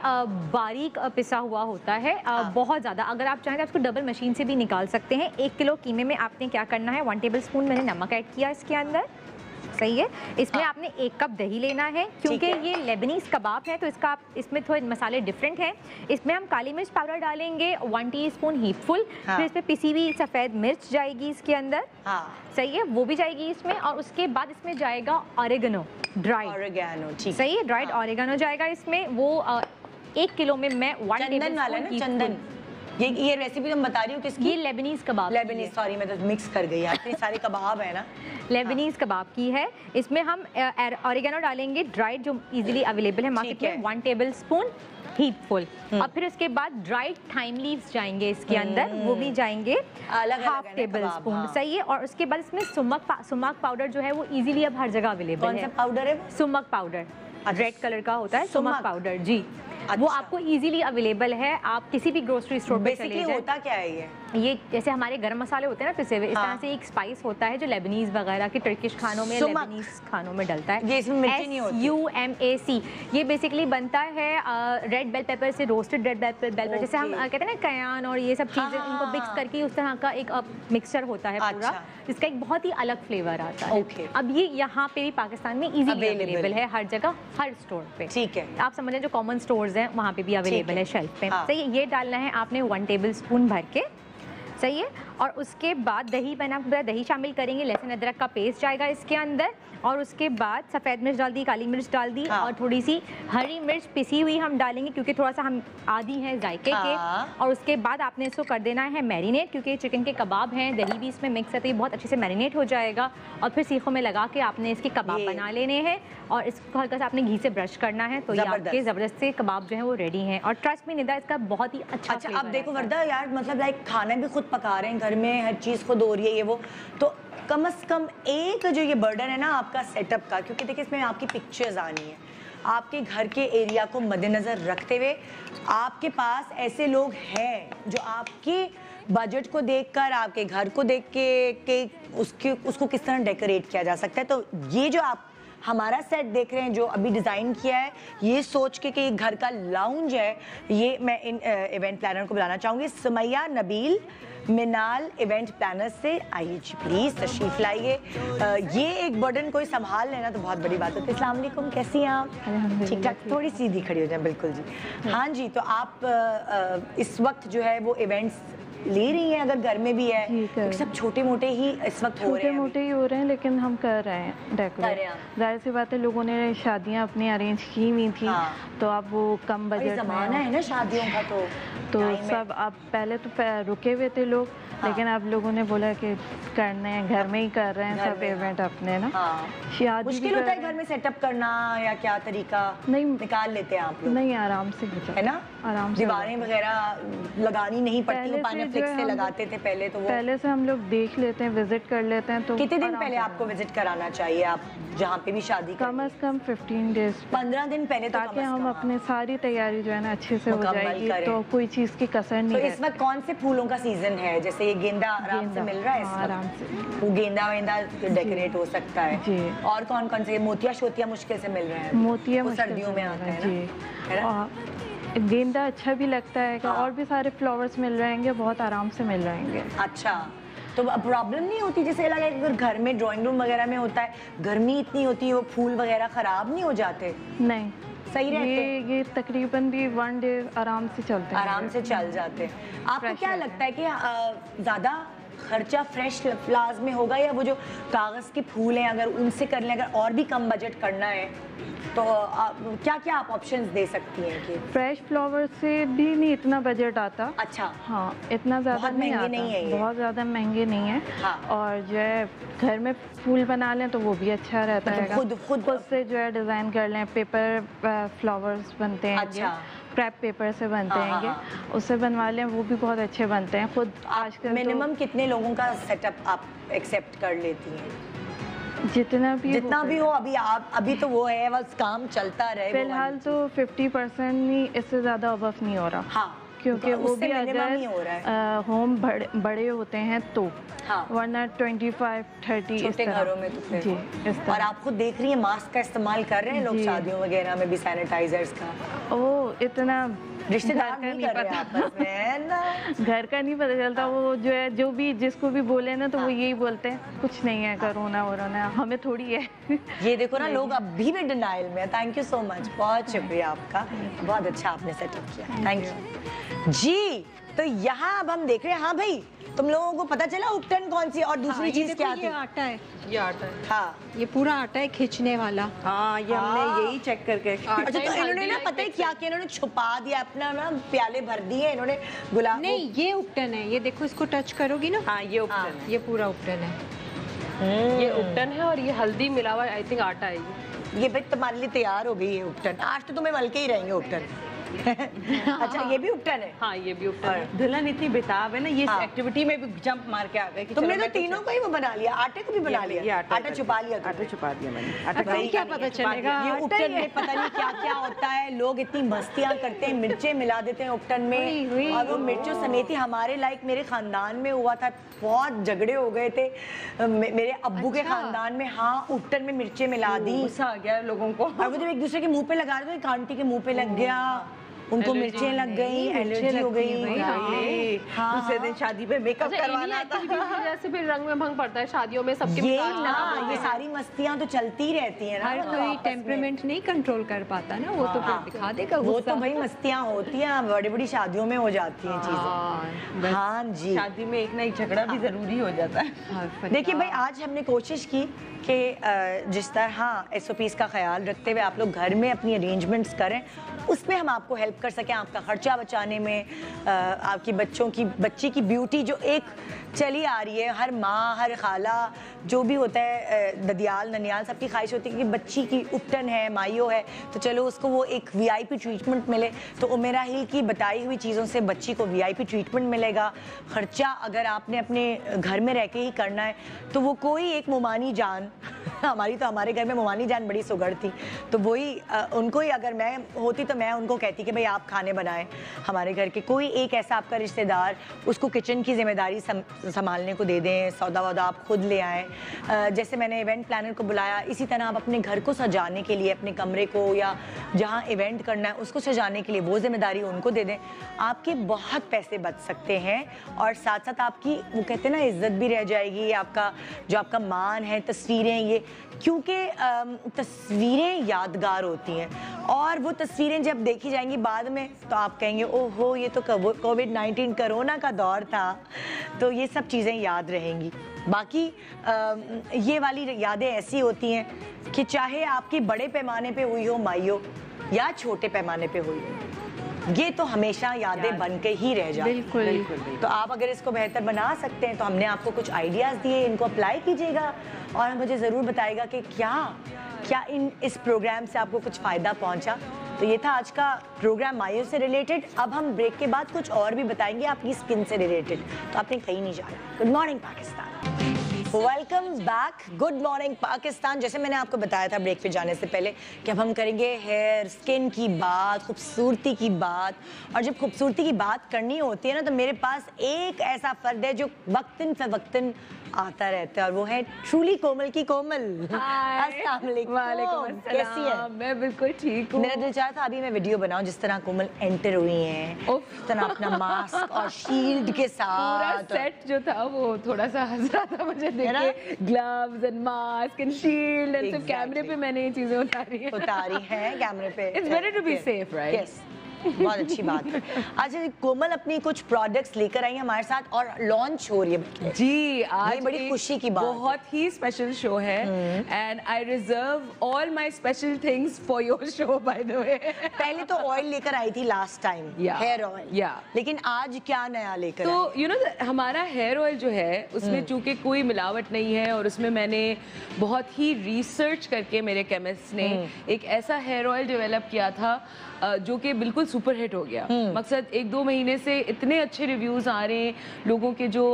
बारीक पिसा हुआ होता है। बहुत ज़्यादा, अगर आप चाहें तो उसको डबल मशीन से भी निकाल सकते हैं। 1 किलो कीमे में आपने क्या करना है, 1 टेबल स्पून मैंने नमक ऐड किया इसके अंदर, सही है। इसमें आपने 1 कप दही लेना है, क्योंकि ये लेबनीज कबाब है तो इसमें थोड़े मसाले डिफरेंट हैं। इसमें हम काली मिर्च पाउडर डालेंगे 1 टीस्पून हीपफुल। फिर इसमें पिसी हुई सफ़ेद मिर्च जाएगी इसके अंदर, सही है, वो भी जाएगी इसमें। और उसके बाद इसमें जाएगा ऑरिगेनो, ड्राइड ऑरिगेनो, ठीक, सही है, ड्राइड ऑरिगेनो जाएगा इसमें। वो 1 किलो में मैं 1 टेबल स्पून चंदन। ये रेसिपी तुम बता रही हो किसकी? ये लेबनीज कबाब, लेबनीज, सॉरी मैं तो मिक्स कर गई, इतने सारे कबाब है ना। लेबनीज कबाब की है। इसमें हम ऑरिगेनो डालेंगे ड्राइड, जो इजीली अवेलेबल है मार्केट में, 1 टेबल स्पून हीपफुल। और फिर उसके बाद ड्राइड थाइम लीव्स जाएंगे इसके अंदर, वो भी जाएंगे हाफ टेबल स्पून, सही है। और उसके बाद इसमें सुमक पाउडर जो है वो इजीली अब हर जगह अवेलेबल है। कौन सा पाउडर है? सुमक पाउडर, रेड कलर का होता है सुमक पाउडर जी। वो आपको इजीली अवेलेबल है, आप किसी भी ग्रोसरी स्टोर पे चले जाएं। होता क्या है ये जैसे हमारे गरम मसाले होते हैं ना पिसे हुए, इस तरह से एक स्पाइस होता है जो लेबनीज वगैरह के टर्किश खानों में, लेबनीज खानों में डलता है। ये इसमें मिर्ची नहीं होती। SUMAC, ये बेसिकली बनता है रेड बेल पेपर से, रोस्टेड रेड बेल पेपर, जैसे हम कहते हैं ना कयान और ये सब चीजें, इनको मिक्स करके उस तरह का एक मिक्सचर होता है पूरा, जिसका एक बहुत ही अलग फ्लेवर आता है। अब ये यहाँ पे भी पाकिस्तान में इजीली अवेलेबल है, हर जगह, हर स्टोर पे, ठीक है। आप समझ लें जो कॉमन स्टोर्स हैं वहाँ पे भी अवेलेबल है शेल्फ पे, सही है। ये डालना है आपने 1 टेबल स्पून भर के, सही है। और उसके बाद दही बना, दही शामिल करेंगे, लहसुन अदरक का पेस्ट जाएगा इसके अंदर। और उसके बाद सफ़ेद मिर्च डाल दी, काली मिर्च डाल दी, और थोड़ी सी हरी मिर्च पिसी हुई हम डालेंगे, क्योंकि थोड़ा सा हम आदी हैं जायके के। और उसके बाद आपने इसको कर देना है मैरिनेट, क्योंकि चिकन के कबाब हैं, दही भी इसमें मिक्स है तो ये बहुत अच्छे से मैरिनेट हो जाएगा। और फिर सीखों में लगा के आपने इसके कबाब बना लेने हैं, और इसको हल्का सा आपने घी से ब्रश करना है, तो ये आपके ज़बरदस्त से कबाब जो है वो रेडी हैं। और ट्रस्ट में निदा, इसका बहुत ही अच्छा। अब देखो वर्दा यार, मतलब लाइक खाना भी खुद पका रहे हैं घर में, हर चीज़ खुद हो रही है ये वो, तो कम से कम एक जो ये बर्डन है ना आपका सेटअप का, क्योंकि देखिए इसमें आपकी पिक्चर्स आनी है, आपके घर के एरिया को मद्देनज़र रखते हुए आपके पास ऐसे लोग हैं जो आपके बजट को देखकर, आपके घर को देख के उसको किस तरह डेकोरेट किया जा सकता है। तो ये जो आप हमारा सेट देख रहे हैं जो अभी डिज़ाइन किया है, ये सोच के कि घर का लाउंज है, ये मैं इन इवेंट प्लानर को बुलाना चाहूँगी, सुमैया नबील मिनाल इवेंट प्लानर से। आइए जी प्लीज़ तशरीफ़ लाइए। ये एक बर्डन कोई संभाल लेना तो बहुत बड़ी बात होती है। अस्सलाम वालेकुम, कैसी हैं आप? ठीक ठाक, थोड़ी सीधी खड़ी हो जाए, बिल्कुल जी। हाँ जी, तो आप इस वक्त जो है वो इवेंट्स ले रही हैं अगर घर में भी है? जी, कर सब छोटे मोटे ही इस वक्त हो रहे छोटे हैं। मोटे ही हो रहे हैं, लेकिन हम कर रहे हैं कर रहे डेकोरेट। हैं। जाहिर सी बात है, लोगों ने शादियां अपनी अरेंज की हुई थी, हाँ। तो अब वो कम भाई बजट जमाना में, है ना शादियों का, तो time है। सब अब पहले तो रुके हुए थे लोग, लेकिन अब लोगों ने बोला कि करने हैं, घर में ही कर रहे हैं घर सब में, इवेंट अपने ना। हाँ। शादी भी मुश्किल कर होता है रहे घर हैं। में सेटअप करना, या क्या तरीका नहीं। निकाल लेते हैं आप लोग? नहीं, आराम से हो जाता है ना, आराम से। दीवारें वगैरह लगानी नहीं पड़ती, पहले वो से पाने जो फ्लिक्स है से हम- लगाते थे पहले, तो वो पहले से हम लोग देख लेते हैं, विजिट कर लेते हैं। तो कितने दिन आराम पहले से आपको विजिट कराना चाहिए, आप जहाँ पे भी शादी कम करें? से कम 15 डेज, 15 दिन पहले, तो ताकि कम से हम कम, अपने सारी तैयारी जो है ना अच्छे से हो मुकम्मल जाएगी, करें। तो कोई चीज़ की कसर तो नहीं इस वक्त कौन से फूलों का सीजन है? जैसे ये गेंदा आराम से गेंदा, मिल रहा है इस हाँ, वक्त? आराम से। वो गेंदा वेंदा डेकोरेट हो सकता है जी। और कौन कौन से? मोतिया शोतिया मुश्किल से मिल रहे हैं, मोतिया वो मुश्किल सर्दियों से में मिल आता रहा है है, ना, है ना? और गेंदा अच्छा भी लगता है, हाँ। और भी सारे फ्लावर्स मिल रहेंगे, बहुत आराम से मिल रहेंगे। अच्छा, तो प्रॉब्लम नहीं होती? जैसे लगा कि अगर घर में ड्राइंग रूम वगैरह में होता है, गर्मी इतनी होती है, वो फूल वगैरह खराब नहीं हो जाते? नहीं, सही रहते हैं? ये तकरीबन भी 1 डे आराम से चलते हैं। आराम से चल जाते हैं। आपको Fresh क्या रहते लगता है कि ज़्यादा खर्चा फ्रेश फ्लावर्स में होगा, या वो जो कागज़ के फूल हैं अगर उनसे कर लें, अगर और भी कम बजट करना है तो क्या क्या आप ऑप्शंस दे सकती हैं कि? फ्रेश फ्लावर से भी नहीं इतना बजट आता। अच्छा, हाँ, इतना ज़्यादा बहुत नहीं महंगे आता, नहीं है ये। बहुत ज़्यादा महंगे नहीं है। हाँ। और जो है घर में फूल बना लें तो वो भी अच्छा रहता मतलब है। खुद से जो है डिज़ाइन कर लें, पेपर फ्लावर्स बनते हैं, अच्छा। क्रैप पेपर से बनते हाँ, हैं, हाँ, उससे बनवा लें, वो भी बहुत अच्छे बनते हैं। खुद आजकल मिनिमम कितने लोगों का सेटअप आप एक्सेप्ट कर लेती हैं? जितना भी हो, अभी तो वो है, बस काम चलता रहे। वो फिलहाल वाली तो 50% ही, इससे ज़्यादा अबव नहीं हो रहा। चीज़। हाँ, क्योंकि तो वो उससे भी minimum ही हो रहा है। अगर होम बड़े होते हैं तो, हाँ। वरना 25-30 छोटे घरों में तो फिर। जी, इस और तरह। आप खुद देख रही हैं मास्क का इस्तेमाल कर रहे हैं लोग जी। शादियों वगैरह में भी, सैनिटाइजर्स का? ओ, इतना रिश्तेदार घर का नहीं कर रहे आपस में, है ना? घर का नहीं पता चलता। वो जो है, जो भी जिसको भी बोले ना, तो वो यही बोलते हैं कुछ नहीं है, कोरोना वोरोना हमें थोड़ी है। ये देखो ना, लोग अभी भी डिनाइल में। थैंक यू सो मच, बहुत शुक्रिया आपका, बहुत अच्छा आपने सेटअप किया, थैंक यू जी। तो यहाँ अब हम देख रहे हैं, हाँ भाई तुम लोगों को पता चला उपटन कौन सी और दूसरी चीज क्या थी? ये आटा है, ये आटा है। हाँ, ये पूरा आटा है खींचने वाला। हाँ, ये हमने यही चेक करके। अच्छा, तो इन्होंने ना पता है क्या किया, इन्होंने छुपा दिया अपना ना, प्याले भर दिए इन्होंने गुलाब। नहीं, ये उपटन है, ये देखो, इसको टच करोगी ना, हाँ, ये उपटन है। ये पूरा उपटन है। ये उपटन है और ये हल्दी मिला हुआ आई थिंक आटा है ये भाई तुम्हारे लिए तैयार हो गई है उपटन, आज तो तुम्हें मलके ही रहेंगे उपटन। अच्छा, ये भी उपटन है? हाँ, ये भी उपटन है। दुल्हन इतनी बेताब है ना, ये हाँ। एक्टिविटी में भी जंप मार के आ गए कि तुमने चलो तो मैं कुछ- तीनों को ही वो बना लिया, आटे को भी बना ये लिया, आटा आटा छुपा लिया तुमने। आटा छुपा दिया मैंने। आटा अब भाई क्या पता चलेगा, ये आटा ही उपटन है। में पता नहीं क्या क्या होता है, लोग इतनी मस्तियां करते हैं, मिर्चें मिला देते हैं उपटन में, हुई। और वो मिर्चों समेत ही हमारे लाइक मेरे खानदान में हुआ था, बहुत झगड़े हो गए थे मेरे अब्बू के अच्छा। खानदान में। हाँ, उपटन में मिर्चें मिला दी, गुस्सा आ गया लोगों को। और वो जब एक दूसरे के मुंह पे लगा रहे थे, एक आंटी के मुंह पे लग गया, उनको मिर्चें लग गई, एलर्जी हो गई। हाँ, दूसरे दिन शादी पे मेकअप अच्छा, इन्हीं करवाना था। एक्टिविटीज की वजह से फिर रंग में भंग पड़ता है शादियों में, सबके ये मिजाज ना, खराब होते ये हैं। सारी मस्तियां तो चलती रहती है ना, हर मतलब कोई आपस में। टेम्परामेंट नहीं कंट्रोल कर पाता ना, वो तो हाँ, फिर दिखा देगा वो गुस्सा। तो भाई मस्तियां होती हैं, बड़ी बड़ी शादियों में हो जाती हैं हाँ, चीजें। हाँ जी, शादी में एक ना एक झगड़ा भी जरूरी हो जाता है। हाँ, देखिए भाई, आज हमने कोशिश की कि जिस तरह SOPs का ख्याल रखते हुए आप लोग घर में अपनी अरेंजमेंट्स करें, उसमें हम आपको हेल्प कर सकें, आपका खर्चा बचाने में, आपकी बच्ची की ब्यूटी जो एक चली आ रही है, हर माँ हर खाला जो भी होता है, ददियाल ननियाल, सबकी ख्वाहिश होती है कि बच्ची की उपटन है, माइयो है, तो चलो उसको वो एक VIP ट्रीटमेंट मिले। तो उमेरा हिल की बताई हुई चीज़ों से बच्ची को VIP ट्रीटमेंट मिलेगा। खर्चा अगर आपने अपने घर में रह के ही करना है तो वो कोई एक मुमानी जान हमारे घर में मुमानी जान बड़ी सुगड़ थी, तो वही उनको ही, अगर मैं होती तो मैं उनको कहती कि भाई आप खाने बनाएं हमारे घर के, कोई एक ऐसा आपका रिश्तेदार, उसको किचन की जिम्मेदारी संभालने को दे दें, सौदा वौदा आप खुद ले आएँ। जैसे मैंने इवेंट प्लानर को बुलाया, इसी तरह आप अपने घर को सजाने के लिए, अपने कमरे को या जहाँ इवेंट करना है उसको सजाने के लिए वो जिम्मेदारी उनको दे दें। आपके बहुत पैसे बच सकते हैं, और साथ साथ आपकी वो कहते हैं ना, इज्जत भी रह जाएगी, आपका जो आपका मान है, तस्वीरें, ये क्योंकि तस्वीरें यादगार होती हैं और वो तस्वीरें जब देखी जाएंगी बाद में तो आप कहेंगे ओहो ये तो कोविड-19 कोरोना का दौर था, तो ये सब चीज़ें याद रहेंगी। बाकी ये वाली यादें ऐसी होती हैं कि चाहे आपकी बड़े पैमाने पे हुई हो माइयो या छोटे पैमाने पे हुई हो, ये तो हमेशा यादें बन के ही रह जाती हैं। बिल्कुल। तो आप अगर इसको बेहतर बना सकते हैं तो हमने आपको कुछ आइडियाज़ दिए, इनको अप्लाई कीजिएगा और मुझे ज़रूर बताइएगा कि क्या इस प्रोग्राम से आपको कुछ फ़ायदा पहुंचा। तो ये था आज का प्रोग्राम माइयो से रिलेटेड। अब हम ब्रेक के बाद कुछ और भी बताएंगे आपकी स्किन से रिलेटेड, तो आपने कहीं नहीं जाना। Good morning Pakistan, welcome back. Good morning Pakistan. जैसे मैंने आपको बताया था ब्रेक पे जाने से पहले कि अब हम करेंगे हेयर स्किन की बात, खूबसूरती की बात। और जब खूबसूरती की बात करनी होती है ना, तो मेरे पास एक ऐसा फर्द है जो वक्तन फ़वक्तन आता रहता है और वो है ट्रूली कोमल की कोमल। अस्सलाम वालेकुम। कैसी है? मैं बिल्कुल ठीक हूँ। मेरा दिल चाह था अभी मैं वीडियो बनाऊं जिस तरह कोमल एंटर हुई हैं, उस तरह अपना मास्क और शील्ड के साथ। पूरा सेट जो था वो थोड़ा सा हंस रहा था मुझे देख के, gloves and mask and shield and सब। कैमरे पे मैंने ये चीजें उतारी हैं कैमरे पे। It's better to be safe, right? Yes, बहुत अच्छी बात है। अच्छा, कोमल अपनी कुछ प्रोडक्ट्स लेकर आई हैं हमारे साथ और लॉन्च हो रही है। जी, आज बड़ी खुशी की बात, बहुत ही स्पेशल शो है and I reserve all my special things for your show by the way. पहले तो ऑयल लेकर आई थी लास्ट टाइम, हेयर ऑयल, लेकिन आज क्या नया लेकर? तो यू नो हमारा हेयर ऑयल जो है उसमें चूंकि कोई मिलावट नहीं है और उसमें मैंने बहुत ही रिसर्च करके मेरे केमिस्ट ने एक ऐसा हेयर ऑयल डेवलप किया था जो कि बिल्कुल सुपर हिट हो गया। मकसद 1-2 महीने से इतने अच्छे रिव्यूज आ रहे हैं, लोगों के जो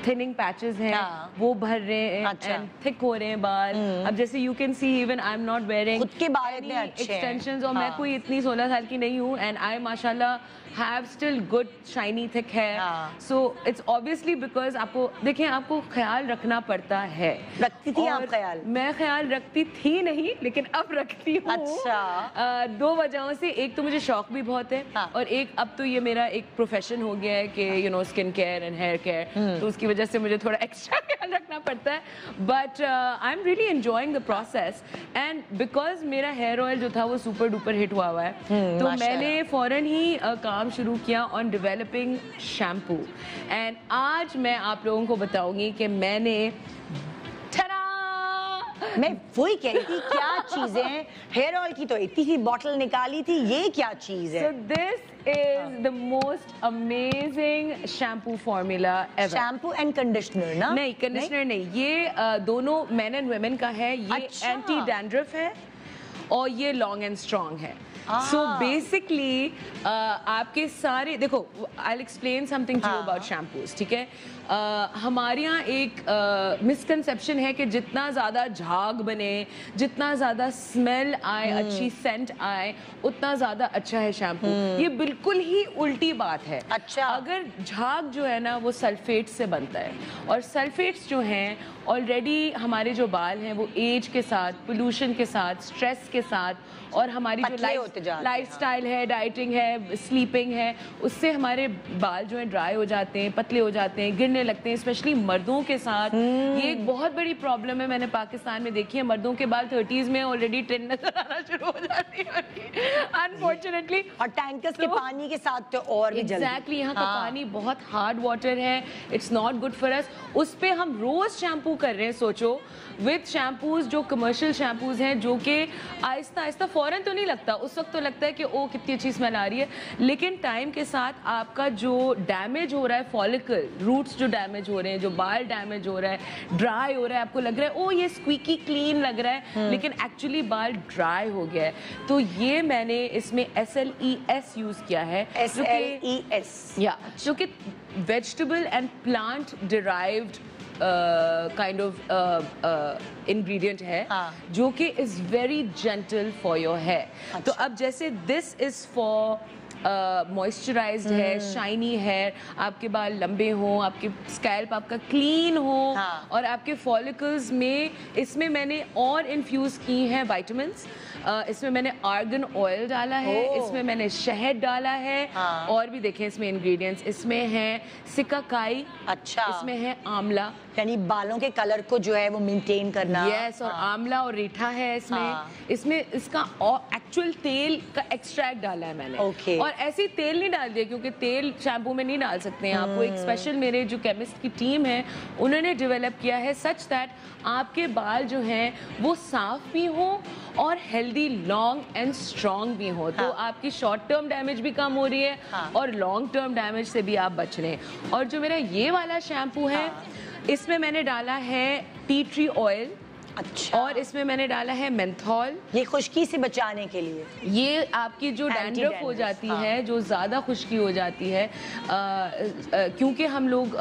थिनिंग पैचेस हैं वो भर रहे हैं एंड थिक हो रहे हैं बाल। अब जैसे you can see even I am not wearing खुद के बाल इतने अच्छे हैं एक्सटेंशंस, और मैं कोई इतनी 16 साल की नहीं हूँ एंड आई माशाल्लाह have still good shiny thick hair. So it's obviously because आपको देखिए, आपको ख्याल रखना पड़ता है। रखती थी आप ख्याल? मैं ख्याल रखती थी नहीं, लेकिन अब रखती हूँ। अच्छा। 2 वजहों से, एक तो मुझे शौक भी बहुत है और एक अब तो ये मेरा एक प्रोफेशन हो गया है कि you know skin care and hair care, तो उसकी वजह से मुझे थोड़ा एक्स्ट्रा ख्याल रखना पड़ता है। But I am really enjoying the process and because मेरा हेयर ऑयल जो था वो सुपर डुपर हिट हुआ है, तो मैंने फौरन ही काम शुरू किया ऑन डेवलपिंग शैम्पू। एंड आज मैं आप लोगों को बताऊंगी कि मैंने मैं वही कह रही थी क्या चीजें हैं। हेयर ऑयल की तो इतनी सी बॉटल निकाली थी, ये क्या चीज है? So this is the most amazing shampoo formula ever. Shampoo and conditioner ना? नहीं, कंडीशनर नहीं, ये दोनों मेन एंड वुमेन का है। ये एंटी डैंड्रफ है और ये लॉन्ग एंड स्ट्रॉन्ग है। So basically आपके सारे देखो, I'll explain something to you about shampoos, ठीक है? हमारे यहाँ एक मिसकंसेप्शन है कि जितना ज़्यादा झाग बने, जितना ज़्यादा स्मेल आए, अच्छी सेंट आए, उतना ज़्यादा अच्छा है शैम्पू। ये बिल्कुल ही उल्टी बात है। अच्छा। अगर झाग जो है ना वो सल्फेट से बनता है और सल्फेट्स जो हैं ऑलरेडी हमारे जो बाल हैं वो एज के साथ, पोल्यूशन के साथ, स्ट्रेस के साथ और हमारी जो लाइफस्टाइल है, डाइटिंग है, स्लीपिंग है, उससे हमारे बाल जो है ड्राई हो जाते हैं, पतले हो जाते हैं, गिरने लगते हैं, स्पेशली मर्दों के साथ। ये एक बहुत बड़ी प्रॉब्लम है, मैंने पाकिस्तान में देखी है। मर्दों के बाल 30s में ऑलरेडी टिन नजर आना शुरू हो जाती है अनफॉर्चुनेटली। और टैंकर्स के पानी के साथ तो और भी जल्दी। एग्जैक्टली, यहाँ का पानी बहुत हार्ड वाटर है, it's not good for us. उस पे हम रोज शैम्पू कर रहे हैं, सोचो, विद शैम्पूज जो कमर्शियल शैम्पूज हैं, जो कि आहिस्ता आहिस्ता फौरन तो नहीं लगता, उस वक्त तो लगता है कि ओ कितनी अच्छी स्मेल आ रही है, लेकिन टाइम के साथ आपका जो डैमेज हो रहा है, फॉलिकल रूट्स जो डैमेज हो रहे हैं, जो बाल डैमेज हो रहा है, ड्राई हो रहा है, आपको लग रहा है ओ ये स्क्वीकी क्लीन लग रहा है, लेकिन एक्चुअली बाल ड्राई हो गया है। तो ये मैंने इसमें SLES यूज किया है, SLES या जो कि vegetable and plant derived kind of ingredient है, जो कि is very gentle for your hair. तो अब जैसे दिस इज फॉर मॉइस्चराइज्ड है, शाइनी हेयर, आपके बाल लंबे हों, आपके स्कैल्प आपका क्लीन हो, और आपके फॉलिकल्स में इसमें मैंने और इन्फ्यूज की हैं विटामिन्स। इसमें मैंने आर्गन ऑयल डाला है, इसमें मैंने शहद डाला है, और भी देखें इसमें इंग्रेडिएंट्स, इसमें है सिकाकाई, अच्छा, इसमें है आंवला, यानी बालों के कलर को जो है वो मेंटेन करना। यस, और आंवला और रीठा है इसमें। इसमें इसका एक्चुअल तेल का एक्सट्रैक्ट डाला है मैंने। और ऐसे तेल नहीं डाल दिया, क्योंकि तेल शैम्पू में नहीं डाल सकते हैं आप। वो एक स्पेशल मेरे जो केमिस्ट की टीम है उन्होंने डेवलप किया है सच दैट आपके बाल जो हैं वो साफ भी हो और हेल्दी, लॉन्ग एंड स्ट्रॉन्ग भी हो। तो आपकी शॉर्ट टर्म डैमेज भी कम हो रही है और लॉन्ग टर्म डैमेज से भी आप बच रहे हैं। और जो मेरा ये वाला शैम्पू है इसमें मैंने डाला है टी ट्री ऑयल। अच्छा। और इसमें मैंने डाला है मेंथॉल। ये खुश्की से बचाने के लिए। ये आपकी जो डैंड्रफ हो जाती है, जो ज़्यादा खुश्की हो जाती है, क्योंकि हम लोग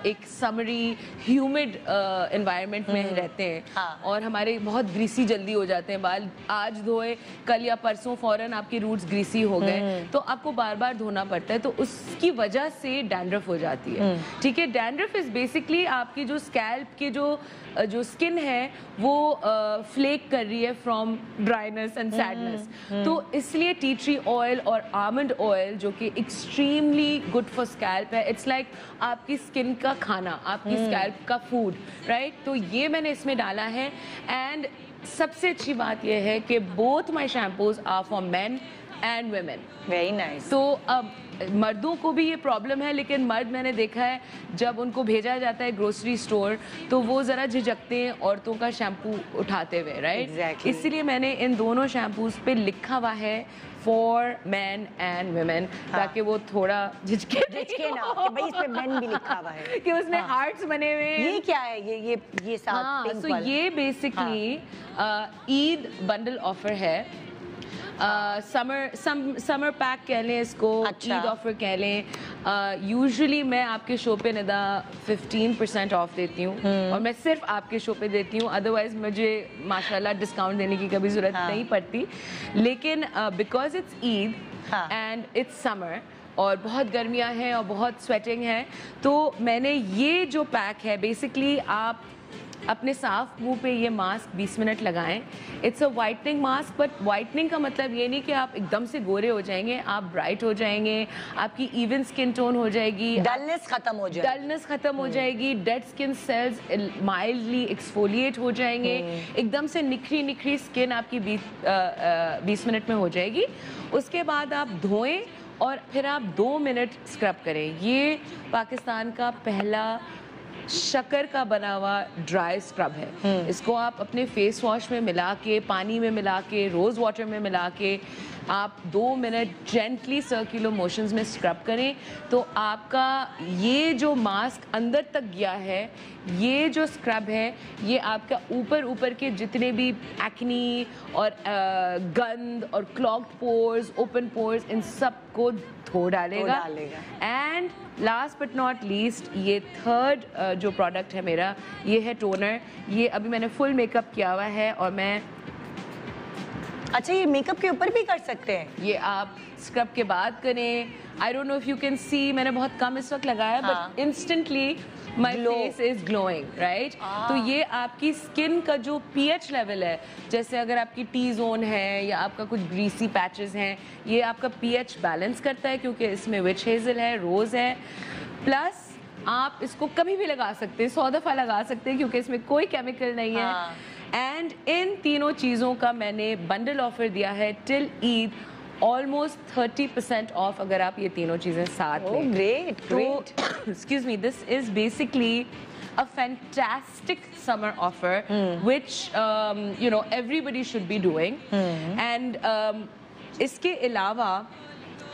एक समरी ह्यूमिड एनवायरनमेंट में रहते हैं और हमारे बहुत ग्रीसी जल्दी हो जाते हैं बाल। आज धोए कल या परसों फौरन आपके रूट्स ग्रीसी हो गए तो आपको बार बार धोना पड़ता है, तो उसकी वजह से डैंड्रफ हो जाती है। ठीक है, डैंड्रफ इज बेसिकली आपकी जो स्कैल्प की जो स्किन है वो फ्लेक कर रही है फ्रॉम ड्राइनेस एंड सैडनेस। तो इसलिए टी ट्री ऑयल और आमंड ऑयल जो कि एक्सट्रीमली गुड फॉर स्कैल्प है, इट्स लाइक आपकी स्किन का खाना, आपकी स्कैल्प का फूड, राइट। तो ये मैंने इसमें डाला है। एंड सबसे अच्छी बात यह है कि both my shampoos are for men and women. Very nice. तो अब मर्दों को भी ये प्रॉब्लम है, लेकिन मर्द मैंने देखा है जब उनको भेजा जाता है ग्रोसरी स्टोर तो वो ज़रा झिझकते हैं औरतों का शैम्पू उठाते हुए, राइट। Exactly. इसलिए मैंने इन दोनों शैम्पूज पे लिखा हुआ है फॉर मैन एंड वुमेन, ताकि वो थोड़ा झिझके ना कि भाई इस पे मेन भी लिखा हुआ है कि उसमें हार्ट्स बने हुए हैं। ये क्या है? ये साथ पिंक तो ये बेसिकली ईद बंडल ऑफर है। समर पैक कह लें इसको, ईद ऑफर कह लें। यूजुअली मैं आपके शो पे निदा 15% ऑफ देती हूँ और मैं सिर्फ आपके शो पे देती हूँ, अदरवाइज मुझे माशाल्लाह डिस्काउंट देने की कभी ज़रूरत नहीं पड़ती। लेकिन because it's Eid and it's summer और बहुत गर्मियाँ हैं और बहुत स्वेटिंग है, तो मैंने ये जो पैक है बेसिकली आप अपने साफ मुंह पे ये मास्क 20 मिनट लगाएं। It's a whitening mask, but whitening का मतलब ये नहीं कि आप एकदम से गोरे हो जाएंगे, आप ब्राइट हो जाएंगे, आपकी इवन स्किन टोन हो जाएगी, डलनेस खत्म हो जाएगी, dead skin cells mildly exfoliate हो जाएंगे, एकदम से निखरी स्किन आपकी 20 मिनट में हो जाएगी। उसके बाद आप धोएं और फिर आप 2 मिनट स्क्रब करें। ये पाकिस्तान का पहला शक्कर का बना हुआ ड्राई स्क्रब है। इसको आप अपने फेस वॉश में मिला के, पानी में मिला के, रोज़ वाटर में मिला के आप 2 मिनट जेंटली सर्कुलर मोशंस में स्क्रब करें तो आपका ये जो मास्क अंदर तक गया है, ये जो स्क्रब है ये आपका ऊपर के जितने भी एक्नी और गंद और क्लॉग्ड पोर्स, ओपन पोर्स, इन सब को धो डालेगा। And last but not least ये थर्ड जो प्रोडक्ट है मेरा, ये है टोनर। ये अभी मैंने फुल मेकअप किया हुआ है और मैं अच्छा ये मेकअप के ऊपर भी कर सकते हैं? ये आप स्क्रब के बाद करें। I don't know if you can see, मैंने बहुत कम इस वक्त लगाया but instantly my face is glowing, right. तो ये आपकी स्किन का जो पीएच लेवल है, जैसे अगर आपकी टी जोन है या आपका कुछ ग्रीसी पैचेस हैं, ये आपका पीएच बैलेंस करता है क्योंकि इसमें विच हेजल है, रोज है। प्लस आप इसको कभी भी लगा सकते हैं, 100 दफ़ा लगा सकते हैं क्योंकि इसमें कोई केमिकल नहीं है। एंड इन तीनों चीज़ों का मैंने बंडल ऑफर दिया है टिल ईद, ऑलमोस्ट 30% ऑफ अगर आप ये तीनों चीज़ें साथ लें। ग्रेट। तो excuse me, this is basically a fantastic summer offer which you know everybody should be doing and इसके अलावा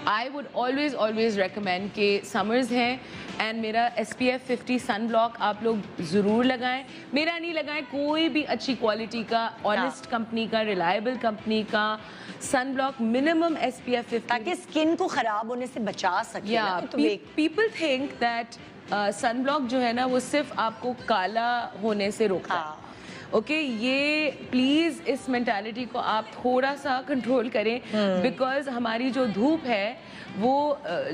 I would always recommend कि summers हैं एंड मेरा SPF 50 सन ब्लॉक आप लोग ज़रूर लगाएं। मेरा नहीं लगाएं, कोई भी अच्छी क्वालिटी का, ऑनेस्ट कंपनी का, रिलायबल कंपनी का सन ब्लॉक, मिनिमम SPF 50, ताकि स्किन को खराब होने से बचा सके। People think that sun block जो है ना वो सिर्फ आपको काला होने से रोकता है। ओके ये प्लीज इस मेंटालिटी को आप थोड़ा सा कंट्रोल करें, बिकॉज हमारी जो धूप है वो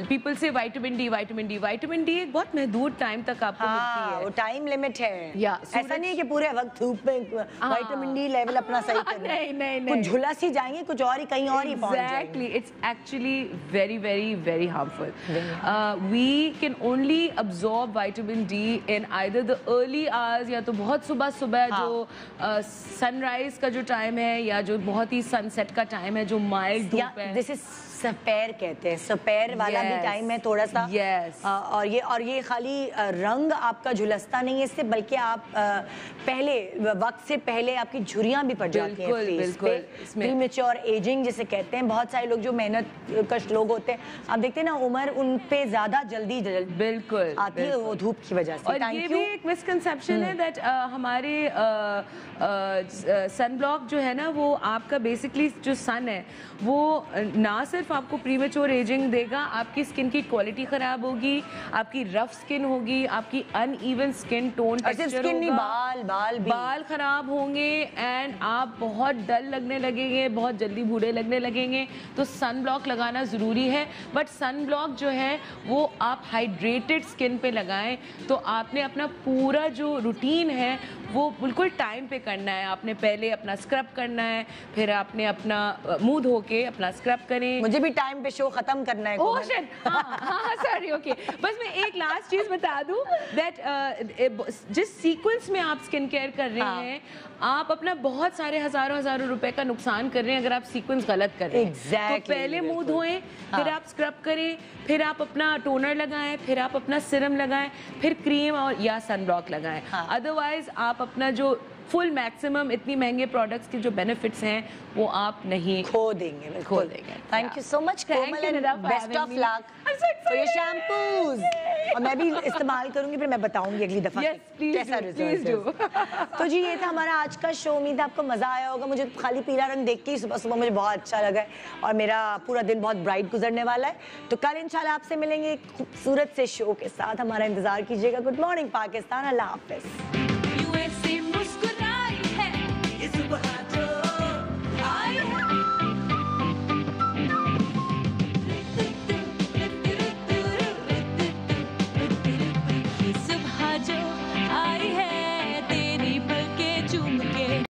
पीपल से विटामिन डी एक बहुत महदूद टाइम तक आपको मिलती है, वो टाइम लिमिट है। या ऐसा नहीं है कि पूरे वक्त धूप में विटामिन डी लेवल अपना सही करना है। नहीं कुछ झुलस ही जाएंगे, कुछ और ही कहीं और ही पहुंच जाएंगे। Exactly, it's actually very harmful. We can only absorb vitamin D in either the early hours, या तो बहुत सुबह जो सनराइज का जो टाइम है, या जो बहुत ही सनसेट का टाइम है, जो माइल्ड धूप है। दिस इज सपैर कहते हैं, सपैर वाला भी टाइम है थोड़ा सा। और ये खाली रंग आपका झुलसता नहीं है इससे, बल्कि आप पहले वक्त से पहले आपकी झुर्रियां भी पड़ जाती हैं फेस पे। प्रीमेच्योर एजिंग जिसे कहते हैं। बहुत सारे लोग जो मेहनत कश लोग होते हैं, आप देखते हैं ना, उम्र उन पे ज्यादा जल्दी बिल्कुल आती है वो धूप की वजह से। और ये भी एक मिसकंसेप्शन है दैट हमारे सन ब्लॉक जो है ना, वो आपका बेसिकली जो सन है वो ना सिर्फ आपको प्रीमेच्योर एजिंग देगा, आपकी स्किन की क्वालिटी खराब होगी, आपकी रफ स्किन होगी, आपकी अनइवन स्किन टोन टेक्सचर होगा, बाल खराब होंगे, एंड आप बहुत डल लगने लगेंगे, बहुत जल्दी बूढ़े लगने लगेंगे। तो सन ब्लॉक लगाना ज़रूरी है, बट सन ब्लॉक जो है वो आप हाइड्रेटेड स्किन पे लगाएं। तो आपने अपना पूरा जो रूटीन है वो बिल्कुल टाइम पे करना है। आपने पहले अपना स्क्रब करना है, फिर आपने अपना मुंह धो के अपना स्क्रब करें। मुझे भी टाइम पे शो खत्म करना है। ओह शिट, हाँ सॉरी, ओके। बस मैं एक लास्ट चीज बता दूं दैट जिस सीक्वेंस में आप स्किन केयर कर रहे हैं, आप अपना बहुत सारे हजारों रुपए का नुकसान कर रहे हैं अगर आप सीक्वेंस गलत कर रहे हैं। तो पहले मुंह धोएं, फिर आप स्क्रब करें, फिर आप अपना टोनर लगाएं, फिर आप अपना सिरम लगाएं, फिर क्रीम और या सनब्लॉक लगाएं। अदरवाइज आप अपना जो फुल मैक्सिमम इतनी महंगे प्रोडक्ट्स के जो बेनिफिट्स हैं वो आप नहीं खो देंगे। Thank you so much Komal, and best of luck for your shampoos. और मैं भी इस्तेमाल करूंगी, फिर मैं बताऊंगी अगली दफा कैसा रिजल्ट है। तो जी ये था हमारा आज का शो। उम्मीद है आपको मजा आया होगा। मुझे खाली पीला रंग देख के सुबह सुबह मुझे बहुत अच्छा लगा है, और मेरा पूरा दिन बहुत ब्राइट गुजरने वाला है। तो कल इंशाल्लाह आपसे मिलेंगे खूबसूरत से शो के साथ। हमारा इंतजार कीजिएगा। Good morning Pakistan. अल्लाह हाफिज।